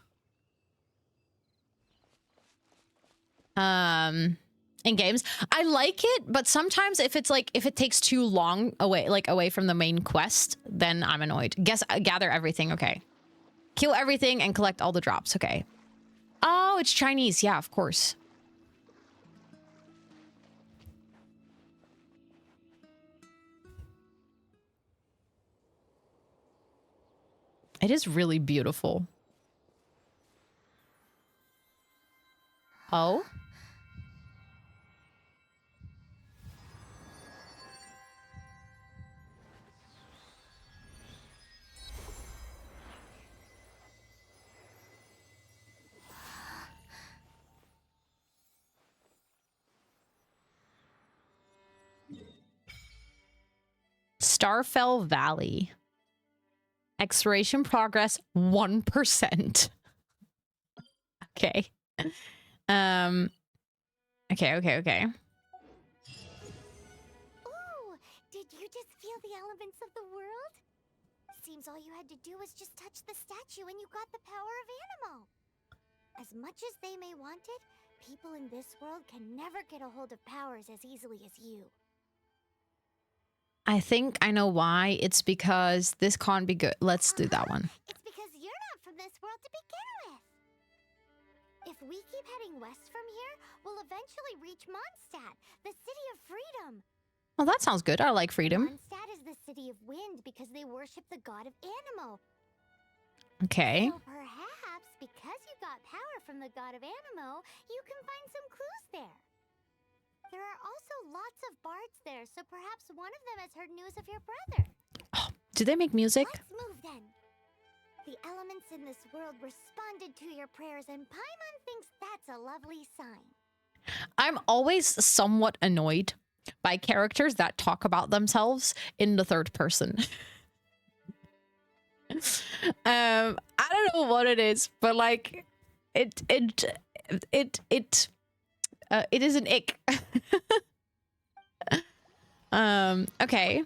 In games, I like it, but sometimes if it's like, if it takes too long away from the main quest, then I'm annoyed. Gather everything. Okay. Kill everything and collect all the drops. Okay. Oh, it's Chinese. Yeah, of course. It is really beautiful. Oh? Starfell Valley. Exploration progress 1%. Okay. Okay. Ooh, did you just feel the elements of the world? Seems all you had to do was just touch the statue and you got the power of Animo. As much as they may want it, people in this world can never get a hold of powers as easily as you. I think I know why. It's because this can't be good. Let's do that one. It's because you're not from this world to begin with. If we keep heading west from here, we'll eventually reach Mondstadt, the city of freedom. Well, that sounds good. I like freedom. Mondstadt is the city of wind because they worship the god of Animo. Okay. So perhaps because you got power from the god of Animo, you can find some clues there. There are also lots of bards there, so perhaps one of them has heard news of your brother. Oh, do they make music? Let's move then. The elements in this world responded to your prayers, and Paimon thinks that's a lovely sign. I'm always somewhat annoyed by characters that talk about themselves in the third person. I don't know what it is, but like it is an ick. Okay.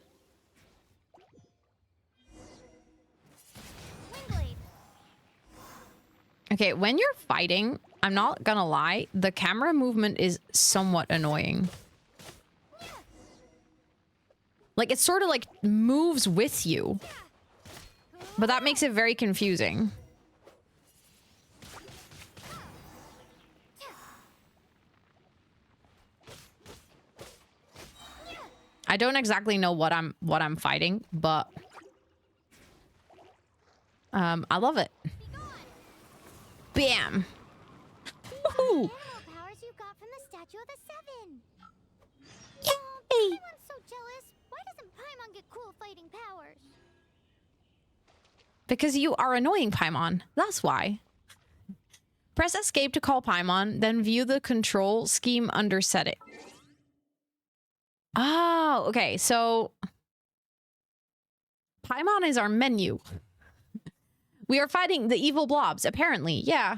Okay, when you're fighting, I'm not gonna lie, the camera movement is somewhat annoying. Like, it sort of like moves with you. But that makes it very confusing. I don't exactly know what I'm fighting, but I love it. Bam. Woohoo! Powers you got from the Statue of the Seven. Yay! Paimon's so jealous. Why doesn't Paimon get cool fighting powers? Because you are annoying, Paimon. That's why. Press escape to call Paimon, then view the control scheme under setting. Oh, okay. So Paimon is our menu. We are fighting the evil blobs, apparently. Yeah.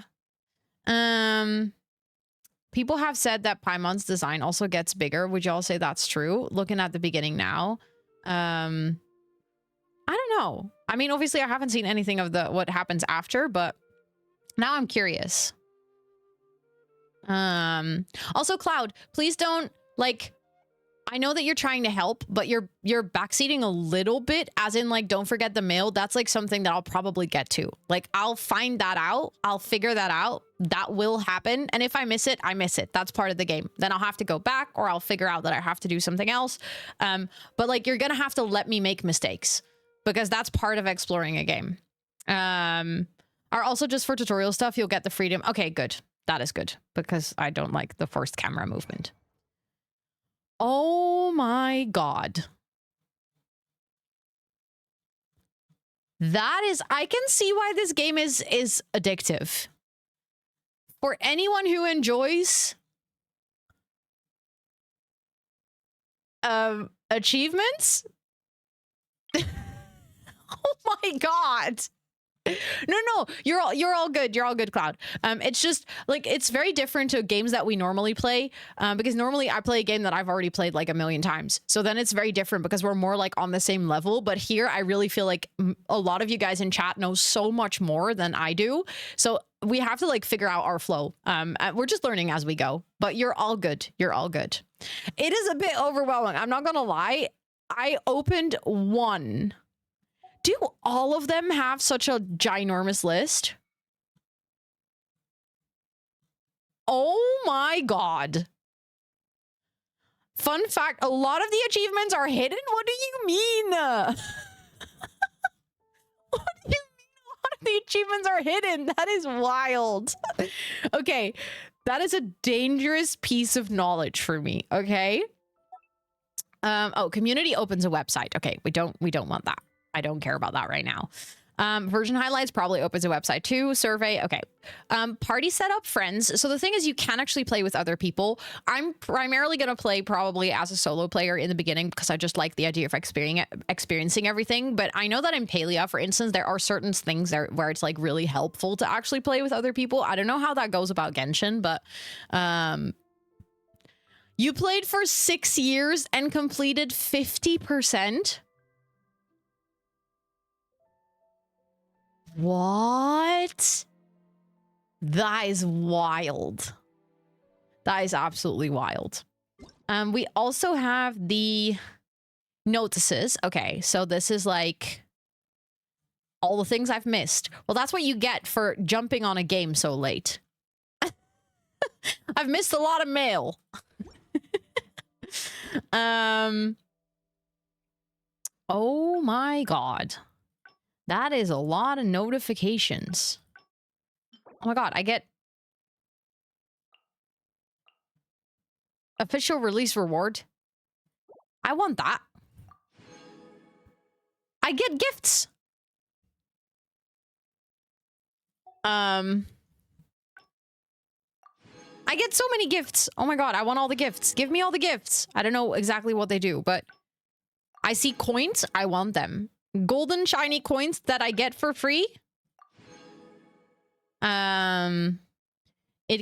People have said that Paimon's design also gets bigger. Would y'all say that's true? Looking at the beginning now. I don't know. I mean, obviously I haven't seen anything of what happens after, but now I'm curious. Also, Cloud, please don't, like, I know that you're trying to help, but you're backseating a little bit, as in, like, don't forget the mail. That's like something that I'll probably get to. Like, I'll find that out. I'll figure that out. That will happen. And if I miss it, I miss it. That's part of the game. Then I'll have to go back, or I'll figure out that I have to do something else. But like, you're gonna have to let me make mistakes, because that's part of exploring a game. Or also just for tutorial stuff, you'll get the freedom. Okay, good. That is good, because I don't like the forced camera movement. Oh my god. That is, I can see why this game is addictive. For anyone who enjoys Achievements? Oh my god. No, you're all good. You're all good, Cloud. It's just like it's very different to games that we normally play. Because normally I play a game that I've already played like a million times. So then it's very different because we're more like on the same level. But here I really feel like a lot of you guys in chat know so much more than I do. So we have to like figure out our flow. We're just learning as we go. But you're all good. You're all good. It is a bit overwhelming. I'm not gonna lie. I opened one. Do all of them have such a ginormous list? Oh my god. Fun fact, a lot of the achievements are hidden? What do you mean? What do you mean a lot of the achievements are hidden? That is wild. Okay, that is a dangerous piece of knowledge for me, okay? Oh, community opens a website. Okay, we don't want that. I don't care about that right now. Version highlights probably opens a website too. Survey. Okay. Party setup, friends. So the thing is you can actually play with other people. I'm primarily going to play probably as a solo player in the beginning because I just like the idea of experiencing everything. But I know that in Palia, for instance, there are certain things there where it's like really helpful to actually play with other people. I don't know how that goes about Genshin, but you played for 6 years and completed 50%. What? That is wild. That is absolutely wild. We also have the notices. Okay, so this is like all the things I've missed. Well, that's what you get for jumping on a game so late. I've missed a lot of mail. Oh my god. That is a lot of notifications. Oh my god, I get official release reward. I want that. I get gifts. I get so many gifts. Oh my god, I want all the gifts. Give me all the gifts. I don't know exactly what they do, but I see coins. I want them. Golden shiny coins that I get for free. It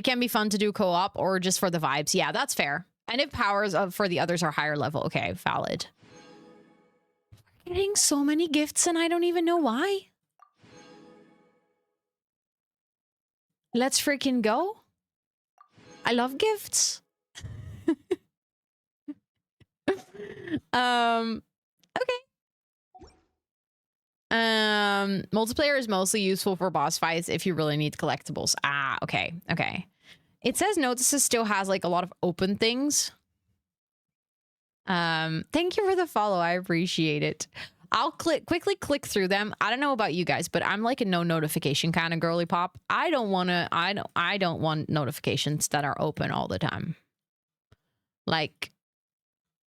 can be fun to do co-op or just for the vibes. Yeah, that's fair. And if powers for the others are higher level. Okay, valid. We're getting so many gifts and I don't even know why. Let's freaking go. I love gifts. Okay. Multiplayer is mostly useful for boss fights if you really need collectibles. Ah, okay. Okay. It says notices still has like a lot of open things. Thank you for the follow. I appreciate it. I'll quickly click through them. I don't know about you guys, but I'm like a no notification kind of girly pop. I don't want notifications that are open all the time. Like,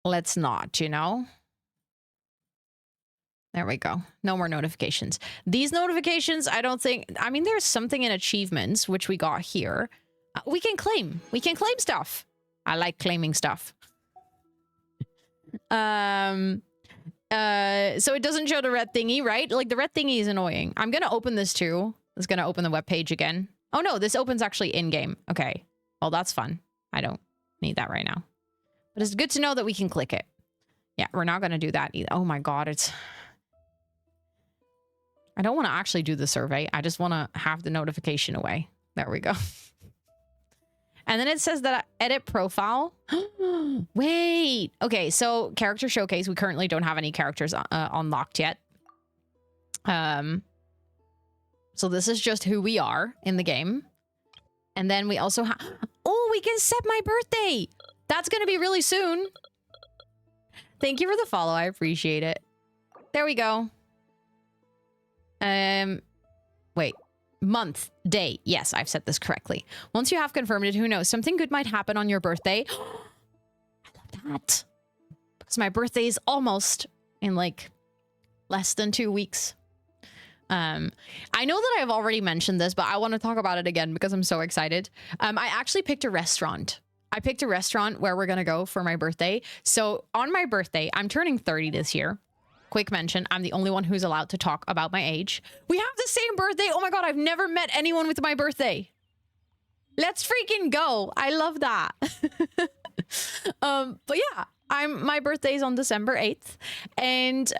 let's not, you know? There we go. No more notifications. These notifications, I don't think... I mean, there's something in achievements, which we got here. We can claim. We can claim stuff. I like claiming stuff. So it doesn't show the red thingy, right? Like, the red thingy is annoying. I'm going to open this, too. It's going to open the web page again. Oh, no. This opens actually in-game. Okay. Well, that's fun. I don't need that right now. But it's good to know that we can click it. Yeah, we're not going to do that either. Oh, my God. It's... I don't want to actually do the survey. I just want to have the notification away. There we go. And then it says that edit profile. Wait. Okay, so character showcase. We currently don't have any characters unlocked yet. So this is just who we are in the game. And then we also have... Oh, we can set my birthday. That's going to be really soon. Thank you for the follow. I appreciate it. There we go. Wait. Month, day. Yes, I've said this correctly. Once you have confirmed it, who knows? Something good might happen on your birthday. I love that. Because my birthday is almost in like less than 2 weeks. I know that I've already mentioned this, but I want to talk about it again because I'm so excited. I actually picked a restaurant. I picked a restaurant where we're gonna go for my birthday. So on my birthday, I'm turning 30 this year. Quick mention, I'm the only one who's allowed to talk about my age. We have the same birthday. Oh my god, I've never met anyone with my birthday. Let's freaking go. I love that. But yeah, my birthday's on December 8th, and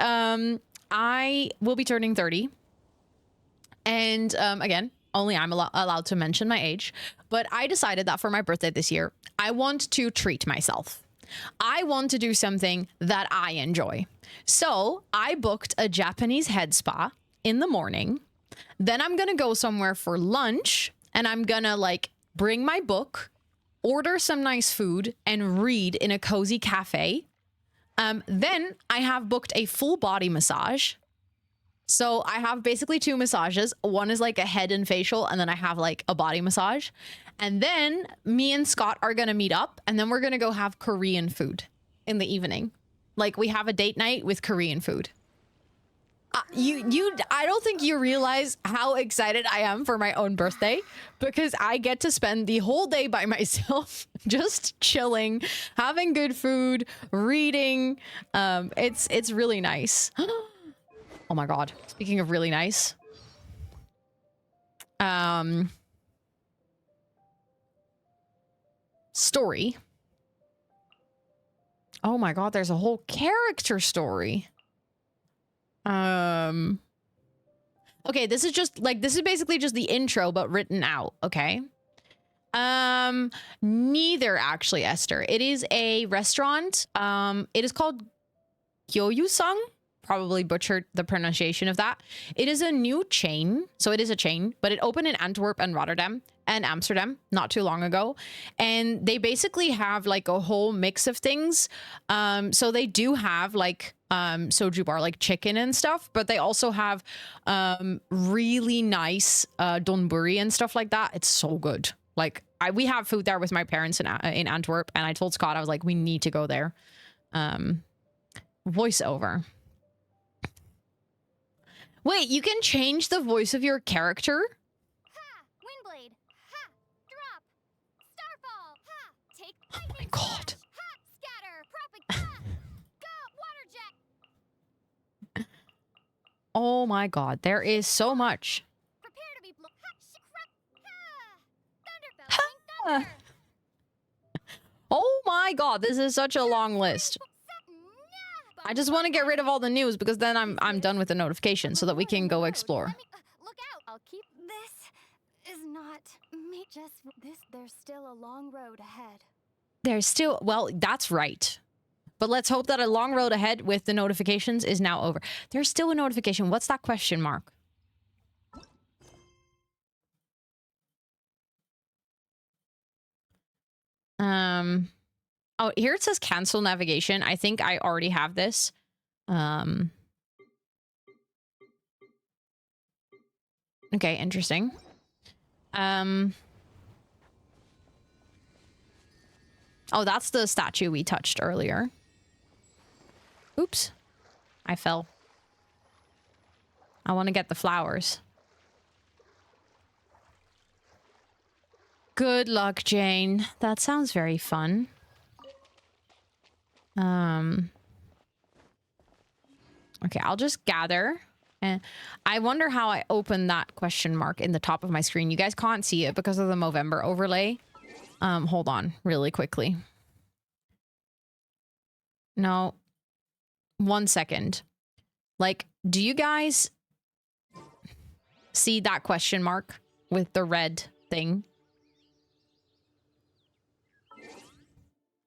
I will be turning 30. And again, only I'm allowed to mention my age. But I decided that for my birthday this year, I want to treat myself. I want to do something that I enjoy. So I booked a Japanese head spa in the morning. Then I'm going to go somewhere for lunch, and I'm going to like bring my book, order some nice food, and read in a cozy cafe. Then I have booked a full body massage. So I have basically 2 massages. One is like a head and facial, and then I have like a body massage. And then me and Scott are going to meet up, and then we're going to go have Korean food in the evening. Like we have a date night with Korean food. I don't think you realize how excited I am for my own birthday, because I get to spend the whole day by myself, just chilling, having good food, reading. It's really nice. Oh my god. Speaking of really nice. Story. Oh my god, there's a whole character story. Okay, this is basically just the intro, but written out, okay? Neither actually, Esther. It is a restaurant. It is called Gyoyu-sung. Probably butchered the pronunciation of that. It is a new chain. So it is a chain, but it opened in Antwerp and Rotterdam and Amsterdam not too long ago. And they basically have like a whole mix of things. So they do have like soju bar, like chicken and stuff, but they also have really nice donburi and stuff like that. It's so good. Like we have food there with my parents in Antwerp, and I told Scott, I was like, we need to go there. Voiceover. Wait, you can change the voice of your character? Ha! Windblade! Ha! Drop! Starfall! Ha! Take Oh my god. Ha! Scatter! Propagate! Go! Water jet! Oh my god, there is so much. Prepare to be Ha! Thunderfell! Thunder! Oh my god, this is such a long list. I just want to get rid of all the news, because then I'm done with the notifications so that we can go explore. Look out! I'll keep This is not me. Just this. There's still a long road ahead. There's still, well, that's right. But let's hope that a long road ahead with the notifications is now over. There's still a notification. What's that question mark? Oh, here it says cancel navigation. I think I already have this. Okay, interesting. Oh, that's the statue we touched earlier. Oops. I fell. I want to get the flowers. Good luck, Jane. That sounds very fun. Okay, I'll just gather. And I wonder how I open that question mark in the top of my screen. You guys can't see it because of the Movember overlay. Hold on really quickly. No. 1 second. Like, do you guys see that question mark with the red thing?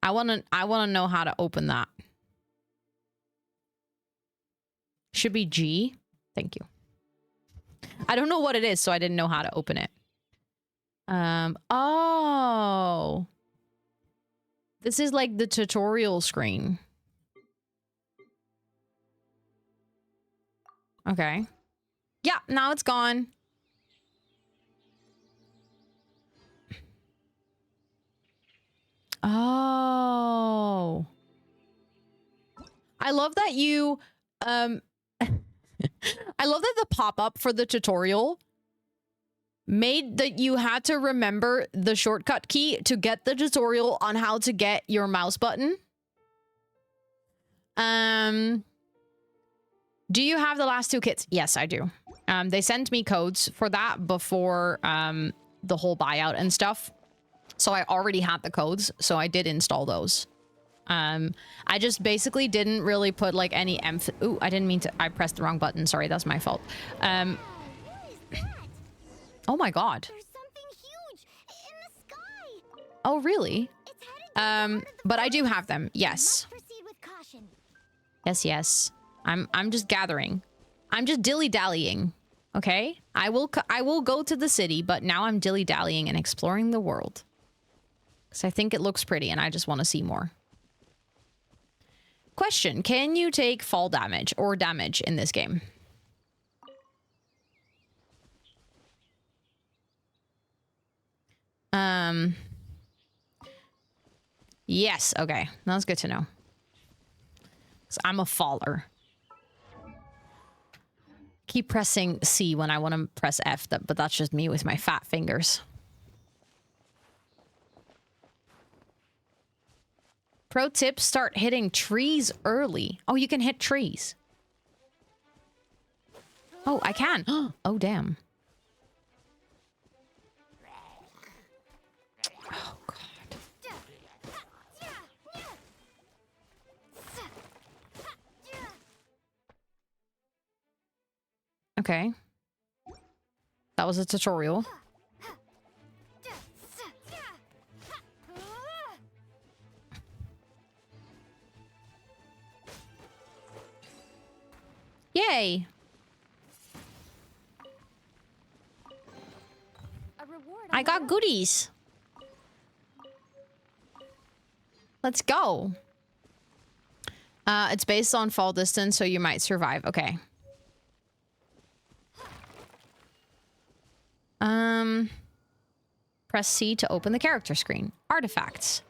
I want to know how to open that. Should be G. Thank you. I don't know what it is, so I didn't know how to open it. Oh. This is like the tutorial screen. Okay. Yeah, now it's gone. Oh. I love that you, I love that the pop-up for the tutorial made that you had to remember the shortcut key to get the tutorial on how to get your mouse button. Do you have the last 2 kits? Yes, I do. They sent me codes for that before the whole buyout and stuff. So I already had the codes, so I did install those. I just basically didn't really put like any Ooh, I didn't mean to. I pressed the wrong button. Sorry, that's my fault. What is that? Oh my god. There's something huge in the sky. Oh really? It's headed toward the But I do forest. have them. Yes. Must proceed with caution. Yes. I'm just gathering. I'm just dilly-dallying. Okay? I will go to the city, but now I'm dilly-dallying and exploring the world. Because I think it looks pretty and I just want to see more. Question, can you take fall damage or damage in this game? Yes, okay. That's good to know. 'Cause I'm a faller. Keep pressing C when I want to press F, but that's just me with my fat fingers. Pro tip, start hitting trees early. Oh, you can hit trees. Oh, I can. Oh, damn. Oh, God. Okay. That was a tutorial. Yay! A reward I on got the road. goodies. Let's go. It's based on fall distance, so you might survive. Okay. Press C to open the character screen. Artifacts.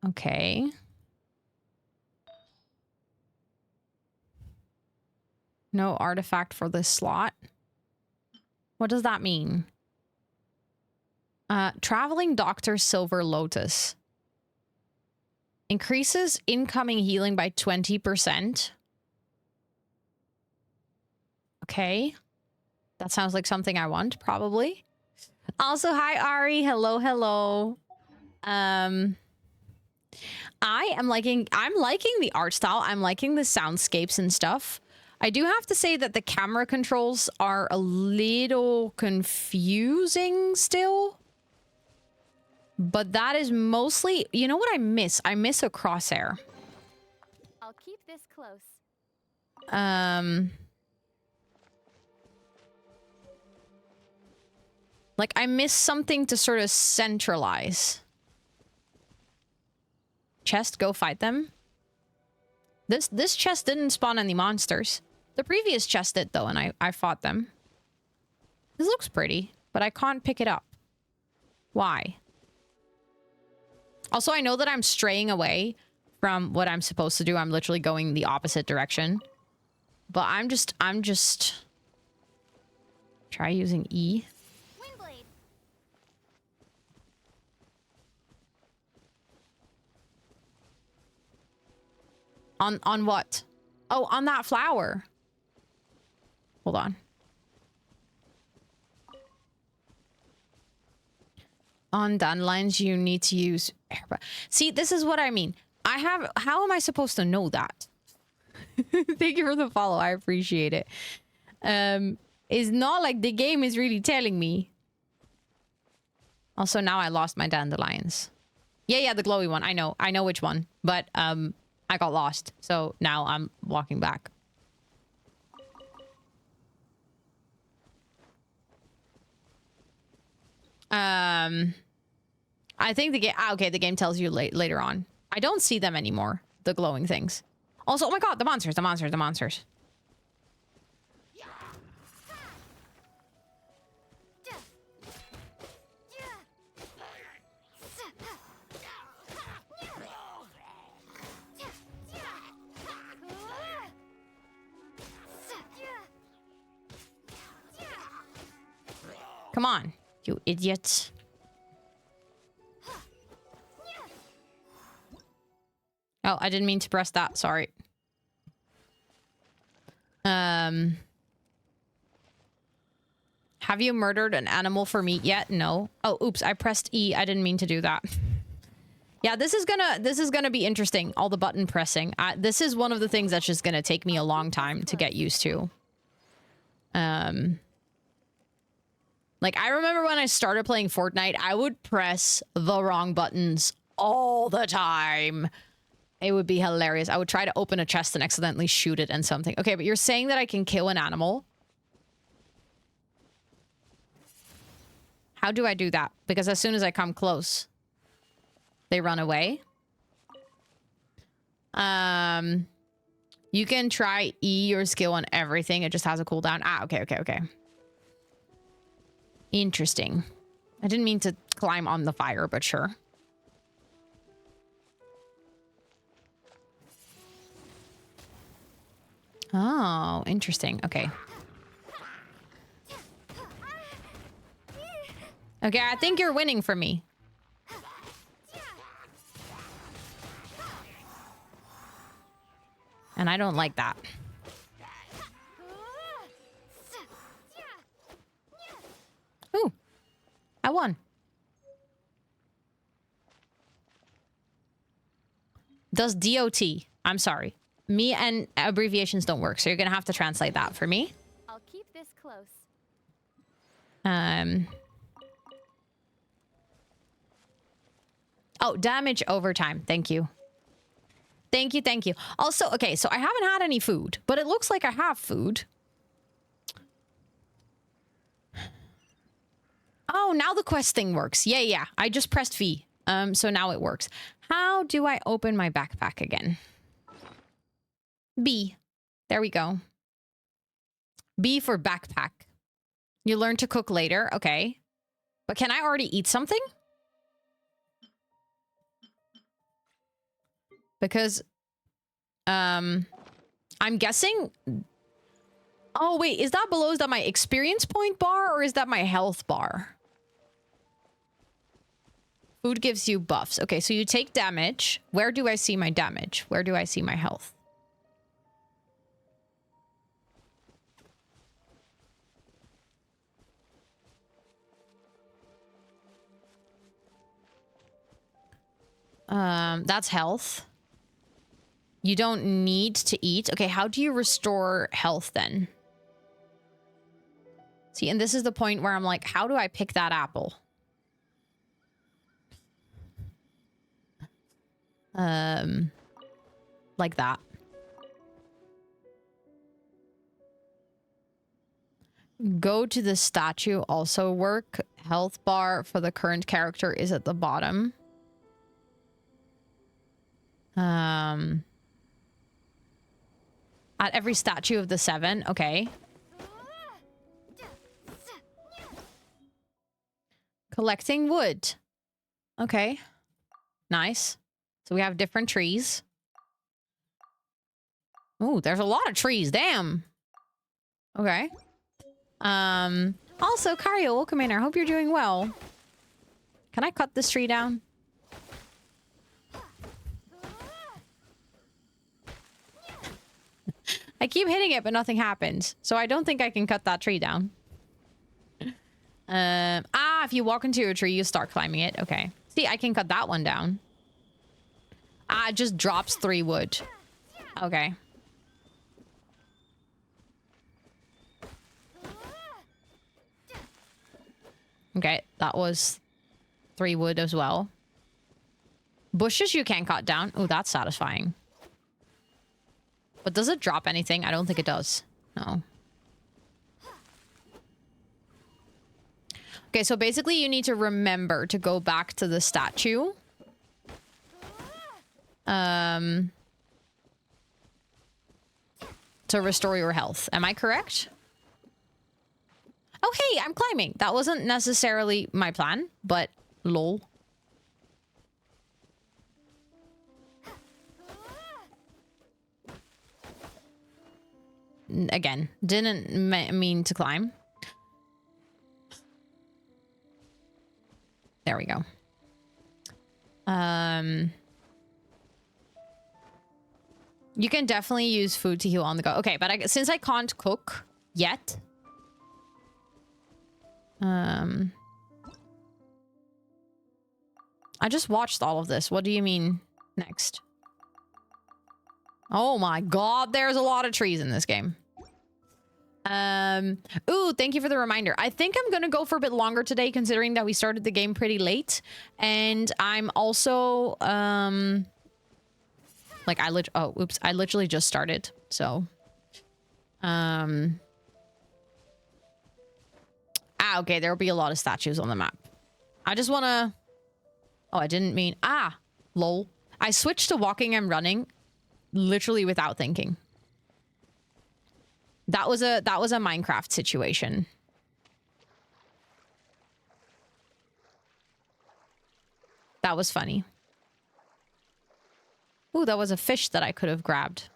Okay. No artifact for this slot. What does that mean? Traveling Doctor Silver Lotus. Increases incoming healing by 20%. Okay. That sounds like something I want, probably. Also, hi, Ari. Hello, hello. I'm liking the art style. I'm liking the soundscapes and stuff. I do have to say that the camera controls are a little confusing still. But that is mostly, you know what I miss? I miss a crosshair. I'll keep this close. Like I miss something to sort of centralize. Chest, go fight them. This chest didn't spawn any monsters. The previous chest did though, and I fought them. This looks pretty, but I can't pick it up. Why? Also, I know that I'm straying away from what I'm supposed to do. I'm literally going the opposite direction. But I'm just try using E. Windblade. On what? Oh, on that flower. Hold on. On dandelions, you need to use airbrush. See, this is what I mean. How am I supposed to know that? Thank you for the follow. I appreciate it. It's not like the game is really telling me. Also, now I lost my dandelions. Yeah, the glowy one. I know which one. But I got lost. So now I'm walking back. I think the game... okay, the game tells you later on. I don't see them anymore. The glowing things. Also, oh my god, the monsters. Come on, you idiots. Oh, I didn't mean to press that. Sorry. Have you murdered an animal for meat yet? No. Oh, oops. I pressed E. I didn't mean to do that. Yeah, this is gonna be interesting. All the button pressing. This is one of the things that's just gonna take me a long time to get used to. Like, I remember when I started playing Fortnite, I would press the wrong buttons all the time. It would be hilarious. I would try to open a chest and accidentally shoot it and something. Okay, but you're saying that I can kill an animal? How do I do that? Because as soon as I come close, they run away. You can try E or skill on everything. It just has a cooldown. Ah, okay. Interesting. I didn't mean to climb on the fire, but sure. Oh, interesting. Okay. Okay, I think you're winning for me. And I don't like that. Ooh. I won. Does DOT. I'm sorry. Me and abbreviations don't work, so you're gonna have to translate that for me. I'll keep this close. Oh, damage over time. Thank you. Thank you. Also, okay, so I haven't had any food, but it looks like I have food. Oh, now the quest thing works. Yeah. I just pressed V. So now it works. How do I open my backpack again? B. There we go. B for backpack. You learn to cook later. Okay. But can I already eat something? Because, I'm guessing... Oh, wait. Is that below? Is that my experience point bar or is that my health bar? Food gives you buffs. Okay, so you take damage. Where do I see my damage? Where do I see my health? That's health. You don't need to eat. Okay, how do you restore health then? See, and this is the point where I'm like, how do I pick that apple? Like that. Go to the statue also work. Health bar for the current character is at the bottom. At every statue of the 7. Okay. Collecting wood. Okay. Nice. So we have different trees. Ooh, there's a lot of trees. Damn. Okay. Also, Kario, welcome in. I hope you're doing well. Can I cut this tree down? I keep hitting it, but nothing happens. So I don't think I can cut that tree down. If you walk into a tree, you start climbing it. Okay. See, I can cut that one down. It just drops 3 wood. Okay. Okay, that was 3 wood as well. Bushes you can cut down. Oh, that's satisfying. But does it drop anything? I don't think it does. No. Okay, so basically you need to remember to go back to the statue. To restore your health. Am I correct? Oh, hey, I'm climbing. That wasn't necessarily my plan, but lol. Again, didn't mean to climb. There we go. You can definitely use food to heal on the go. Okay, but since I can't cook yet, I just watched all of this. What do you mean next? Oh my god, there's a lot of trees in this game. Ooh, thank you for the reminder. I think I'm gonna go for a bit longer today, considering that we started the game pretty late. And I'm also, like, I literally just started, so. Okay, there'll be a lot of statues on the map. I just wanna... Oh, I didn't mean... lol. I switched to walking and running literally without thinking. That was a Minecraft situation. That was funny. Ooh, that was a fish that I could have grabbed.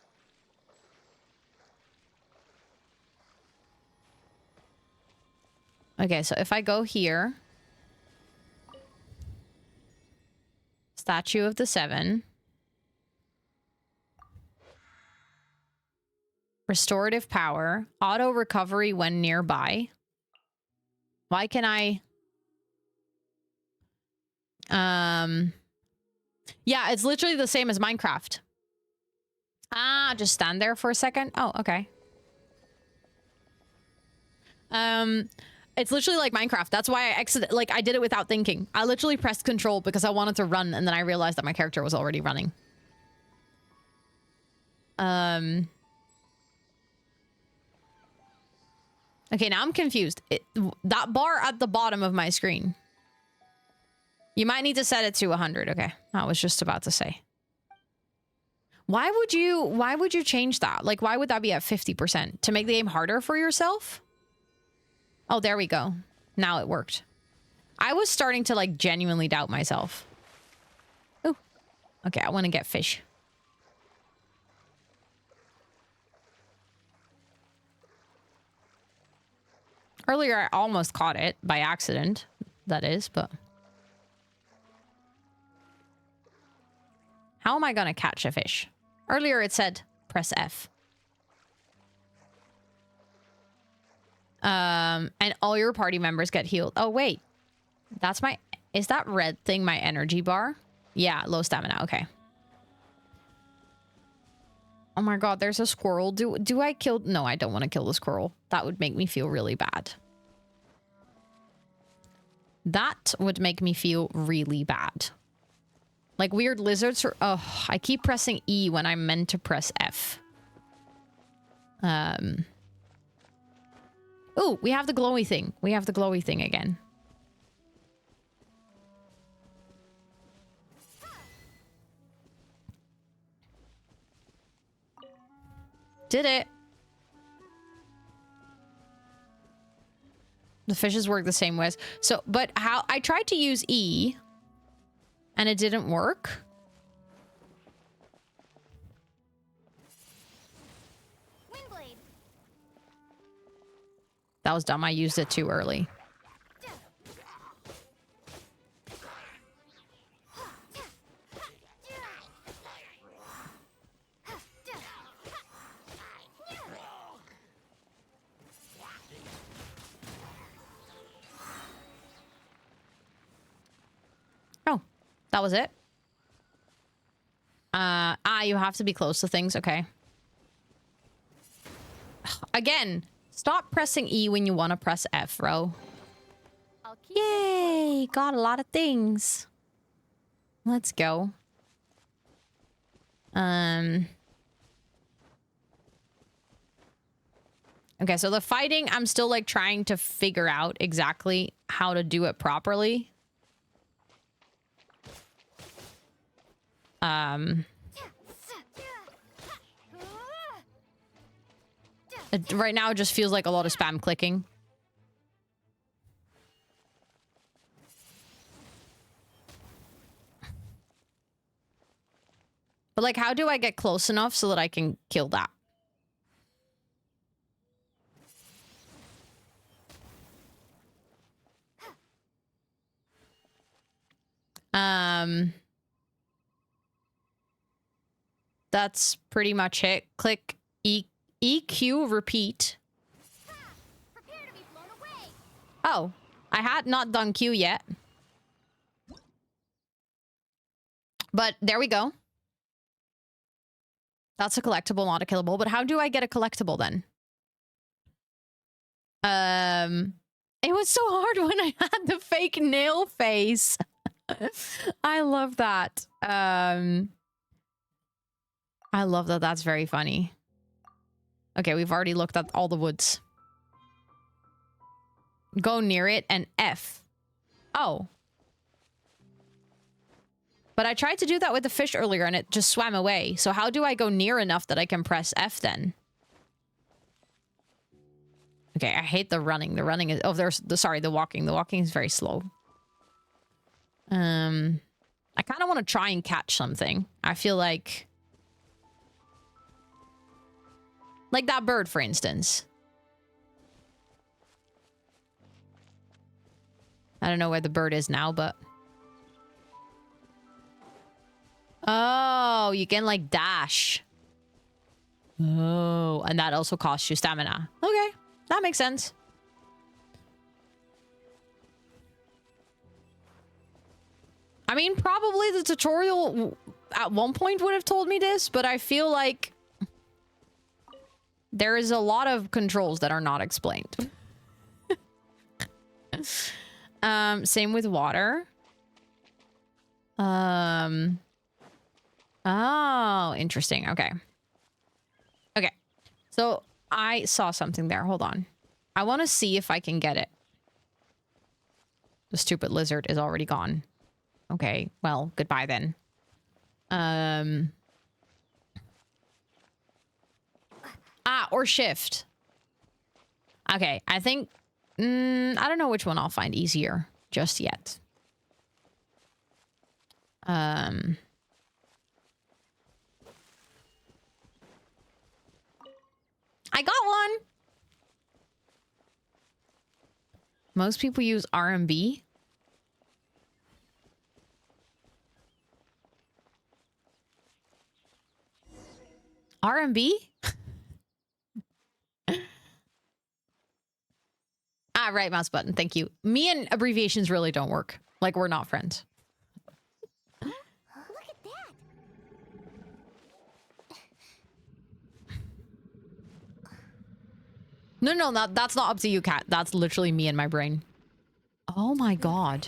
Okay, so if I go here... Statue of the Seven. Restorative power. Auto recovery when nearby. Why can I... Yeah, it's literally the same as Minecraft. Just stand there for a second. Oh, okay. It's literally like Minecraft. That's why I did it without thinking. I literally pressed control because I wanted to run, and then I realized that my character was already running. Okay, now I'm confused. That bar at the bottom of my screen. You might need to set it to 100. Okay, I was just about to say. Why would you change that? Like, why would that be at 50%? To make the game harder for yourself? Oh, there we go. Now it worked. I was starting to, like, genuinely doubt myself. Ooh. Okay, I want to get fish. Earlier, I almost caught it by accident. That is, but... How am I gonna catch a fish? Earlier, it said, press F. And all your party members get healed. Oh, wait. That's my... Is that red thing my energy bar? Yeah, low stamina. Okay. Oh my god, there's a squirrel. Do I kill... No, I don't want to kill the squirrel. That would make me feel really bad. That would make me feel really bad. Like weird lizards are... Oh, I keep pressing E when I'm meant to press F. Ooh, we have the glowy thing. We have the glowy thing again. Did it. The fishes work the same ways. So, but how... I tried to use E... and it didn't work. Windblade. That was dumb. I used it too early. Oh, that was it? You have to be close to things. Okay. Again, stop pressing E when you want to press F, Ro. Yay! Got a lot of things. Let's go. Okay, so the fighting, I'm still like trying to figure out exactly how to do it properly. Right now it just feels like a lot of spam clicking. But like, how do I get close enough so that I can kill that? That's pretty much it. Click EQ repeat. Prepare to be blown away. Oh, I had not done Q yet. But there we go. That's a collectible, not a killable. But how do I get a collectible then? It was so hard when I had the fake nail face. I love that. I love that. That's very funny. Okay, we've already looked at all the woods. Go near it and F. Oh. But I tried to do that with the fish earlier and it just swam away. So how do I go near enough that I can press F then? Okay, I hate the running. The running is... Oh, there's... Sorry, the walking. The walking is very slow. I kind of want to try and catch something. I feel like... Like that bird, for instance. I don't know where the bird is now, but... Oh, you can, like, dash. Oh, and that also costs you stamina. Okay, that makes sense. I mean, probably the tutorial at one point would have told me this, but I feel like there is a lot of controls that are not explained. Same with water. Oh, interesting. Okay. Okay. So I saw something there. Hold on. I want to see if I can get it. The stupid lizard is already gone. Okay. Well, goodbye then. Or shift. Okay. I think... I don't know which one I'll find easier just yet. I got one. Most people use RMB. RMB? Right mouse button. Thank you. Me and abbreviations really don't work. Like, we're not friends. Look at that. No, that's not up to you, Kat. That's literally me and my brain. Oh my god.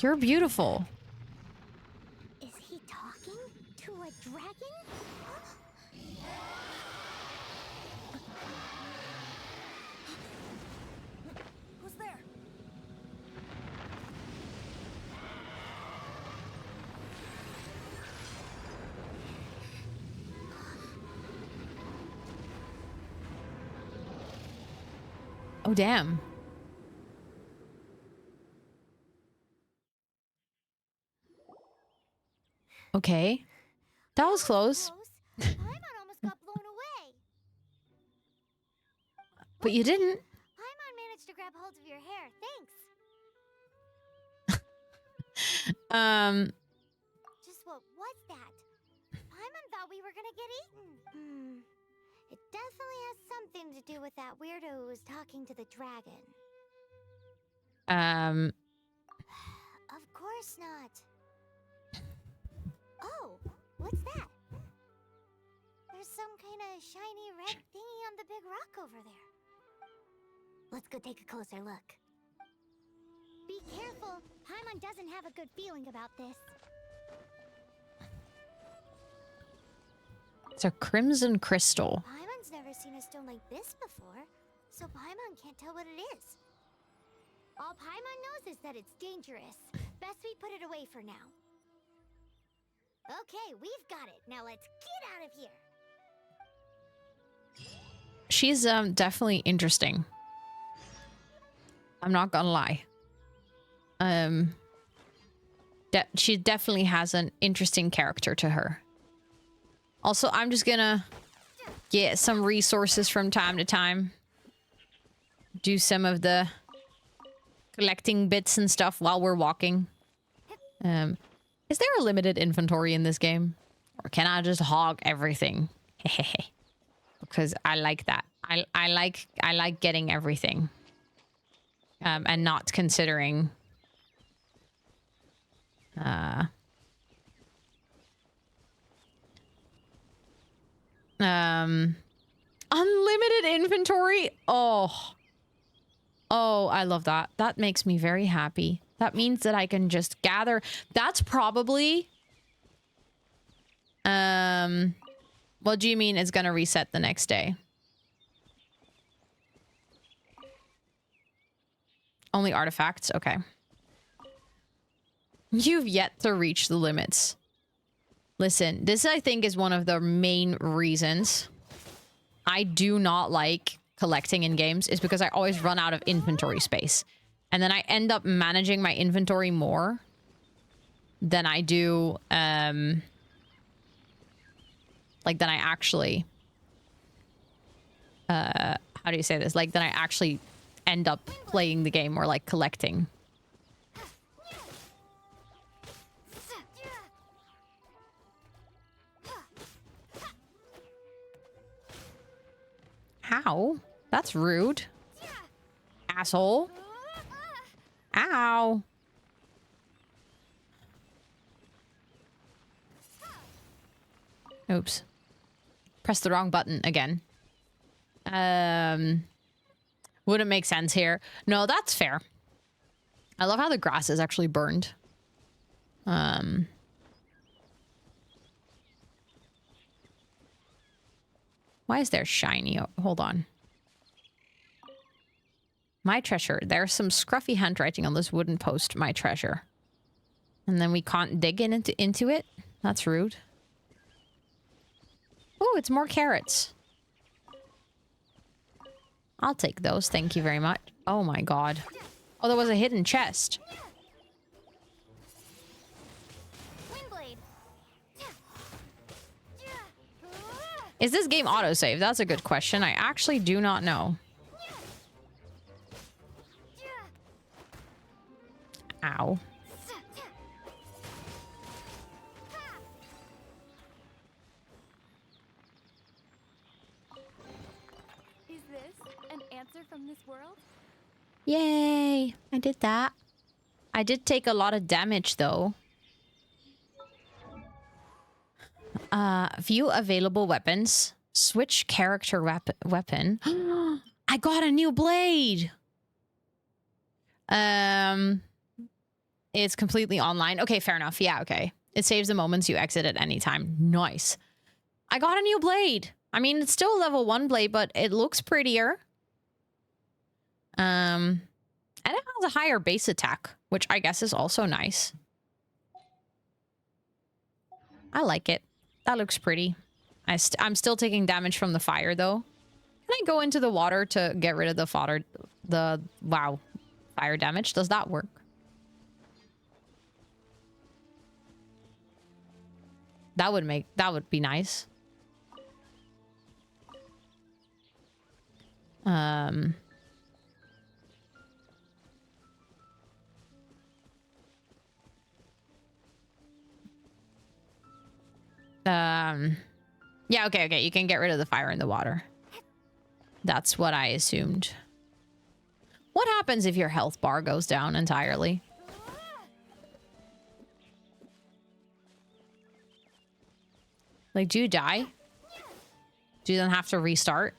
You're beautiful. Is he talking to a dragon? Who's there? Oh, damn. Okay. That was close. Paimon almost got blown away. But you didn't. Paimon managed to grab hold of your hair. Thanks. Just what was that? Paimon thought we were gonna get eaten. It definitely has something to do with that weirdo who was talking to the dragon. Of course not. Oh, what's that? There's some kind of shiny red thingy on the big rock over there. Let's go take a closer look. Be careful. Paimon doesn't have a good feeling about this. It's a crimson crystal. Paimon's never seen a stone like this before, so Paimon can't tell what it is. All Paimon knows is that it's dangerous. Best we put it away for now. Okay, we've got it. Now let's get out of here. She's definitely interesting. I'm not gonna lie. She definitely has an interesting character to her. Also, I'm just gonna get some resources from time to time. Do some of the collecting bits and stuff while we're walking. Is there a limited inventory in this game? Or can I just hog everything? Because I like that. I like getting everything. And not considering unlimited inventory. Oh, I love that. That makes me very happy. That means that I can just gather. That's probably what do you mean it's gonna reset the next day? Only artifacts? Okay. You've yet to reach the limits. Listen, this I think is one of the main reasons I do not like collecting in games is because I always run out of inventory space. And then I end up managing my inventory more than I do, like than I actually, how do you say this? Like than I actually end up playing the game or like collecting. How? That's rude. Asshole. Ow. Oops. Pressed the wrong button again. Wouldn't make sense here. No, that's fair. I love how the grass is actually burned. Why is there shiny? Oh, hold on. My treasure. There's some scruffy handwriting on this wooden post. My treasure. And then we can't dig into it? That's rude. Oh, it's more carrots. I'll take those. Thank you very much. Oh my god. Oh, there was a hidden chest. Is this game autosave? That's a good question. I actually do not know. Ow. Is this an answer from this world? Yay! I did that. I did take a lot of damage though. View available weapons. Switch character weapon. I got a new blade! It's completely online. Okay, fair enough. Yeah, okay. It saves the moments you exit at any time. Nice. I got a new blade. I mean, it's still a level 1 blade, but it looks prettier. And it has a higher base attack, which I guess is also nice. I like it. That looks pretty. I'm still taking damage from the fire, though. Can I go into the water to get rid of the fire damage? Does that work? That would be nice. Yeah, okay. You can get rid of the fire in the water. That's what I assumed. What happens if your health bar goes down entirely? Like, do you die? Do you then have to restart?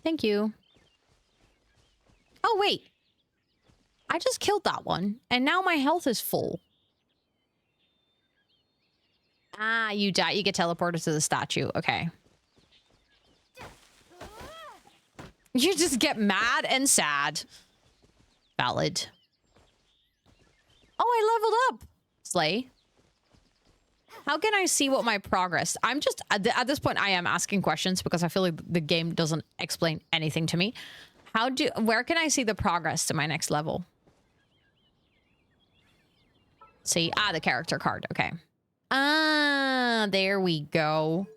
Thank you. Oh, wait. I just killed that one, and now my health is full. Ah, you die. You get teleported to the statue. Okay. You just get mad and sad. Valid. Oh, I leveled up. Slay. How can I see what my progress? I'm just, at this point, I am asking questions because I feel like the game doesn't explain anything to me. Where can I see the progress to my next level? See? Ah, the character card. Okay. Ah, there we go.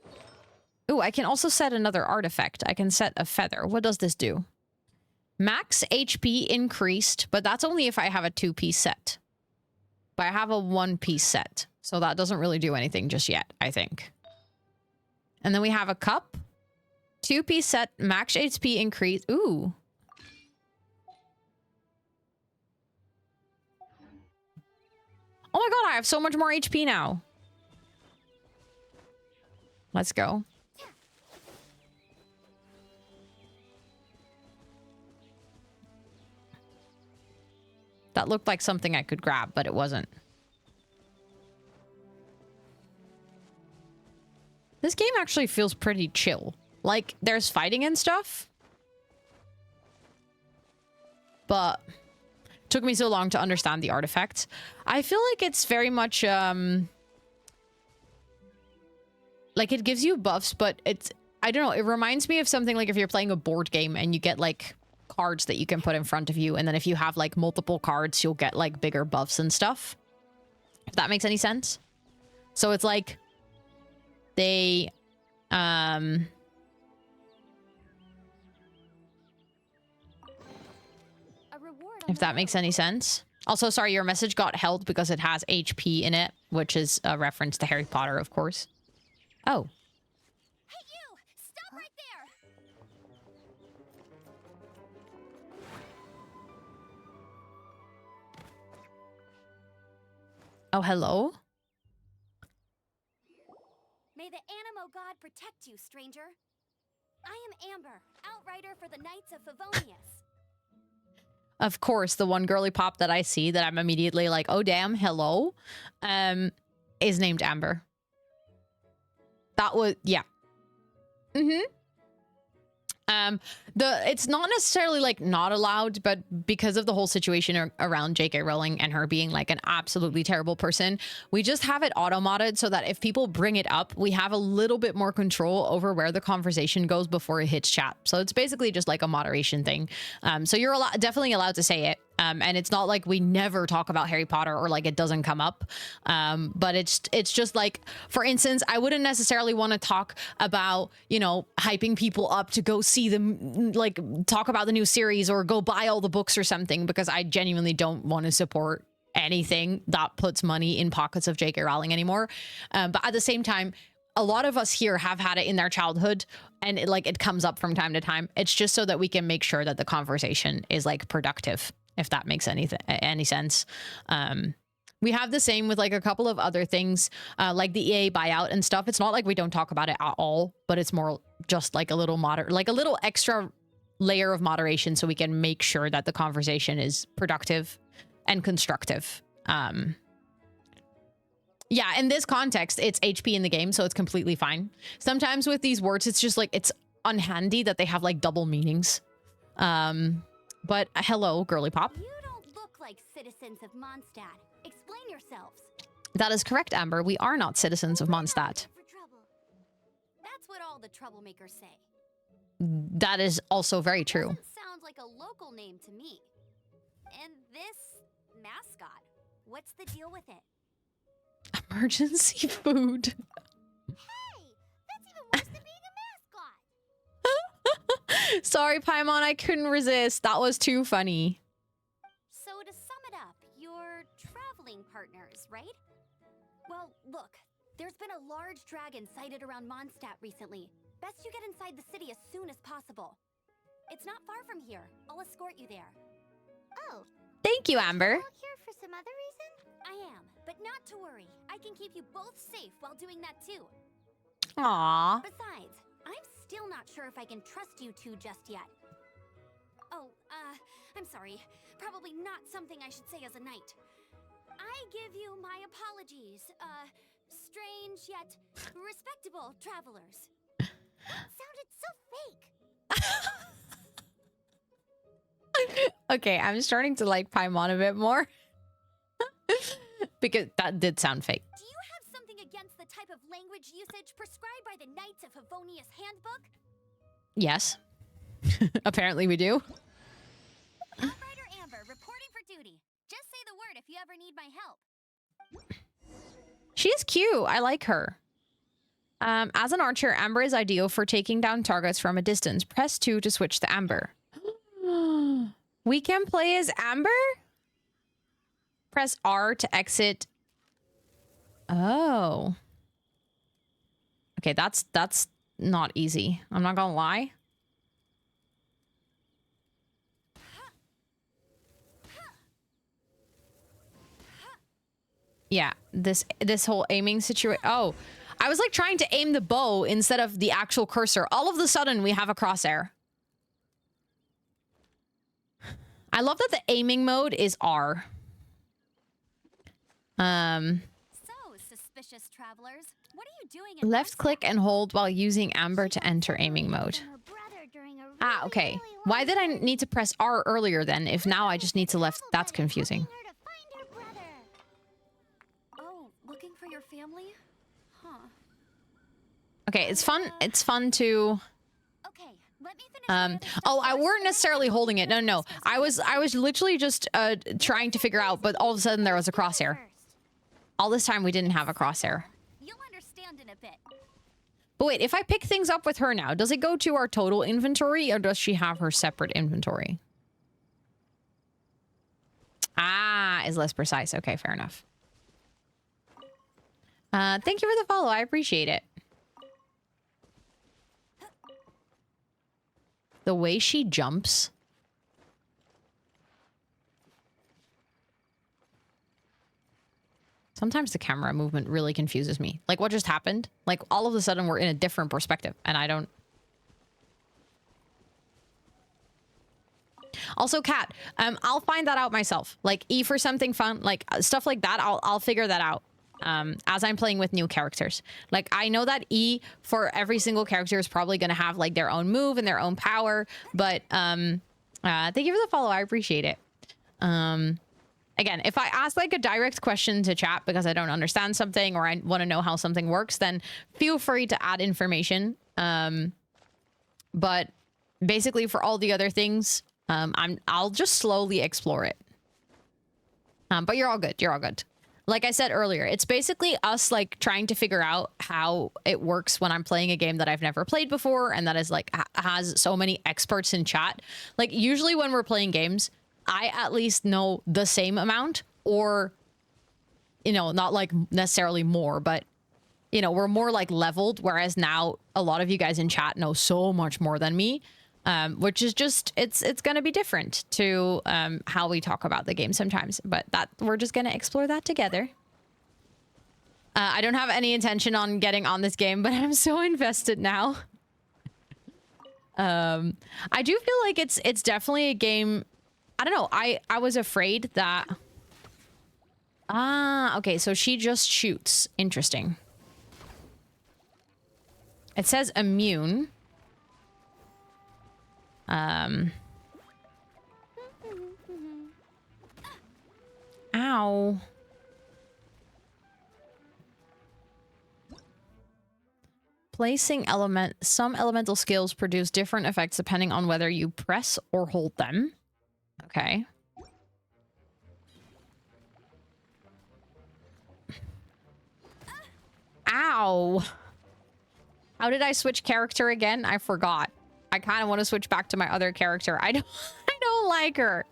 Ooh, I can also set another artifact. I can set a feather. What does this do? Max HP increased, but that's only if I have a 2-piece set. But I have a 1-piece set, so that doesn't really do anything just yet, I think. And then we have a cup. 2-piece set, max HP increase. Ooh. Oh my god, I have so much more HP now. Let's go. That looked like something I could grab, but it wasn't. This game actually feels pretty chill. Like, there's fighting and stuff. But it took me so long to understand the artifacts. I feel like it's very much, like, it gives you buffs, but it's... I don't know, it reminds me of something like if you're playing a board game and you get, like, cards that you can put in front of you, and then if you have, like, multiple cards, you'll get, like, bigger buffs and stuff. If that makes any sense. So it's like... They... If that makes any sense. Also, sorry, your message got held because it has HP in it, which is a reference to Harry Potter, of course. Oh. Hey, you! Stop right there! Oh, hello? May the Animo God protect you, stranger. I am Amber, outrider for the Knights of Favonius. Of course, the one girly pop that I see that I'm immediately like, oh damn, hello, is named Amber. That was, yeah. Mm-hmm. It's not necessarily like not allowed, but because of the whole situation around J.K. Rowling and her being like an absolutely terrible person, we just have it auto-modded so that if people bring it up, we have a little bit more control over where the conversation goes before it hits chat. So it's basically just like a moderation thing. So you're definitely allowed to say it. And it's not like we never talk about Harry Potter or like it doesn't come up. But it's just like, for instance, I wouldn't necessarily want to talk about, you know, hyping people up to go see them, like talk about the new series or go buy all the books or something, because I genuinely don't want to support anything that puts money in pockets of J.K. Rowling anymore. But at the same time, a lot of us here have had it in their childhood, and it comes up from time to time. It's just so that we can make sure that the conversation is like productive, if that makes any sense. We have the same with like a couple of other things, like the EA buyout and stuff. It's not like we don't talk about it at all, but it's more just like a little like a little extra layer of moderation so we can make sure that the conversation is productive and constructive. Yeah, in this context, it's HP in the game, so it's completely fine. Sometimes with these words, it's just like, it's unhandy that they have like double meanings. But hello, girly pop. You don't look like citizens of Mondstadt. Explain yourselves. That is correct, Amber. We are not citizens of Mondstadt. For trouble. That's what all the troublemakers say. That is also very true. Doesn't sound like a local name to me. And this mascot, what's the deal with it? Emergency food. Hey, that's even worse than being a mascot. Sorry, Paimon, I couldn't resist. That was too funny. So to sum it up, you're traveling partners, right? Well, look, there's been a large dragon sighted around Mondstadt recently. Best you get inside the city as soon as possible. It's not far from here. I'll escort you there. Oh. Thank you, Amber. Out here for some other reason? I am, but not to worry. I can keep you both safe while doing that too. Aww. Besides, I'm still not sure if I can trust you two just yet. Oh, I'm sorry. Probably not something I should say as a knight. I give you my apologies, strange yet respectable travelers. That sounded so fake. Okay, I'm starting to like Paimon a bit more. Because that did sound fake. Do you have something against the type of language usage prescribed by the Knights of Favonius Handbook? Yes. Apparently we do. Outrider Amber, reporting for duty. Just say the word if you ever need my help. She's cute. I like her. As an archer, Amber is ideal for taking down targets from a distance. Press 2 to switch to Amber. We can play as Amber? Press R to exit. Oh. Okay, that's not easy. I'm not gonna lie. Yeah, this whole aiming situation. Oh, I was like trying to aim the bow instead of the actual cursor. All of a sudden, we have a crosshair. I love that the aiming mode is R. So, suspicious travelers, what are you doing in Left click and hold while using Amber to enter aiming mode. Ah, okay. Why did I need to press R earlier then, if now I just need to left? That's confusing. Oh, looking for your family? Huh. Okay, it's fun to... Okay, let me finish. Oh, I weren't necessarily holding it. No. I was literally just trying to figure out, but all of a sudden there was a crosshair. All this time we didn't have a crosshair. You'll understand in a bit. But wait, if I pick things up with her now, does it go to our total inventory or does she have her separate inventory? Ah, is less precise. Okay, fair enough. Thank you for the follow. I appreciate it. The way she jumps. Sometimes the camera movement really confuses me. Like, what just happened? Like, all of a sudden, we're in a different perspective, and I don't... Also, Kat, I'll find that out myself. Like, E for something fun, like, stuff like that, I'll figure that out as I'm playing with new characters. Like, I know that E for every single character is probably going to have, like, their own move and their own power, but thank you for the follow. I appreciate it. Again, if I ask like a direct question to chat because I don't understand something or I want to know how something works, then feel free to add information. But basically for all the other things, I'll just slowly explore it. But you're all good. You're all good. Like I said earlier, it's basically us like trying to figure out how it works when I'm playing a game that I've never played before and that is like has so many experts in chat. Like usually when we're playing games, I at least know the same amount or, you know, not like necessarily more, but, you know, we're more like leveled. Whereas now a lot of you guys in chat know so much more than me, which is just it's going to be different to how we talk about the game sometimes. But that we're just going to explore that together. I don't have any intention on getting on this game, but I'm so invested now. I do feel like it's definitely a game. I don't know. I was afraid that... Ah, okay. So she just shoots. Interesting. It says immune. Ow. Placing some elemental skills produce different effects depending on whether you press or hold them. Okay. Ow. How did I switch character again? I forgot. I kind of want to switch back to my other character. I don't like her.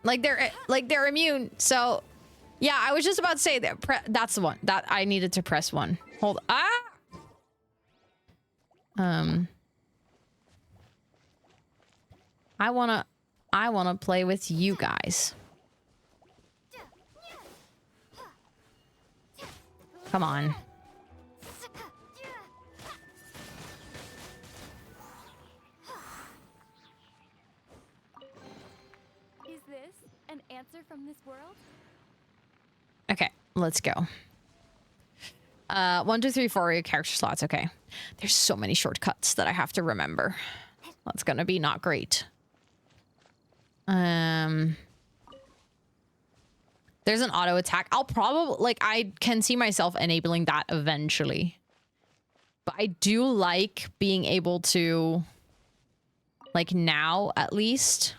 Like they're immune. So yeah, I was just about to say that that's the one that I needed to press one. Hold. Ah. I wanna play with you guys. Come on. Is this an answer from this world? Okay, let's go. 1, 2, 3, 4 character slots. Okay. There's so many shortcuts that I have to remember. That's gonna be not great. There's an auto attack. I'll probably, like, I can see myself enabling that eventually. But I do like being able to, like, now at least,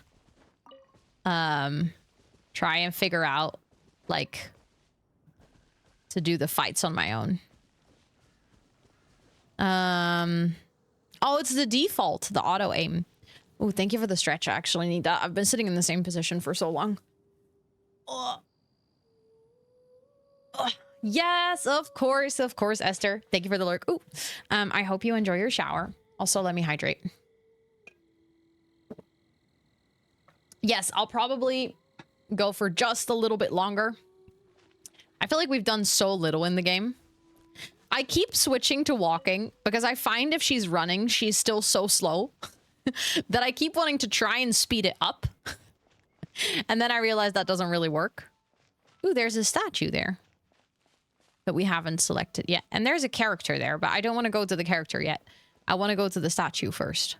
try and figure out, like, to do the fights on my own. Oh, it's the default, the auto aim. Oh, thank you for the stretch. I actually need that. I've been sitting in the same position for so long. Oh. Oh. Yes, of course, Esther. Thank you for the lurk. Ooh. I hope you enjoy your shower. Also, let me hydrate. Yes, I'll probably go for just a little bit longer. I feel like we've done so little in the game. I keep switching to walking because I find if she's running, she's still so slow that I keep wanting to try and speed it up. And then I realize that doesn't really work. Ooh, there's a statue there that we haven't selected yet. And there's a character there, but I don't want to go to the character yet. I want to go to the statue first.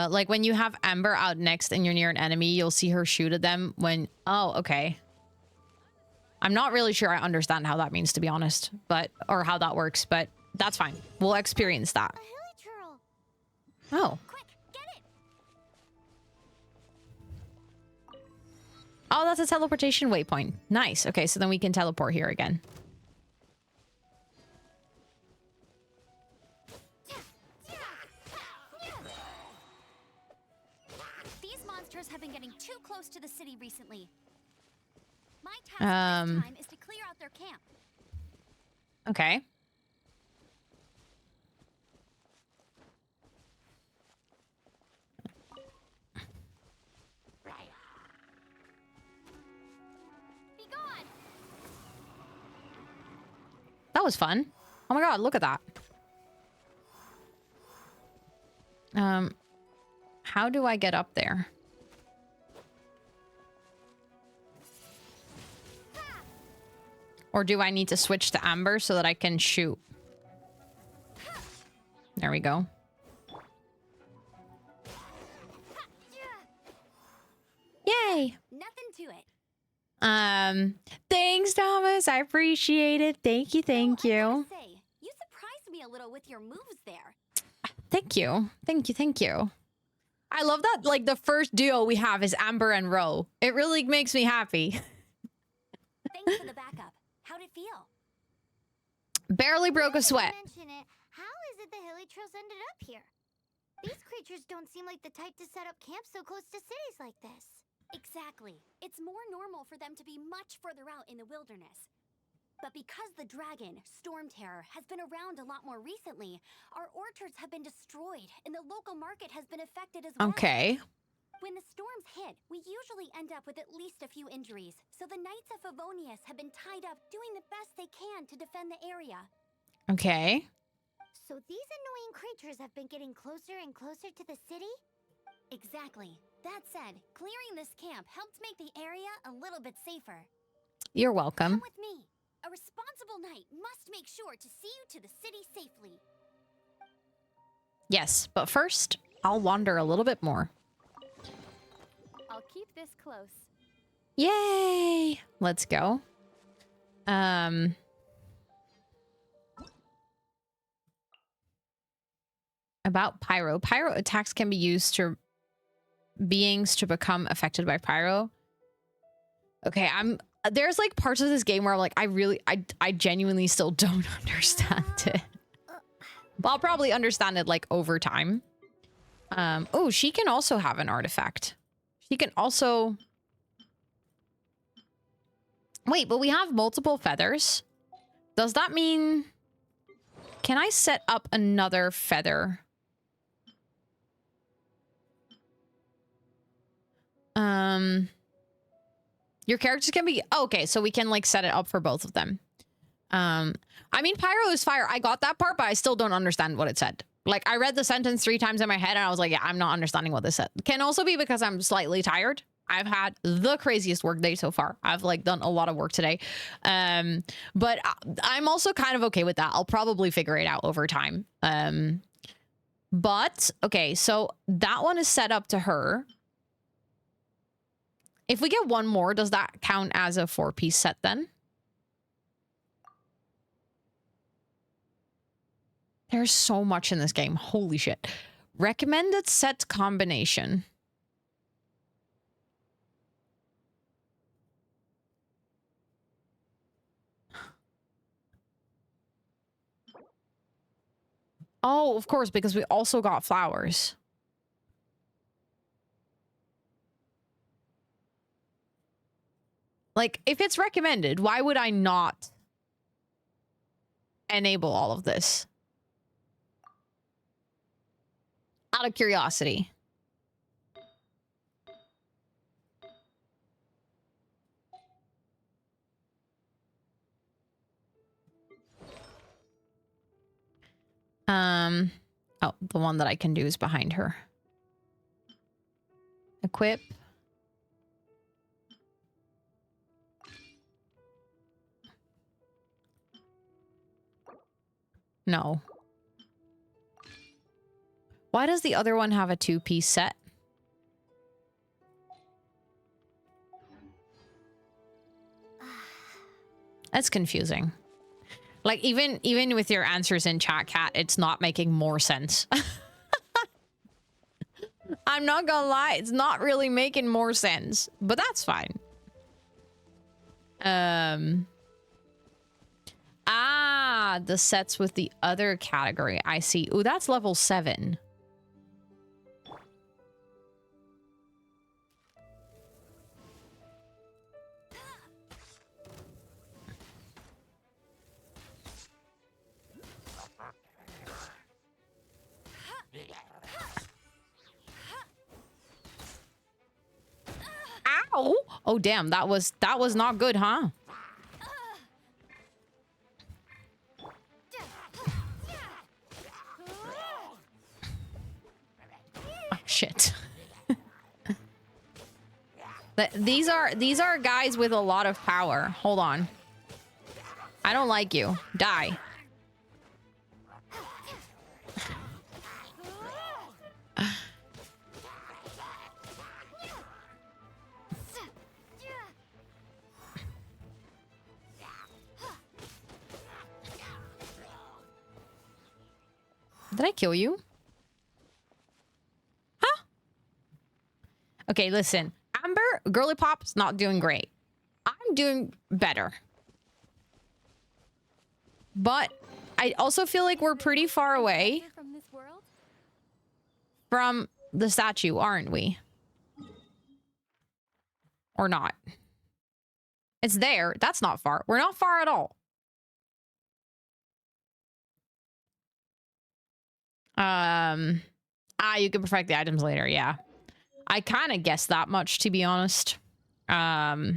Like when you have Amber out next and you're near an enemy, you'll see her shoot at them when... Oh, okay. I'm not really sure I understand how that means, to be honest, but... Or how that works, but that's fine. We'll experience that. A hilly churl. Oh. Quick, get it. Oh, that's a teleportation waypoint. Nice. Okay, so then we can teleport here again. These monsters have been getting too close to the city recently. My task this time is to clear out their camp. Okay. Be gone. That was fun. Oh my god, look at that. How do I get up there? Or do I need to switch to Amber so that I can shoot? There we go. Yay! Nothing to it. Thanks, Thomas. I appreciate it. Thank you, thank I you. gotta say, you surprised me a little with your moves there. Thank you. Thank you, thank you. I love that, like, the first duo we have is Amber and Ro. It really makes me happy. Thanks for the backup. How'd it feel? Barely broke a sweat. Mention it. How is it the hilly trails ended up here? These creatures don't seem like the type to set up camp so close to cities like this. Exactly. It's more normal for them to be much further out in the wilderness. But because the dragon, Storm Terror, has been around a lot more recently, our orchards have been destroyed and the local market has been affected as well. Okay. When the storms hit, we usually end up with at least a few injuries, so the Knights of Favonius have been tied up doing the best they can to defend the area. Okay. So these annoying creatures have been getting closer and closer to the city? Exactly. That said, clearing this camp helped make the area a little bit safer. You're welcome. Come with me. A responsible knight must make sure to see you to the city safely. Yes, but first, I'll wander a little bit more. I'll keep this close. Yay! Let's go. About pyro. Pyro attacks can be used to beings to become affected by pyro. Okay, there's like parts of this game where I'm like, I genuinely still don't understand it. But I'll probably understand it like over time. Oh, she can also have an artifact. She can also... Wait, but we have multiple feathers. Does that mean... Can I set up another feather? Your characters can be... Oh, okay, so we can like set it up for both of them. I mean, pyro is fire. I got that part, but I still don't understand what it said. Like, I read the sentence 3 times in my head and I was like, yeah, I'm not understanding what this said. Can also be because I'm slightly tired. I've had the craziest work day so far. I've like done a lot of work today. But I'm also kind of okay with that. I'll probably figure it out over time. But okay, so that one is set up to her. If we get one more, does that count as a 4-piece set then? There's so much in this game. Holy shit. Recommended set combination. Oh, of course, because we also got flowers. Like, if it's recommended, why would I not enable all of this? Out of curiosity. Oh, the one that I can do is behind her. Equip. No. Why does the other one have a 2-piece set? That's confusing. Like, even with your answers in chat, Cat, it's not making more sense. I'm not gonna lie, it's not really making more sense, but that's fine. Ah, the sets with the other category. I see. Ooh, that's level 7. Ow! Oh damn, that was not good, huh? Oh shit. These are guys with a lot of power. Hold on. I don't like you. Die. Did I kill you? Huh? Okay, listen. Amber, Girly Pop's not doing great. I'm doing better. But I also feel like we're pretty far away From this world? from the statue, aren't we? Or not? It's there. That's not far. We're not far at all. You can perfect the items later, yeah. I kind of guessed that much, to be honest. Oh,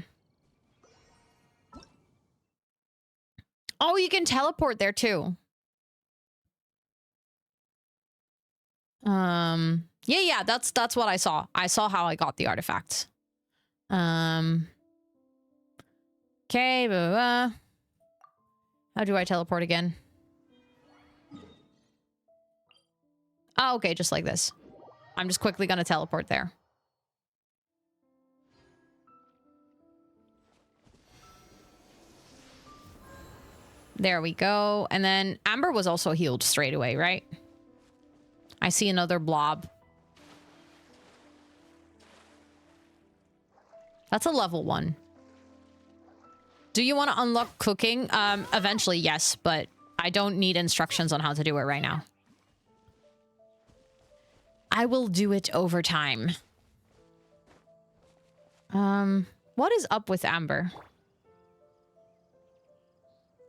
you can teleport there too. Yeah, that's what I saw. I saw how I got the artifacts. Okay, blah, blah, blah. How do I teleport again? Oh, okay, just like this. I'm just quickly gonna teleport there. There we go. And then Amber was also healed straight away, right? I see another blob. That's a level 1. Do you want to unlock cooking? Eventually, yes, but I don't need instructions on how to do it right now. I will do it over time. What is up with Amber?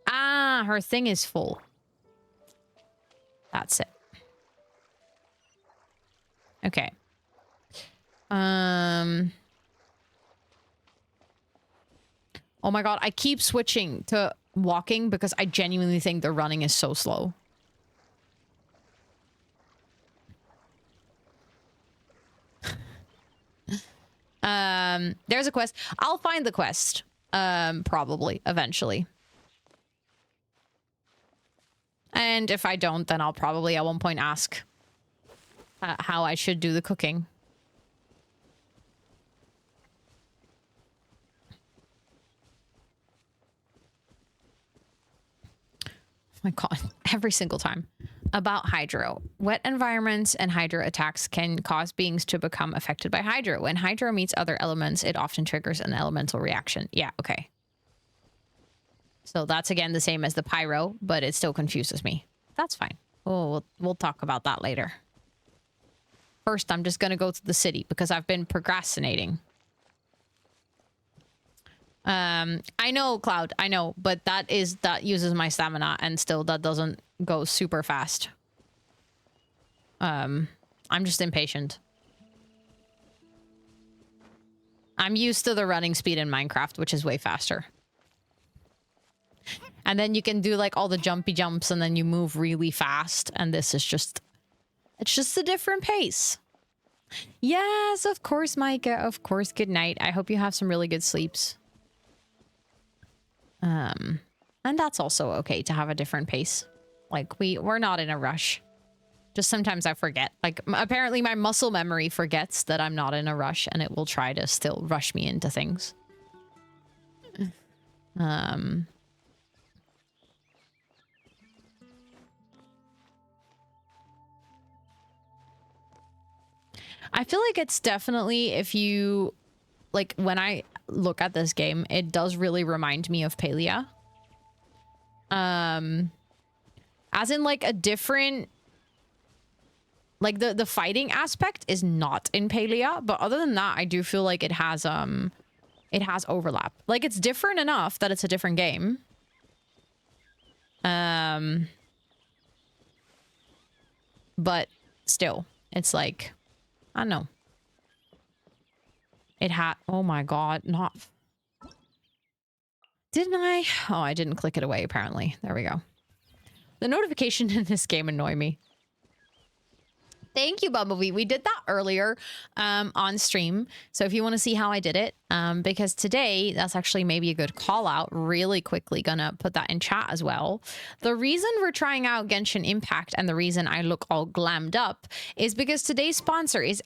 Ah, her thing is full. That's it. Okay. Oh my god, I keep switching to walking because I genuinely think the running is so slow. There's a quest. I'll find the quest. Probably, eventually. And if I don't, then I'll probably at one point ask how I should do the cooking. Oh my god, every single time. about hydro. Wet environments and hydro attacks can cause beings to become affected by hydro. When hydro meets other elements, it often triggers an elemental reaction. Yeah, okay. So that's again the same as the pyro, but it still confuses me. That's fine. Oh, we'll talk about that later. First, I'm just gonna go to the city because I've been procrastinating. I know, Cloud, I know, but that uses my stamina, and still that doesn't go super fast. I'm just impatient. I'm used to the running speed in Minecraft, which is way faster. And then you can do like all the jumpy jumps and then you move really fast. And this is just, it's just a different pace. Yes, of course, Micah. Of course. Good night. I hope you have some really good sleeps. And that's also okay to have a different pace. Like we're not in a rush. Just sometimes I forget. Like apparently my muscle memory forgets that I'm not in a rush and it will try to still rush me into things. I feel like it's definitely, if you like, when I look at this game, it does really remind me of Palia. As in like a different, like the fighting aspect is not in Palia, but other than that, I do feel like it has overlap. Like it's different enough that it's a different game. But still, it's like, I don't know. It had, oh my god, not... Didn't I? Oh, I didn't click it away, apparently. There we go. The notification in this game annoy me. Thank you, Bumblebee. We did that earlier on stream. So if you want to see how I did it, because today, that's actually maybe a good call out. Really quickly gonna put that in chat as well. The reason we're trying out Genshin Impact and the reason I look all glammed up is because today's sponsor is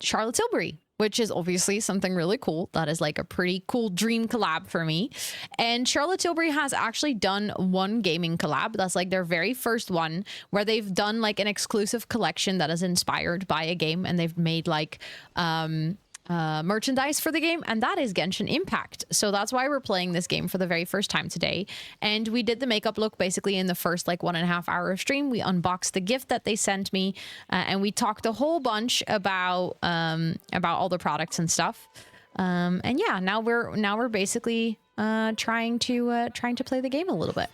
Charlotte Tilbury, which is obviously something really cool. That is like a pretty cool dream collab for me. And Charlotte Tilbury has actually done one gaming collab. That's like their very first one where they've done like an exclusive collection that is inspired by a game, and they've made like merchandise for the game, and that is Genshin Impact. So that's why we're playing this game for the very first time today. And we did the makeup look basically in the first like 1.5 hour of stream. We unboxed the gift that they sent me, and we talked a whole bunch about all the products and stuff. And yeah, now we're basically trying to play the game a little bit.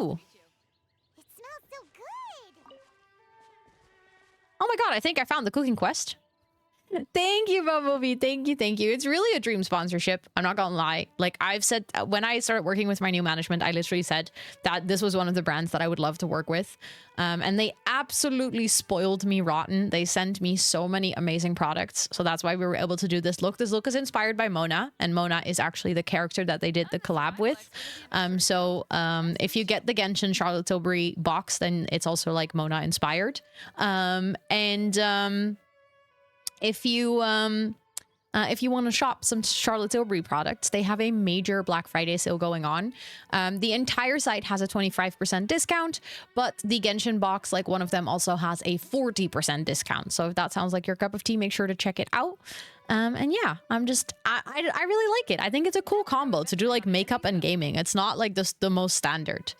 Ooh. It smells so good. Oh my god, I think I found the cooking quest. Thank you, Bumblebee. Thank you. Thank you. It's really a dream sponsorship. I'm not gonna lie. Like I've said, when I started working with my new management, I literally said that this was one of the brands that I would love to work with. And they absolutely spoiled me rotten. They sent me so many amazing products. So that's why we were able to do this look. This look is inspired by Mona, and Mona is actually the character that they did the collab with. If you get the Genshin Charlotte Tilbury box, then it's also like Mona inspired. If you want to shop some Charlotte Tilbury products, they have a major Black Friday sale going on. The entire site has a 25% discount, but the Genshin box, like one of them, also has a 40% discount. So if that sounds like your cup of tea, make sure to check it out. And yeah, I really like it. I think it's a cool combo to do like makeup and gaming. It's not like the most standard.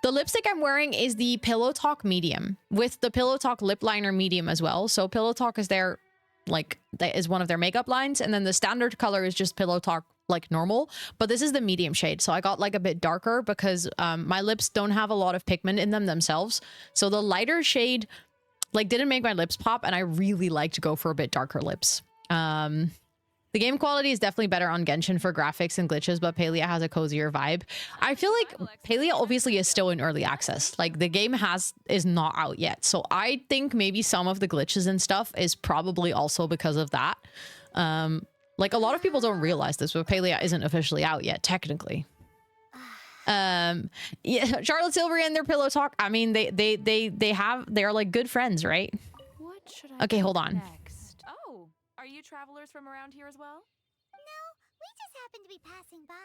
The lipstick I'm wearing is the Pillow Talk medium with the Pillow Talk lip liner medium as well. So Pillow Talk is their, like, that is one of their makeup lines, and then the standard color is just Pillow Talk like normal, but this is the medium shade, so I got like a bit darker because my lips don't have a lot of pigment in them themselves, so the lighter shade like didn't make my lips pop, and I really like to go for a bit darker lips. The game quality is definitely better on Genshin for graphics and glitches, but Palia has a cozier vibe. I feel like Palia obviously is still in early access. Like the game is not out yet. So I think maybe some of the glitches and stuff is probably also because of that. Like a lot of people don't realize this, but Palia isn't officially out yet, technically. Yeah, Charlotte Tilbury and their Pillow Talk. I mean, they're like good friends, right? What should I Okay, hold on. next? Oh, are you travelers from around here as well? No, we just happen to be passing by.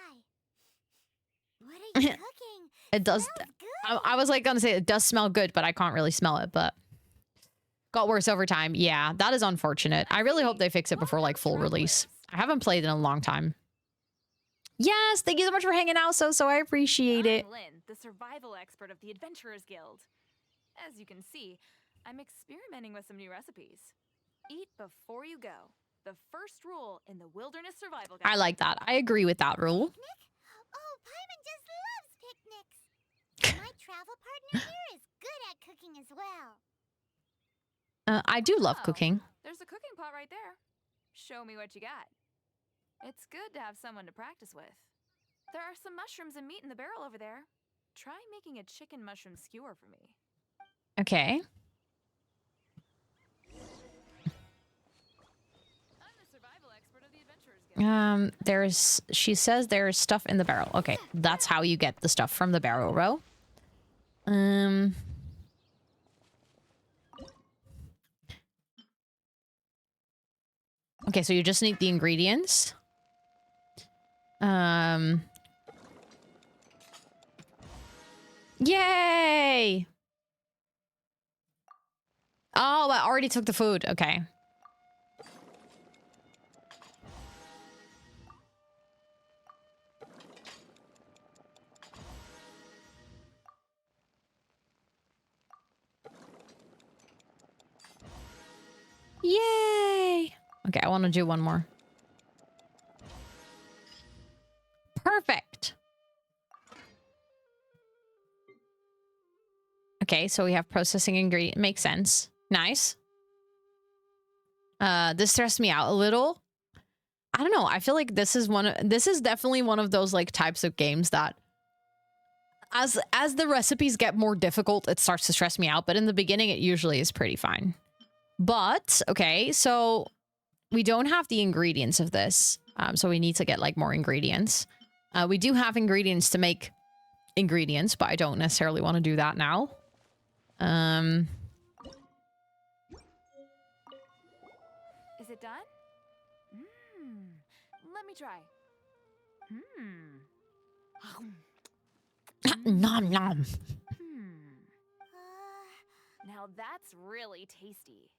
What are you cooking? It does. Smells good. I was like gonna say it does smell good, but I can't really smell it. But got worse over time. Yeah, that is unfortunate. I really hope they fix it before like full release. I haven't played in a long time. Yes, thank you so much for hanging out, so I appreciate it. I'm Lynn, the survival expert of the Adventurers Guild. As you can see, I'm experimenting with some new recipes. Eat before you go. The first rule in the Wilderness Survival Guide. I like that. I agree with that rule. Picnic? Oh, Paimon just loves picnics. My travel partner here is good at cooking as well. I do love Oh, cooking. There's a cooking pot right there. Show me what you got. It's good to have someone to practice with. There are some mushrooms and meat in the barrel over there. Try making a chicken mushroom skewer for me. Okay. I'm the survival expert of the Adventurers Guild. She says there's stuff in the barrel. Okay, that's how you get the stuff from the barrel row. Okay, so you just need the ingredients. Yay! Oh, I already took the food. Okay. Yay! Okay, I want to do one more. Perfect. Okay, so we have processing ingredient. Makes sense. Nice. This stressed me out a little. I don't know. I feel like this is definitely one of those like types of games that as the recipes get more difficult, it starts to stress me out. But in the beginning, it usually is pretty fine. But okay, so we don't have the ingredients of this. So we need to get like more ingredients. We do have ingredients to make ingredients, but I don't necessarily want to do that now. Is it done? Let me try. Nom nom. Now that's really tasty.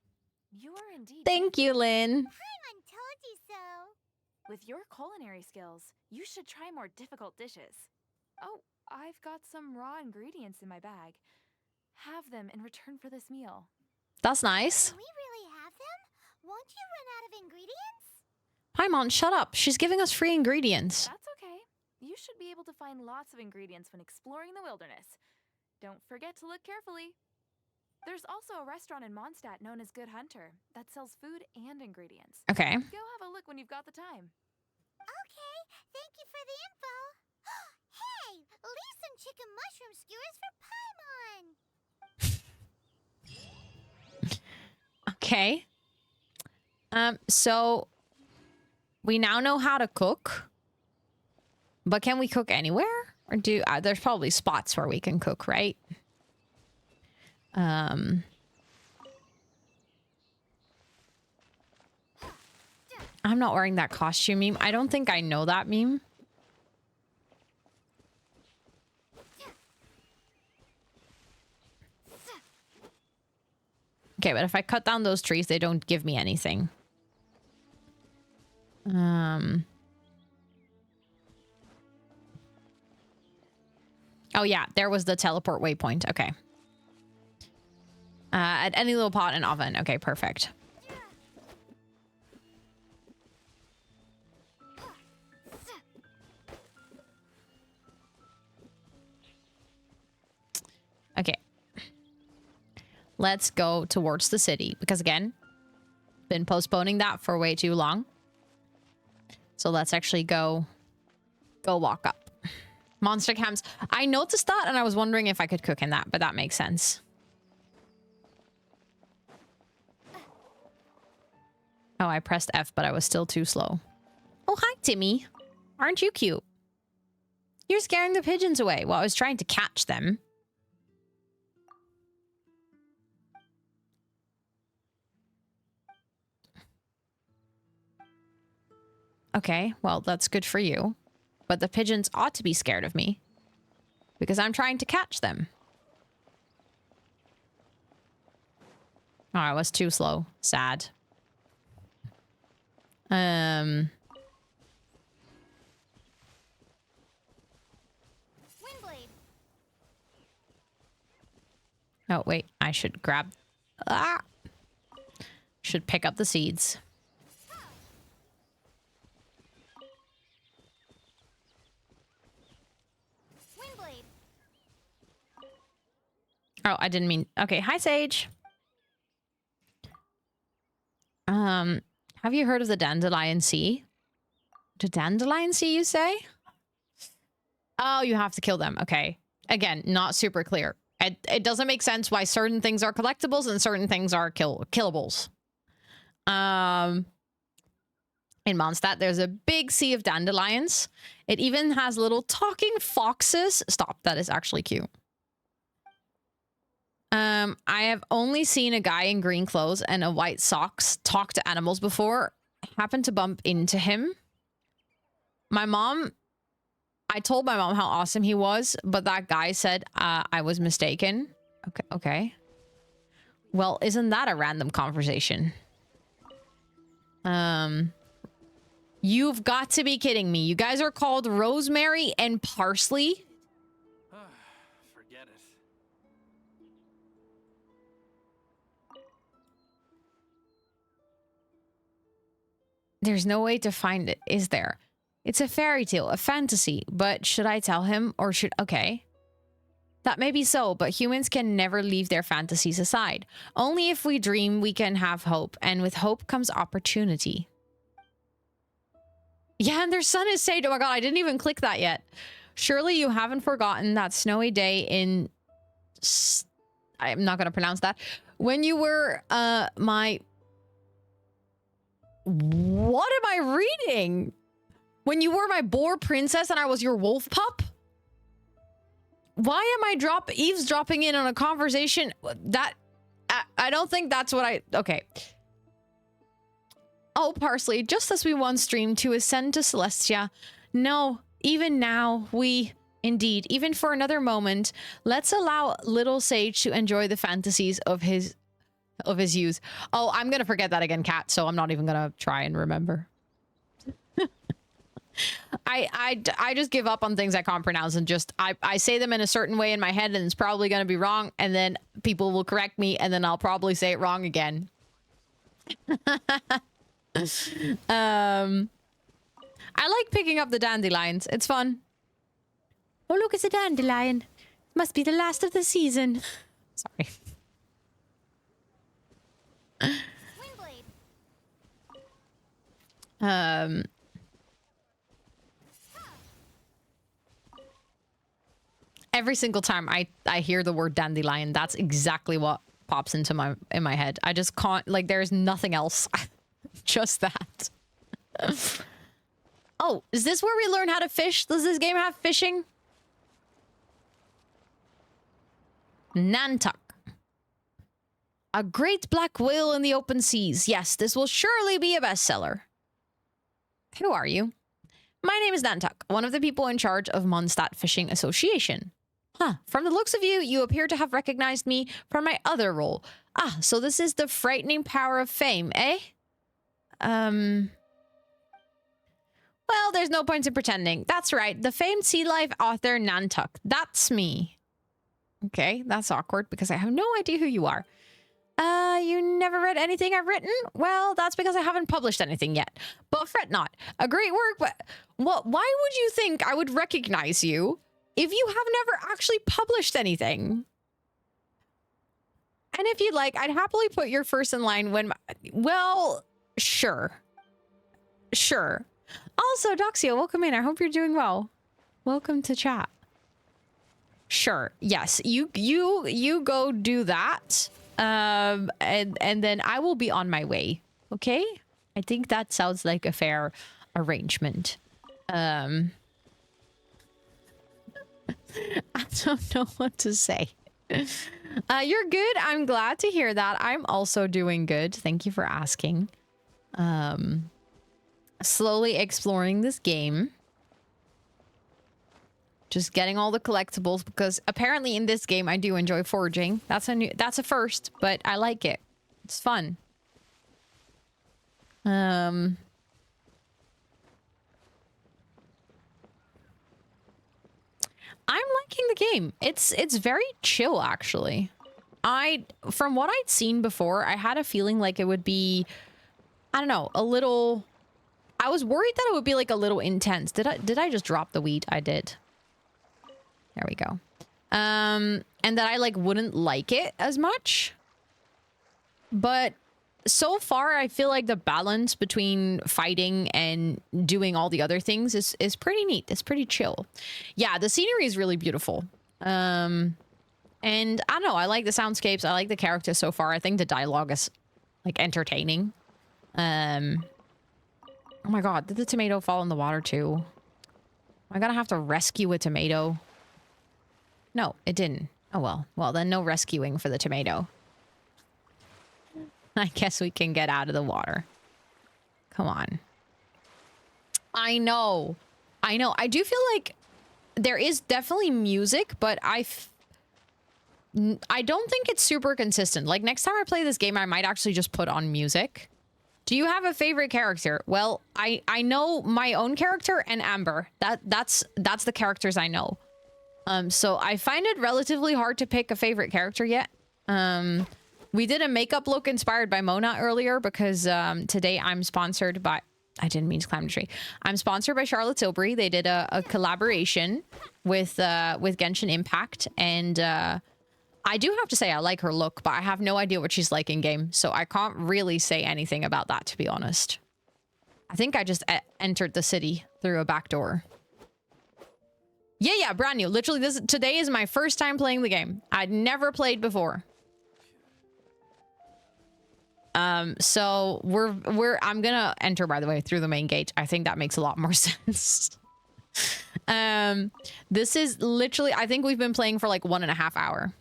You're indeed. Thank you, Lynn. Paimon told you so. With your culinary skills, you should try more difficult dishes. Oh, I've got some raw ingredients in my bag. Have them in return for this meal. That's nice. Can we really have them? Won't you run out of ingredients? Paimon, shut up. She's giving us free ingredients. That's okay. You should be able to find lots of ingredients when exploring the wilderness. Don't forget to look carefully. There's also a restaurant in Mondstadt known as Good Hunter that sells food and ingredients. Okay. Go have a look when you've got the time. Okay, thank you for the info. Hey, leave some chicken mushroom skewers for Paimon. Okay. So we now know how to cook. But can we cook anywhere? Or there's probably spots where we can cook, right? I'm not wearing that costume meme. I don't think I know that meme. Okay, but if I cut down those trees, they don't give me anything. Oh yeah, there was the teleport waypoint. Okay. At any little pot and oven. Okay, perfect. Okay. Let's go towards the city. Because again, been postponing that for way too long. So let's actually go walk up. Monster cams. I noticed that and I was wondering if I could cook in that, but that makes sense. Oh, I pressed F, but I was still too slow. Oh, hi, Timmy. Aren't you cute? You're scaring the pigeons away. Well, I was trying to catch them. Okay, well, that's good for you. But the pigeons ought to be scared of me. because I'm trying to catch them. Oh, I was too slow. Sad. Windblade. Oh, wait. I should grab... Ah! Should pick up the seeds. Windblade. Oh, I didn't mean... Okay, hi, Sage. Have you heard of the Dandelion Sea? The Dandelion Sea, you say? Oh, you have to kill them. Okay. Again, not super clear. It doesn't make sense why certain things are collectibles and certain things are killables. In Mondstadt, there's a big sea of dandelions. It even has little talking foxes. Stop, that is actually cute. I have only seen a guy in green clothes and a white socks talk to animals before. Happened to bump into him. I told my mom how awesome he was, but that guy said I was mistaken. Okay. Well, isn't that a random conversation? You've got to be kidding me. You guys are called Rosemary and Parsley? Forget it. There's no way to find it, is there? It's a fairy tale, a fantasy, but should I tell him or should... Okay. That may be so, but humans can never leave their fantasies aside. Only if we dream, we can have hope, and with hope comes opportunity. Yeah, and their son is Sage. Oh my god, I didn't even click that yet. Surely you haven't forgotten that snowy day in... I'm not going to pronounce that. When you were, my... What am I reading? When you were my boar princess and I was your wolf pup? Why am I eavesdropping in on a conversation that... I don't think that's what I... Okay. Oh, Parsley, just as we once dreamed to ascend to Celestia. No, even now, indeed, even for another moment, let's allow little Sage to enjoy the fantasies of his youth. Oh, I'm gonna forget that again, Kat, so I'm not even gonna try and remember. I just give up on things I can't pronounce and just I say them in a certain way in my head and it's probably gonna be wrong, and then people will correct me and then I'll probably say it wrong again. I like picking up the dandelions. It's fun. Oh, look, it's a dandelion. Must be the last of the season. Sorry. Windblade. Every single time I hear the word dandelion, that's exactly what pops into my head. I just can't, like, there's nothing else. Just that. Oh, is this where we learn how to fish? Does this game have fishing? Nantuck. A great black whale in the open seas. Yes, this will surely be a bestseller. Who are you? My name is Nantuck, one of the people in charge of Mondstadt Fishing Association. Huh, from the looks of you, you appear to have recognized me from my other role. Ah, so this is the frightening power of fame, eh? Well, there's no point in pretending. That's right, the famed sea life author Nantuck. That's me. Okay, that's awkward because I have no idea who you are. You never read anything I've written? Well, that's because I haven't published anything yet. But fret not. A great work, but... Well, why would you think I would recognize you if you have never actually published anything? And if you'd like, I'd happily put your first in line when... Well, sure. Sure. Also, Doxia, welcome in. I hope you're doing well. Welcome to chat. Sure. Yes. You go do that. And then I will be on my way. Okay? I think that sounds like a fair arrangement. I don't know what to say. You're good. I'm glad to hear that. I'm also doing good. Thank you for asking. Slowly exploring this game. Just getting all the collectibles because apparently in this game I do enjoy foraging. That's a first, but I like it. It's fun. I'm liking the game. It's very chill actually. From what I'd seen before, I had a feeling like it would be, I don't know, a little. I was worried that it would be like a little intense. Did I just drop the wheat? I did. There we go. And that I like wouldn't like it as much. But so far I feel like the balance between fighting and doing all the other things is pretty neat. It's pretty chill. Yeah, the scenery is really beautiful. And I don't know, I like the soundscapes, I like the characters so far. I think the dialogue is like entertaining. Oh my god, did the tomato fall in the water too? Am I gonna have to rescue a tomato? No, it didn't. Oh well. Well, then no rescuing for the tomato. I guess we can get out of the water. Come on. I know. I know. I do feel like there is definitely music, but I don't think it's super consistent. Like next time I play this game, I might actually just put on music. Do you have a favorite character? Well, I know my own character and Amber. That's the characters I know. So I find it relatively hard to pick a favorite character yet. We did a makeup look inspired by Mona earlier because today I'm sponsored by... I didn't mean to climb the tree. I'm sponsored by Charlotte Tilbury. They did a collaboration with Genshin Impact. And I do have to say I like her look, but I have no idea what she's like in game. So I can't really say anything about that, to be honest. I think I just entered the city through a back door. Yeah, brand new. Literally, today is my first time playing the game. I'd never played before. So I'm gonna enter, by the way, through the main gate. I think that makes a lot more sense. This is literally, I think we've been playing for like 1.5 hours.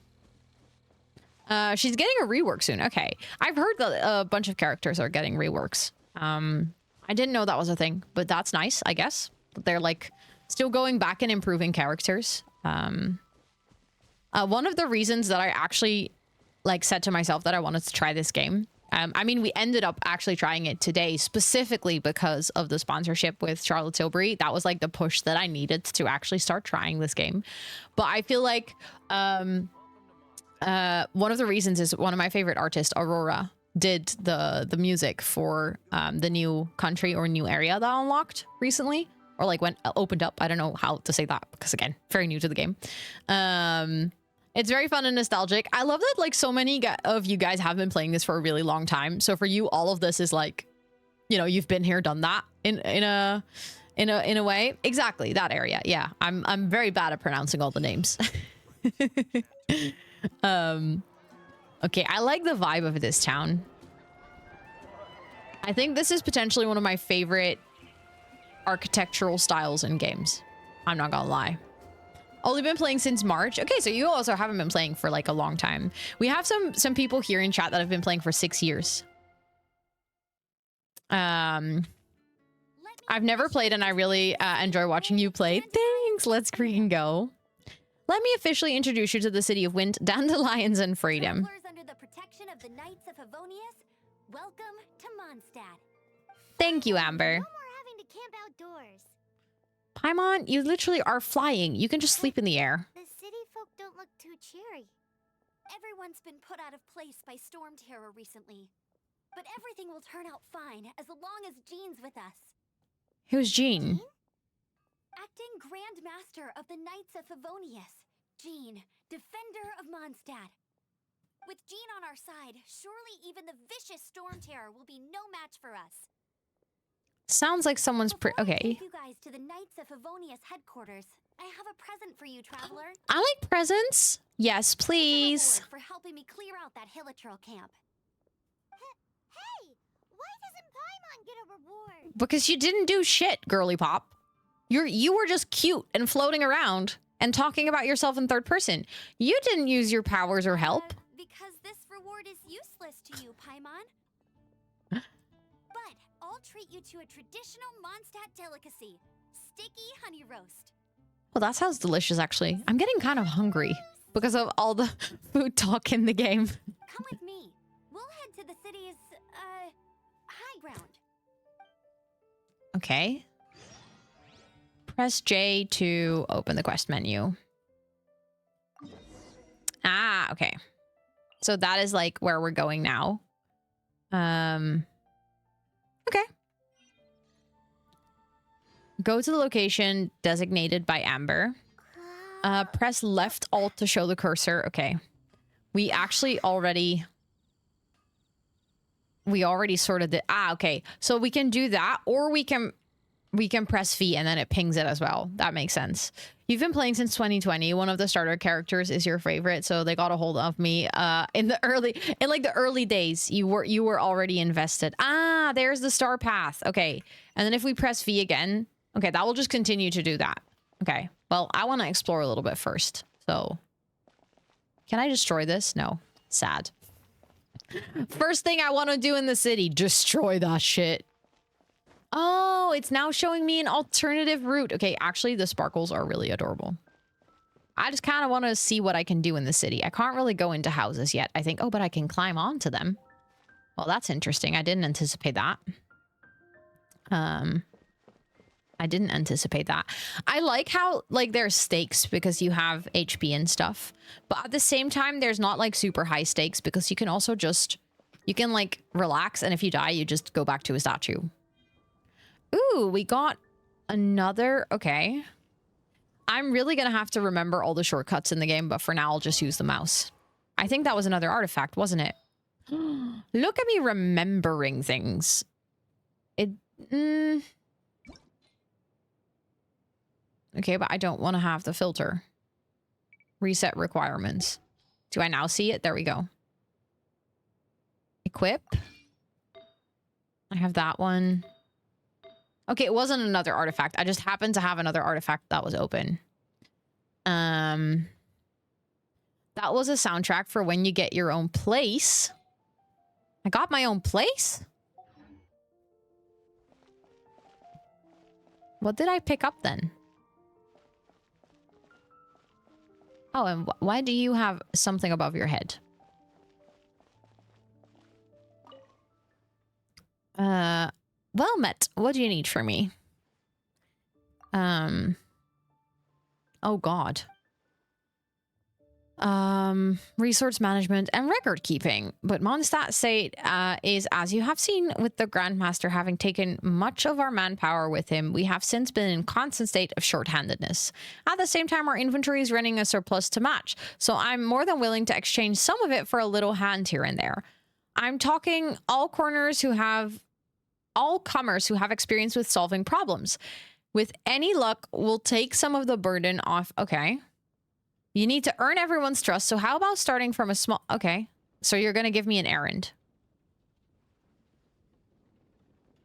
She's getting a rework soon. Okay. I've heard that a bunch of characters are getting reworks. I didn't know that was a thing, but that's nice, I guess. They're like still going back and improving characters. One of the reasons that I actually like said to myself that I wanted to try this game. I mean, we ended up actually trying it today specifically because of the sponsorship with Charlotte Tilbury. That was like the push that I needed to actually start trying this game. But I feel like one of the reasons is one of my favorite artists, Aurora, did the music for the new country or new area that unlocked recently, or like opened up. I don't know how to say that because again, very new to the game. It's very fun and nostalgic. I love that like so many of you guys have been playing this for a really long time. So for you, all of this is like, you know, you've been here, done that in a way. Exactly, that area. Yeah, I'm very bad at pronouncing all the names. Okay, I like the vibe of this town. I think this is potentially one of my favorite architectural styles in games. I'm not gonna lie. Only been playing since March. Okay, so you also haven't been playing for like a long time. We have some people here in chat that have been playing for 6 years. I've never played and I really enjoy watching you play. Thanks, let's green go. Let me officially introduce you to the city of wind, dandelions, and freedom. Travelers under the protection of the Knights of Favonius, welcome to Mondstadt. Thank you, Amber. No more having to camp outdoors. Paimon, you literally are flying. You can just sleep in the air. The city folk don't look too cheery. Everyone's been put out of place by storm terror recently. But everything will turn out fine as long as Jean's with us. Who's Jean? Acting Grand Master of the Knights of Favonius. Jean, Defender of Mondstadt. With Jean on our side, surely even the vicious storm terror will be no match for us. Sounds like someone's okay. Take you guys to the Knights of Favonius headquarters. I have a present for you, traveler. I like presents. Yes, please. For helping me clear out that Hilitril camp. Hey, why doesn't Paimon get a reward? Because you didn't do shit, girly pop. You were just cute and floating around and talking about yourself in third person. You didn't use your powers or help. Because this reward is useless to you, Paimon. But I'll treat you to a traditional Mondstadt delicacy, sticky honey roast. Well, that sounds delicious, actually. I'm getting kind of hungry because of all the food talk in the game. Come with me. We'll head to the city's, high ground. Okay. Press J to open the quest menu. Ah, okay. So that is like where we're going now. Okay. Go to the location designated by Amber. Press left alt to show the cursor. Okay. We actually already sorted it. Ah, okay. So we can do that, or we can press V and then it pings it as well. That makes sense. You've been playing since 2020. One of the starter characters is your favorite, so they got a hold of me in the early days. You were already invested. Ah, there's the star path. Okay. And then if we press V again, okay, that will just continue to do that. Okay. Well, I want to explore a little bit first. So, can I destroy this? No. Sad. First thing I want to do in the city, destroy that shit. Oh, it's now showing me an alternative route. Okay, actually, the sparkles are really adorable. I just kind of want to see what I can do in the city. I can't really go into houses yet, I think. Oh, but I can climb onto them. Well, that's interesting. I didn't anticipate that. I didn't anticipate that. I like how, like, there's stakes because you have HP and stuff. But at the same time, there's not, like, super high stakes because you can also just... You can, like, relax, and if you die, you just go back to a statue. Ooh, we got another... Okay. I'm really gonna have to remember all the shortcuts in the game, but for now, I'll just use the mouse. I think that was another artifact, wasn't it? Look at me remembering things. Okay, but I don't want to have the filter. Reset requirements. Do I now see it? There we go. Equip. I have that one. Okay, it wasn't another artifact. I just happened to have another artifact that was open. That was a soundtrack for when you get your own place. I got my own place? What did I pick up then? Oh, and why do you have something above your head? Well met. What do you need from me? Oh god. Resource management and record keeping. But Mondstadt state is, as you have seen with the Grandmaster having taken much of our manpower with him, we have since been in constant state of shorthandedness. At the same time, our inventory is running a surplus to match, so I'm more than willing to exchange some of it for a little hand here and there. I'm talking all comers who have experience with solving problems. With any luck, we'll take some of the burden off. Okay. You need to earn everyone's trust, so how about starting from a small... Okay. So you're going to give me an errand.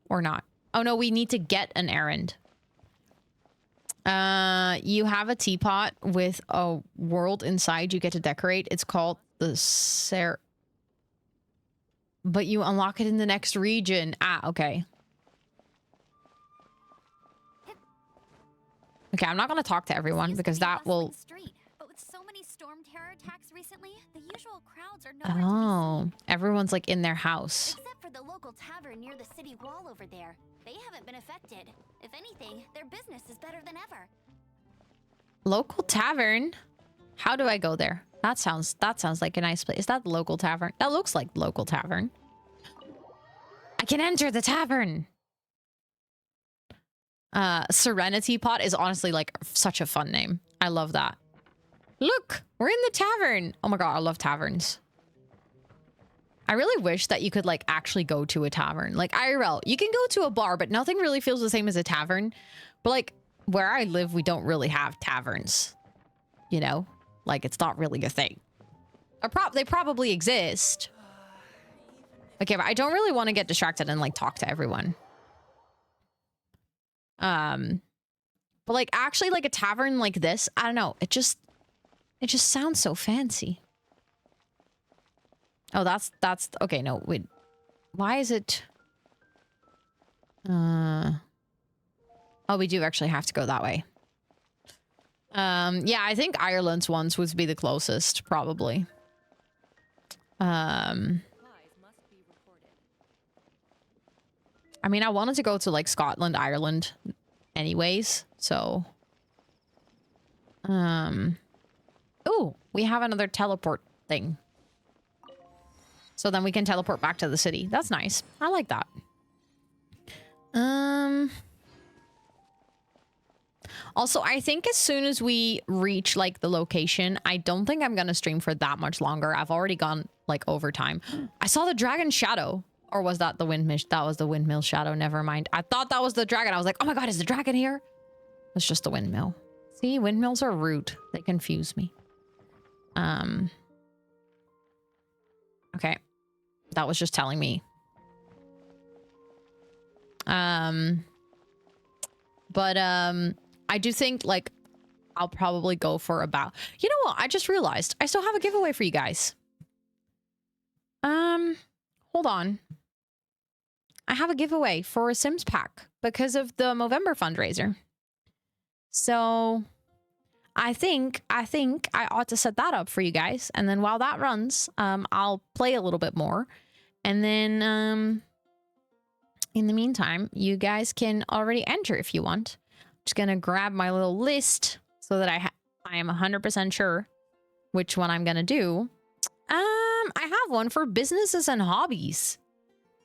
Or not. Oh, no, we need to get an errand. You have a teapot with a world inside you get to decorate. It's called the But you unlock it in the next region. Ah, okay. Okay, I'm not going to talk to everyone because that will... Storm terror attacks recently, the usual crowds are nowhere to be seen. Everyone's like in their house. Except for the local tavern near the city wall over there. They haven't been affected. If anything, their business is better than ever. Local tavern? How do I go there? That sounds like a nice place. Is that the local tavern? That looks like the local tavern. I can enter the tavern. Serenity Pot is honestly like such a fun name. I love that. Look, we're in the tavern. Oh my god, I love taverns. I really wish that you could like actually go to a tavern. Like IRL, you can go to a bar, but nothing really feels the same as a tavern. But like where I live, we don't really have taverns. You know, like it's not really a thing. They probably exist. Okay, but I don't really want to get distracted and like talk to everyone. But like actually like a tavern like this, I don't know. It just sounds so fancy. Oh, that's okay. No, wait. Why is it? Oh, we do actually have to go that way. Yeah, I think Ireland's ones would be the closest, probably. I mean, I wanted to go to like Scotland, Ireland anyways, so. Oh, we have another teleport thing. So then we can teleport back to the city. That's nice. I like that. Also, I think as soon as we reach like the location, I don't think I'm gonna stream for that much longer. I've already gone like overtime. I saw the dragon shadow. Or was that the windmill? That was the windmill shadow. Never mind. I thought that was the dragon. I was like, oh my god, is the dragon here? It's just the windmill. See, windmills are rude. They confuse me. Okay. That was just telling me. But I do think like I'll probably go for about, you know what? I just realized I still have a giveaway for you guys. Hold on. I have a giveaway for a Sims pack because of the Movember fundraiser. So I think I ought to set that up for you guys. And then while that runs, I'll play a little bit more. And then in the meantime, you guys can already enter if you want. Just gonna grab my little list so that I am 100% sure which one I'm gonna do. I have one for businesses and hobbies.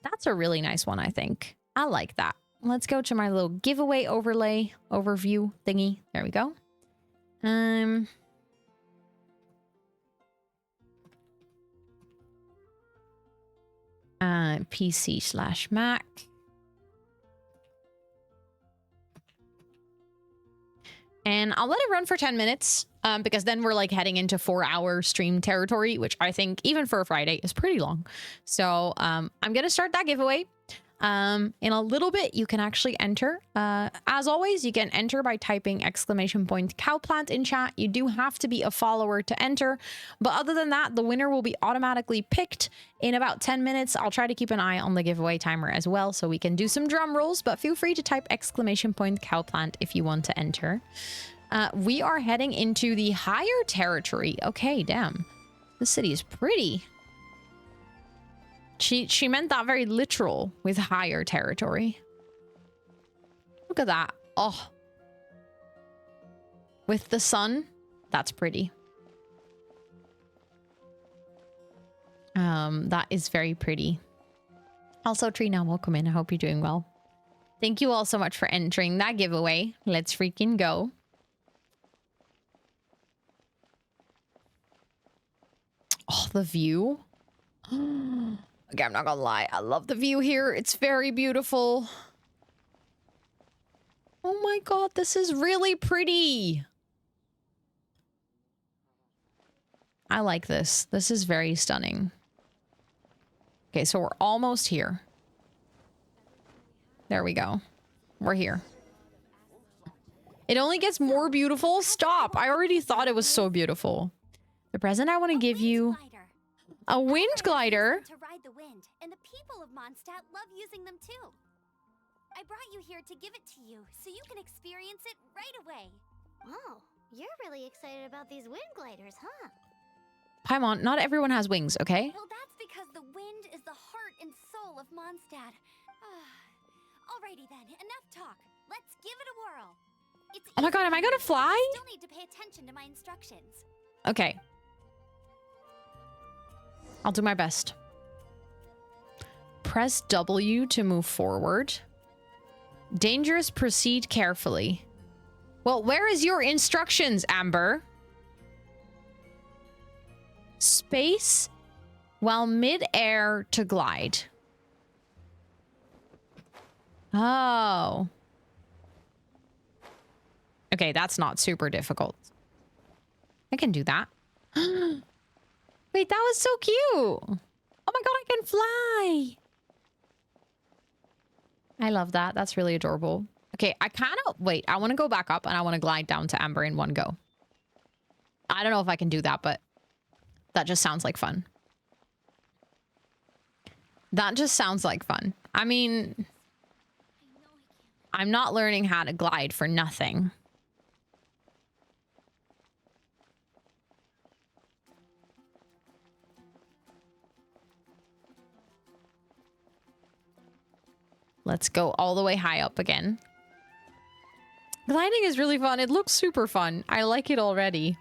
That's a really nice one, I think. I like that. Let's go to my little giveaway overview thingy. There we go. PC/Mac. And I'll let it run for 10 minutes because then we're like heading into 4-hour stream territory, which I think even for a Friday is pretty long. So I'm going to start that giveaway. In a little bit, you can actually enter. As always, you can enter by typing !cowplant in chat. You do have to be a follower to enter. But other than that, the winner will be automatically picked in about 10 minutes. I'll try to keep an eye on the giveaway timer as well so we can do some drum rolls. But feel free to type !cowplant if you want to enter. We are heading into the higher territory. Okay, damn. This city is pretty. She meant that very literal with higher territory. Look at that. Oh. With the sun, that's pretty. That is very pretty. Also, Trina, welcome in. I hope you're doing well. Thank you all so much for entering that giveaway. Let's freaking go. Oh, the view. Okay, I'm not gonna lie. I love the view here. It's very beautiful. Oh my god, this is really pretty. I like this. This is very stunning. Okay, so we're almost here. There we go. We're here. It only gets more beautiful. Stop. I already thought it was so beautiful. The present I want to give you... A wind glider? To ride the wind, and the people of Mondstadt love using them too. I brought you here to give it to you, so you can experience it right away. Oh, you're really excited about these wind gliders, huh? Paimon, not everyone has wings, okay? Well, that's because the wind is the heart and soul of Mondstadt. Alrighty then, enough talk. Let's give it a whirl. It's oh my god, am I gonna fly? I still need to pay attention to my instructions. Okay. I'll do my best. Press W to move forward. Dangerous, proceed carefully. Well, where is your instructions, Amber? Space while mid-air to glide. Oh. Okay, that's not super difficult. I can do that. Wait, that was so cute. Oh my god, I can fly. I love that. That's really adorable. Okay, I kind of... Wait, I want to go back up and I want to glide down to Amber in one go. I don't know if I can do that, but that just sounds like fun. That just sounds like fun. I mean, I'm not learning how to glide for nothing. Let's go all the way high up again. Gliding is really fun. It looks super fun. I like it already.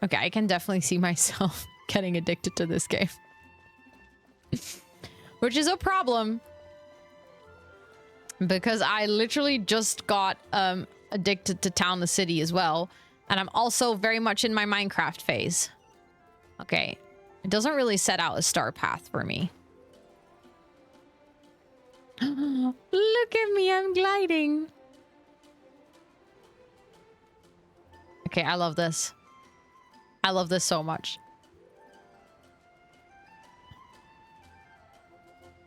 Okay, I can definitely see myself getting addicted to this game. Which is a problem. Because I literally just got addicted to Town the City as well. And I'm also very much in my Minecraft phase. Okay. It doesn't really set out a star path for me. Look at me, I'm gliding. Okay, I love this. I love this so much.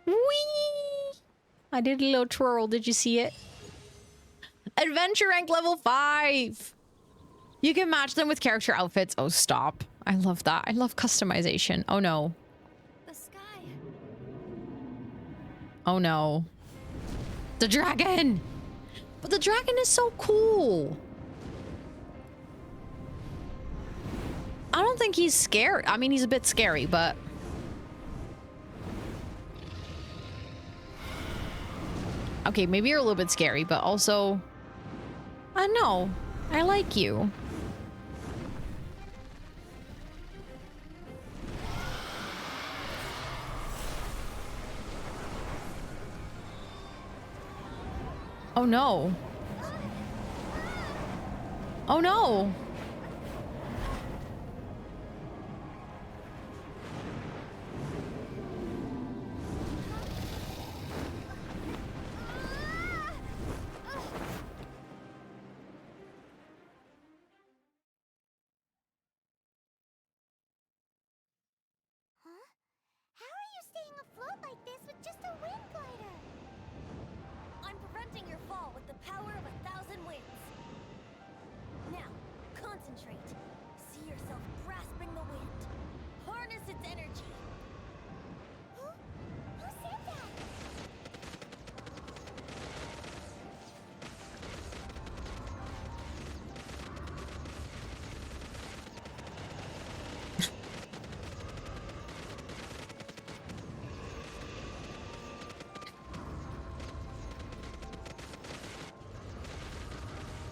Whee! I did a little twirl. Did you see it? Adventure rank level 5. You can match them with character outfits. Oh, stop. I love that. I love customization. Oh, no. The sky. Oh, no. The dragon! But the dragon is so cool. I don't think he's scary. I mean, he's a bit scary, but... Okay, maybe you're a little bit scary, but also... I know. I like you. Oh no. Oh no. Huh? How are you staying afloat like this with just a wind glider? I'm preventing your fall with the power of 1,000 winds. Now, concentrate. See yourself grasping the wind. Harness its energy. Who said that?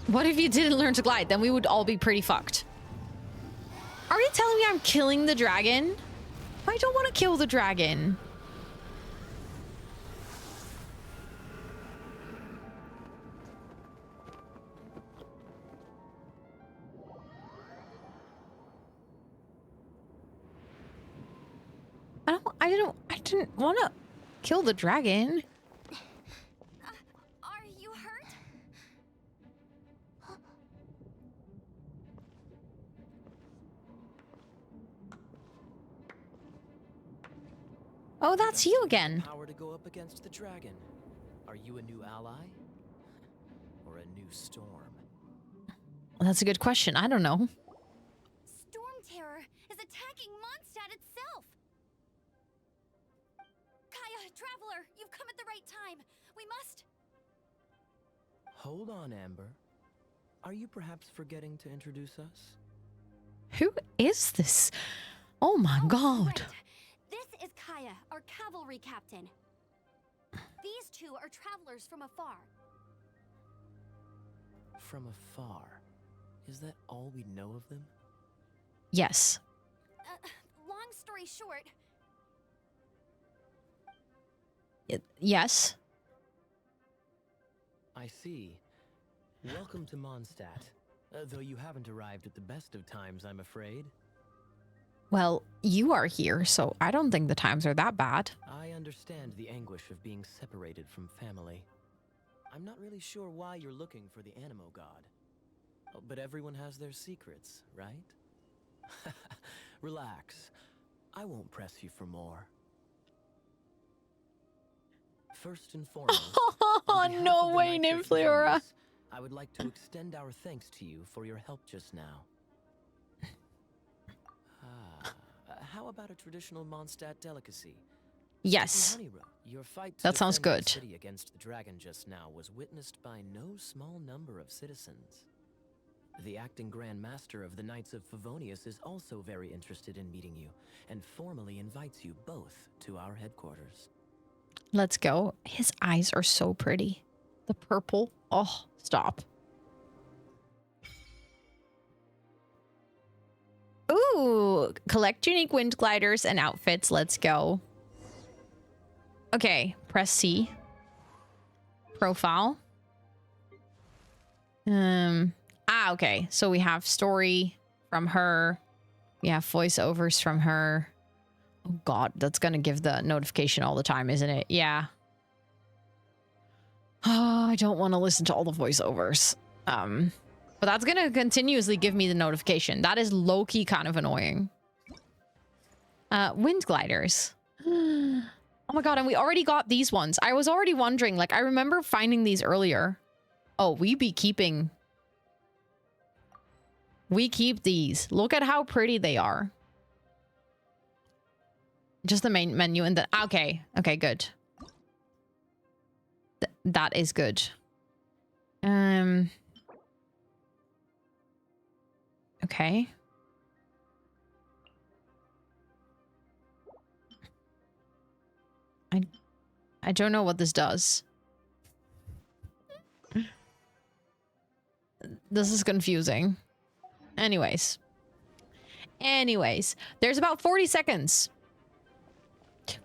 What if you didn't learn to glide? Then we would all be pretty fucked. Are you telling me I'm killing the dragon? I don't want to kill the dragon. I didn't want to kill the dragon. Are you hurt? Oh, that's you again. Power to go up against the dragon. Are you a new ally? Or a new storm? Well, that's a good question. I don't know. Storm Terror is attacking Mondstadt itself! Kaya, Traveler, you've come at the right time. We must... Hold on, Amber. Are you perhaps forgetting to introduce us? Who is this? Oh my god. Right. This is Kaya, our cavalry captain. These two are travelers from afar. From afar. Is that all we know of them? Yes. Long story short, Yes. I see. Welcome to Mondstadt. Though you haven't arrived at the best of times, I'm afraid. Well, you are here, so I don't think the times are that bad. I understand the anguish of being separated from family. I'm not really sure why you're looking for the Animo God. Oh, but everyone has their secrets, right? Relax. I won't press you for more. First and foremost, on behalf No of the way, Knights of Nymphlora. Furious, I would like to extend our thanks to you for your help just now. How about a traditional Mondstadt delicacy? Yes. Honeyrow, your fight to That sounds defend the good. city against the dragon just now was witnessed by no small number of citizens. The acting Grand Master of the Knights of Favonius is also very interested in meeting you, and formally invites you both to our headquarters. Let's go. His eyes are so pretty. The purple. Oh, stop. Ooh, collect unique wind gliders and outfits. Let's go. Okay, press C. Profile. Okay. So we have story from her. We have voiceovers from her. Oh God, that's gonna give the notification all the time, isn't it? Yeah. Oh, I don't want to listen to all the voiceovers. But that's gonna continuously give me the notification. That is low-key kind of annoying. Wind gliders. Oh my God, and we already got these ones. I was already wondering, like, I remember finding these earlier. Oh, we keep these. Look at how pretty they are. Just the main menu and the... Okay. Okay, good. That is good. Okay. I don't know what this does. This is confusing. Anyways, there's about 40 seconds.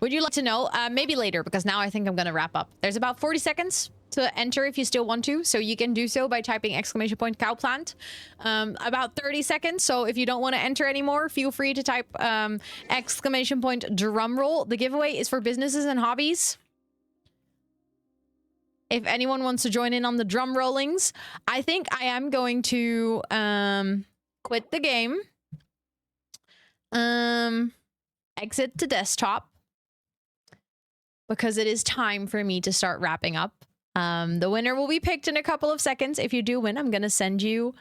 Would you like to know? Maybe later, because now I think I'm going to wrap up. There's about 40 seconds to enter if you still want to. So you can do so by typing !cowplant. About 30 seconds. So if you don't want to enter anymore, feel free to type !drumroll. The giveaway is for businesses and hobbies. If anyone wants to join in on the drum rollings, I think I am going to quit the game. Exit to desktop. Because it is time for me to start wrapping up. The winner will be picked in a couple of seconds. If you do win, I'm going to send you...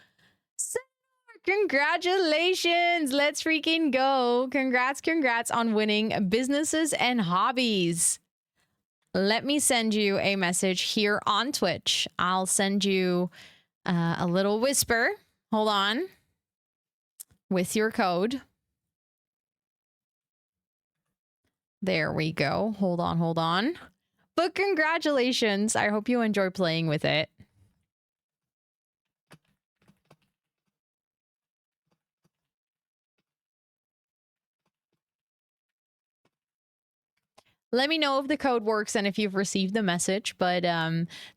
Congratulations! Let's freaking go. Congrats on winning businesses and hobbies. Let me send you a message here on Twitch. I'll send you a little whisper. Hold on. With your code. There we go. Hold on. But congratulations. I hope you enjoy playing with it. Let me know if the code works and if you've received the message. But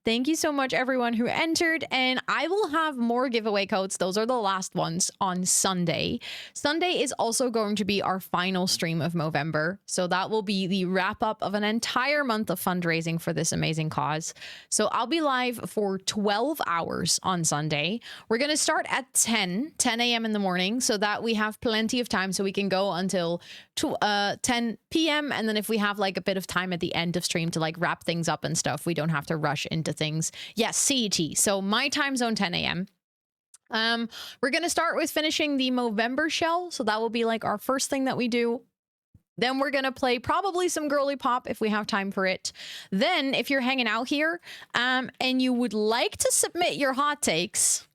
thank you so much, everyone who entered. And I will have more giveaway codes. Those are the last ones on Sunday. Sunday is also going to be our final stream of Movember. So that will be the wrap up of an entire month of fundraising for this amazing cause. So I'll be live for 12 hours on Sunday. We're going to start at 10 a.m. in the morning so that we have plenty of time so we can go until 10 p.m. And then if we have like a bit of time at the end of stream to like wrap things up and stuff, we don't have to rush into things. Yes, CET. So my time zone, 10 a.m. We're going to start with finishing the Movember shell. So that will be like our first thing that we do. Then we're going to play probably some girly pop if we have time for it. Then if you're hanging out here and you would like to submit your hot takes,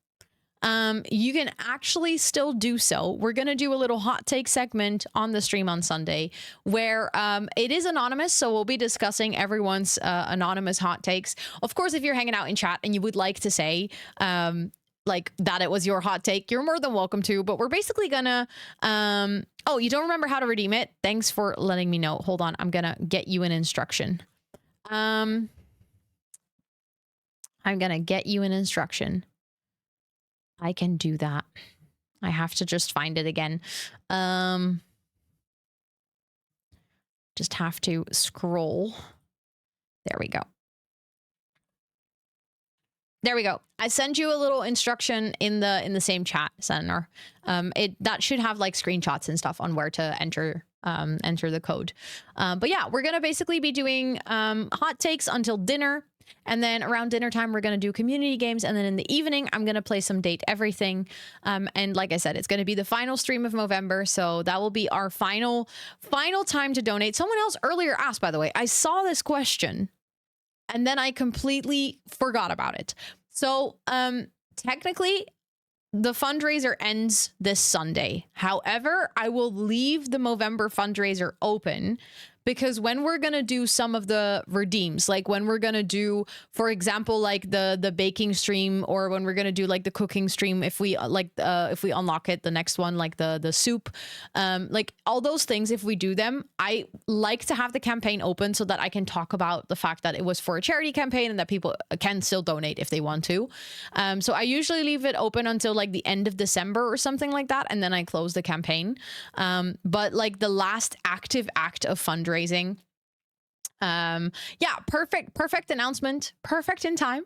you can actually still do so. We're going to do a little hot take segment on the stream on Sunday where it is anonymous. So we'll be discussing everyone's anonymous hot takes. Of course, if you're hanging out in chat and you would like to say like that it was your hot take, you're more than welcome to. But we're basically gonna oh, you don't remember how to redeem it? Thanks for letting me know. Hold on, I'm gonna get you an instruction. I'm gonna get you an instruction. I can do that. I have to just find it again. Just have to scroll. There we go. There we go. I send you a little instruction in the same chat, Senator. That should have like screenshots and stuff on where to enter the code. But yeah, we're gonna basically be doing hot takes until dinner. And then around dinner time, we're going to do community games. And then in the evening, I'm going to play some Date Everything. And like I said, it's going to be the final stream of Movember. So that will be our final time to donate. Someone else earlier asked, by the way, I saw this question and then I completely forgot about it. So technically, the fundraiser ends this Sunday. However, I will leave the Movember fundraiser open because when we're going to do some of the redeems, like when we're going to do, for example, like the baking stream, or when we're going to do like the cooking stream, if we if we unlock it, the next one, like the soup, like all those things, if we do them, I like to have the campaign open so that I can talk about the fact that it was for a charity campaign and that people can still donate if they want to. So I usually leave it open until like the end of December or something like that, and then I close the campaign. But like the last active act of fundraising, yeah, perfect announcement, perfect in time.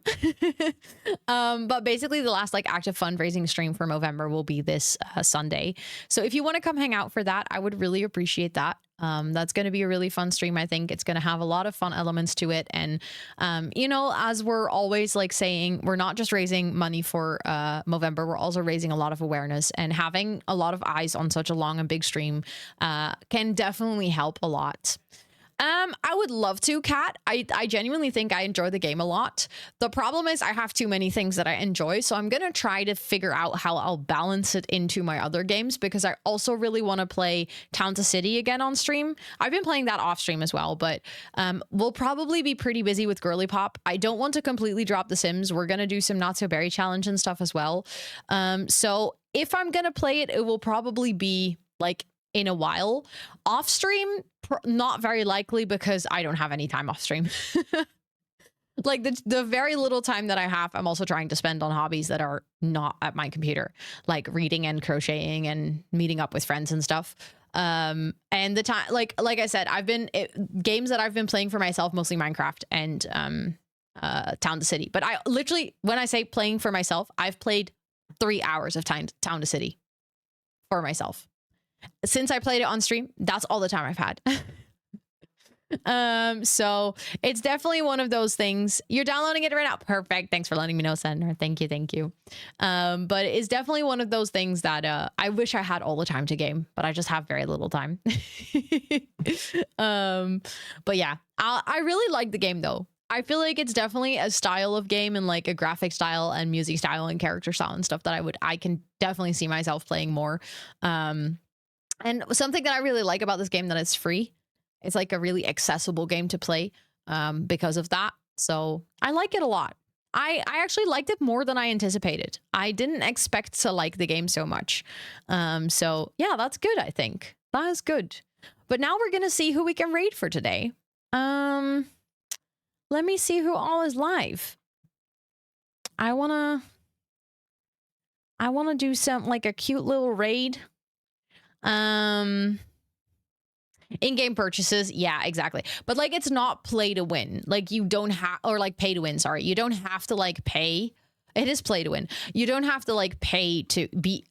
But basically the last like active fundraising stream for Movember will be this Sunday, so if you want to come hang out for that, I would really appreciate that. That's going to be a really fun stream. I think it's going to have a lot of fun elements to it, and you know, as we're always like saying, we're not just raising money for Movember, we're also raising a lot of awareness, and having a lot of eyes on such a long and big stream can definitely help a lot. I would love to, Kat. I genuinely think I enjoy the game a lot. The problem is I have too many things that I enjoy, so I'm going to try to figure out how I'll balance it into my other games, because I also really want to play Town to City again on stream. I've been playing that off stream as well, but we'll probably be pretty busy with Girly Pop. I don't want to completely drop The Sims. We're going to do some Not So Berry Challenge and stuff as well. So if I'm going to play it, it will probably be like in a while. Off stream, not very likely, because I don't have any time off stream. Like the very little time that I have, I'm also trying to spend on hobbies that are not at my computer, like reading and crocheting and meeting up with friends and stuff. And the time, like I said, games that I've been playing for myself, mostly Minecraft and Town to City. But I literally, when I say playing for myself, I've played 3 hours of Town to City for myself. Since I played it on stream, that's all the time I've had. So it's definitely one of those things. You're downloading it right now. Perfect. Thanks for letting me know, Senator. Thank you. But it's definitely one of those things that I wish I had all the time to game, but I just have very little time. But yeah, I really like the game though. I feel like it's definitely a style of game, and like a graphic style and music style and character style and stuff that I can definitely see myself playing more. And something that I really like about this game, that it's free. It's like a really accessible game to play because of that. So I like it a lot. I actually liked it more than I anticipated. I didn't expect to like the game so much. So yeah, that's good, I think. That is good. But now we're going to see who we can raid for today. Let me see who all is live. I want to do some, like a cute little raid. In-game purchases, yeah, exactly. But like, it's not play to win. Like, you don't have, or like pay to win, sorry. You don't have to like pay. It is play to win. You don't have to like pay to be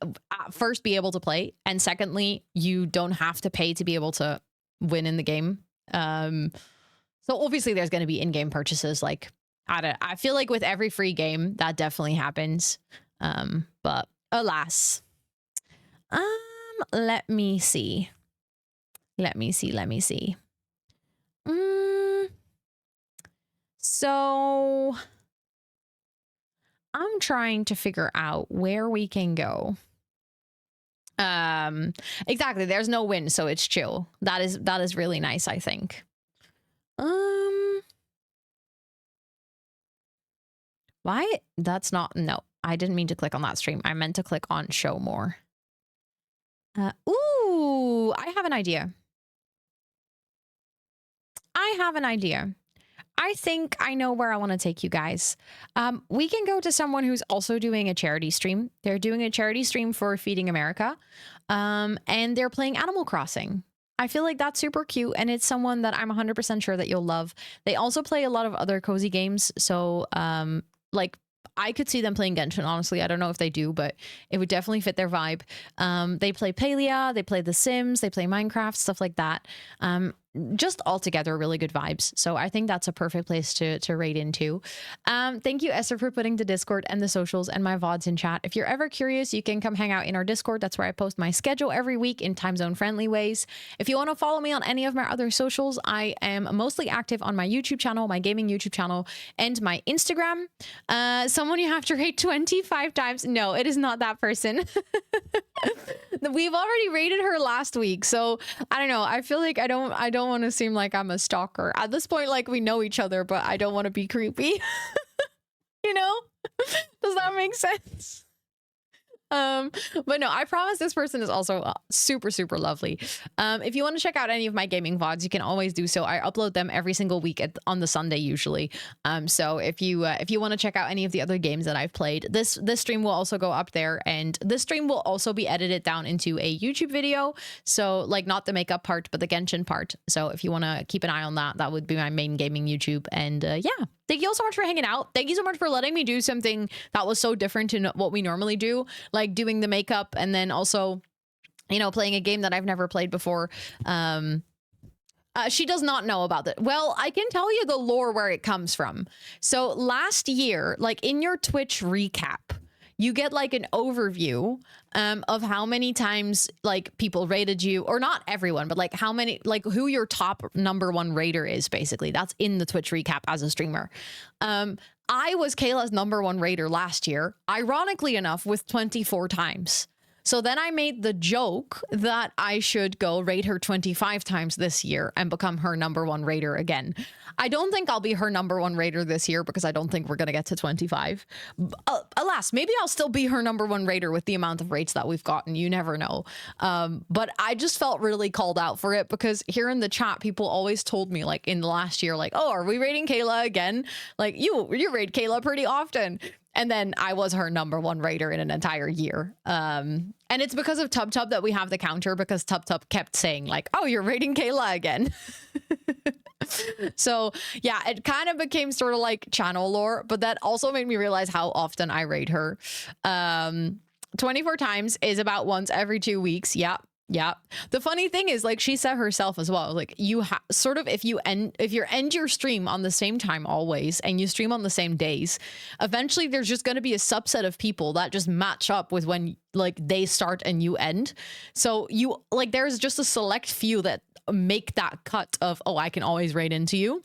first be able to play, and secondly, you don't have to pay to be able to win in the game. So obviously there's going to be in-game purchases. Like, I feel like with every free game that definitely happens. But alas. Let me see. So I'm trying to figure out where we can go. Exactly. There's no win, so it's chill. That is really nice, I think. Why? That's not, no, I didn't mean to click on that stream. I meant to click on show more. Ooh, I have an idea. I think I know where I want to take you guys. We can go to someone who's also doing a charity stream. They're doing a charity stream for Feeding America. And they're playing Animal Crossing. I feel like that's super cute, and it's someone that I'm 100% sure that you'll love. They also play a lot of other cozy games. So, like, I could see them playing Genshin, honestly. I don't know if they do, but it would definitely fit their vibe. They play Palia, they play The Sims, they play Minecraft, stuff like that. just altogether really good vibes. So I think that's a perfect place to raid into. Thank you, Esther, for putting the Discord and the socials and my VODs in chat. If you're ever curious, you can come hang out in our Discord. That's where I post my schedule every week in time zone friendly ways. If you want to follow me on any of my other socials, I am mostly active on my YouTube channel, my gaming YouTube channel, and my Instagram. Someone you have to rate 25 times. No, it is not that person. We've already rated her last week, so I don't know. I feel like I don't want to seem like I'm a stalker at this point. Like, we know each other, but I don't want to be creepy. You know? Does that make sense? But no, I promise this person is also super, super lovely. If you want to check out any of my gaming VODs, you can always do so. I upload them every single week on the Sunday usually. So if you want to check out any of the other games that I've played, this stream will also go up there, and this stream will also be edited down into a YouTube video. So like, not the makeup part, but the Genshin part. So if you want to keep an eye on that, that would be my main gaming YouTube. And yeah. Thank you all so much for hanging out. Thank you so much for letting me do something that was so different to what we normally do, like doing the makeup and then also, you know, playing a game that I've never played before. She does not know about it. Well, I can tell you the lore where it comes from. So last year, like in your Twitch recap, you get like an overview of how many times like people rated you, or not everyone, but like how many, like who your top #1 raider is, basically. That's in the Twitch recap as a streamer. I was Kayla's #1 raider last year, ironically enough, with 24 times. So then I made the joke that I should go raid her 25 times this year and become her #1 raider again. I don't think I'll be her #1 raider this year because I don't think we're going to get to 25. Alas, maybe I'll still be her #1 raider with the amount of raids that we've gotten. You never know. But I just felt really called out for it because here in the chat, people always told me like in the last year, like, oh, are we raiding Kayla again? Like you raid Kayla pretty often. And then I was her #1 raider in an entire year. And it's because of TubTub that we have the counter, because TubTub kept saying like, oh, you're raiding Kayla again. So yeah, it kind of became sort of like channel lore, but that also made me realize how often I raid her. 24 times is about once every 2 weeks. Yeah. Yeah. The funny thing is, like, she said herself as well, like, you sort of, if you end your stream on the same time always, and you stream on the same days, eventually there's just going to be a subset of people that just match up with when like they start and you end. So you like, there's just a select few that make that cut of, oh, I can always raid into you.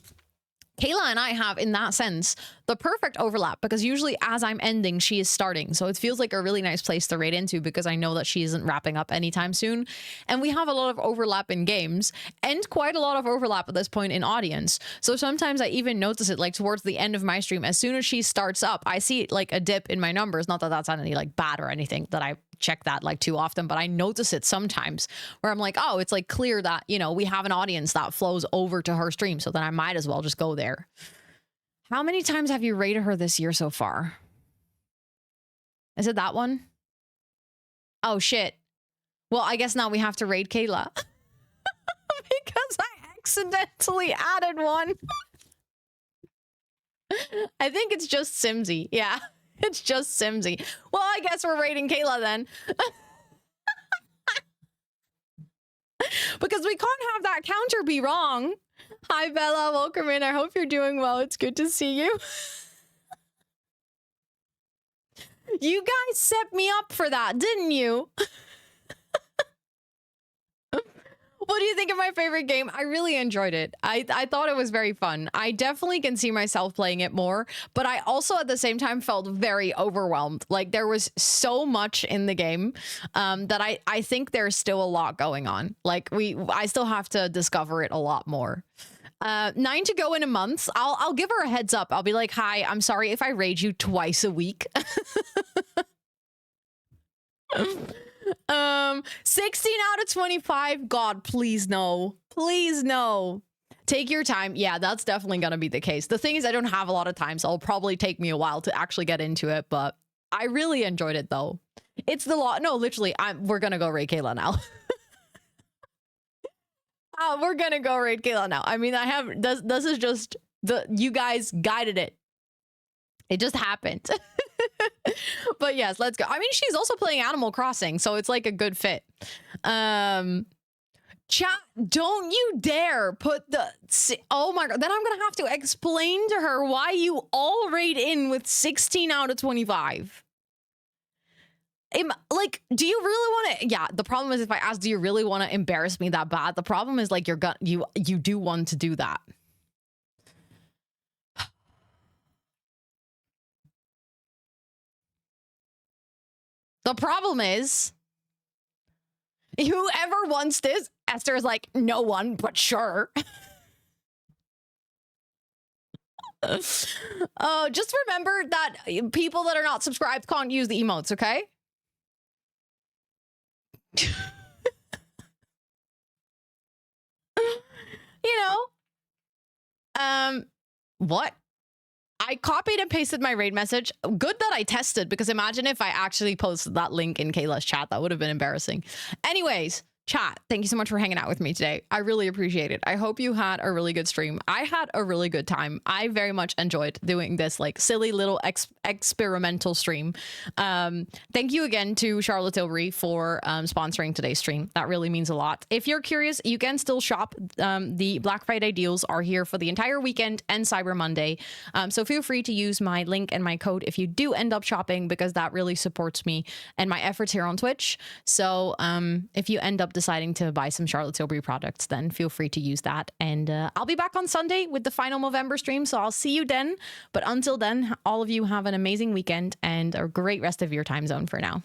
Kayla and I have, in that sense, the perfect overlap, because usually as I'm ending, she is starting. So it feels like a really nice place to raid into, because I know that she isn't wrapping up anytime soon. And we have a lot of overlap in games, and quite a lot of overlap at this point in audience. So sometimes I even notice it like towards the end of my stream. As soon as she starts up, I see like a dip in my numbers. Not that that's any like bad or anything, that I check that like too often, but I notice it sometimes where I'm like, oh, it's like clear that, you know, we have an audience that flows over to her stream, so then I might as well just go there. How many times have you rated her this year so far? Is it that one? Oh shit. Well, I guess now we have to raid Kayla. Because I accidentally added one. I think it's just Simsy. Yeah. It's just Simsy. Well, I guess we're raiding Kayla then. Because we can't have that counter be wrong. Hi, Bella. Welcome in. I hope you're doing well. It's good to see you. You guys set me up for that, didn't you? What do you think of my favorite game? I really enjoyed it. I thought it was very fun. I definitely can see myself playing it more, but I also at the same time felt very overwhelmed. Like there was so much in the game that I think there's still a lot going on. Like I still have to discover it a lot more. 9 to go in a month. I'll give her a heads up. I'll be like, hi, I'm sorry if I raid you twice a week. 16 out of 25. God, please no. Please no. Take your time. Yeah, that's definitely gonna be the case. The thing is, I don't have a lot of time, so it'll probably take me a while to actually get into it, but I really enjoyed it though. It's the law. No, literally, we're gonna go raid Kayla now. We're gonna go raid Kayla now. I mean, this is just you guys guided it. It just happened. But yes, let's go. I mean, she's also playing Animal Crossing, so it's like a good fit. Chat, don't you dare put the... Oh my god, then I'm gonna have to explain to her why you all rate in with 16 out of 25. Like, do you really want to... Yeah, the problem is if I ask, do you really want to embarrass me that bad? The problem is like you do want to do that. The problem is, whoever wants this, Esther is like, no one, but sure. Just remember that people that are not subscribed can't use the emotes, okay? You know, what? I copied and pasted my raid message. Good that I tested, because imagine if I actually posted that link in Kayla's chat. That would have been embarrassing. Anyways, chat, thank you so much for hanging out with me today. I really appreciate it. I hope you had a really good stream. I had a really good time. I very much enjoyed doing this like silly little experimental stream. Thank you again to Charlotte Tilbury for sponsoring today's stream. That really means a lot. If you're curious, you can still shop. The Black Friday deals are here for the entire weekend and Cyber Monday. So feel free to use my link and my code if you do end up shopping, because that really supports me and my efforts here on Twitch. So if you end up deciding to buy some Charlotte Tilbury products, then feel free to use that. And I'll be back on Sunday with the final Movember stream, so I'll see you then. But until then, all of you have an amazing weekend and a great rest of your time zone for now.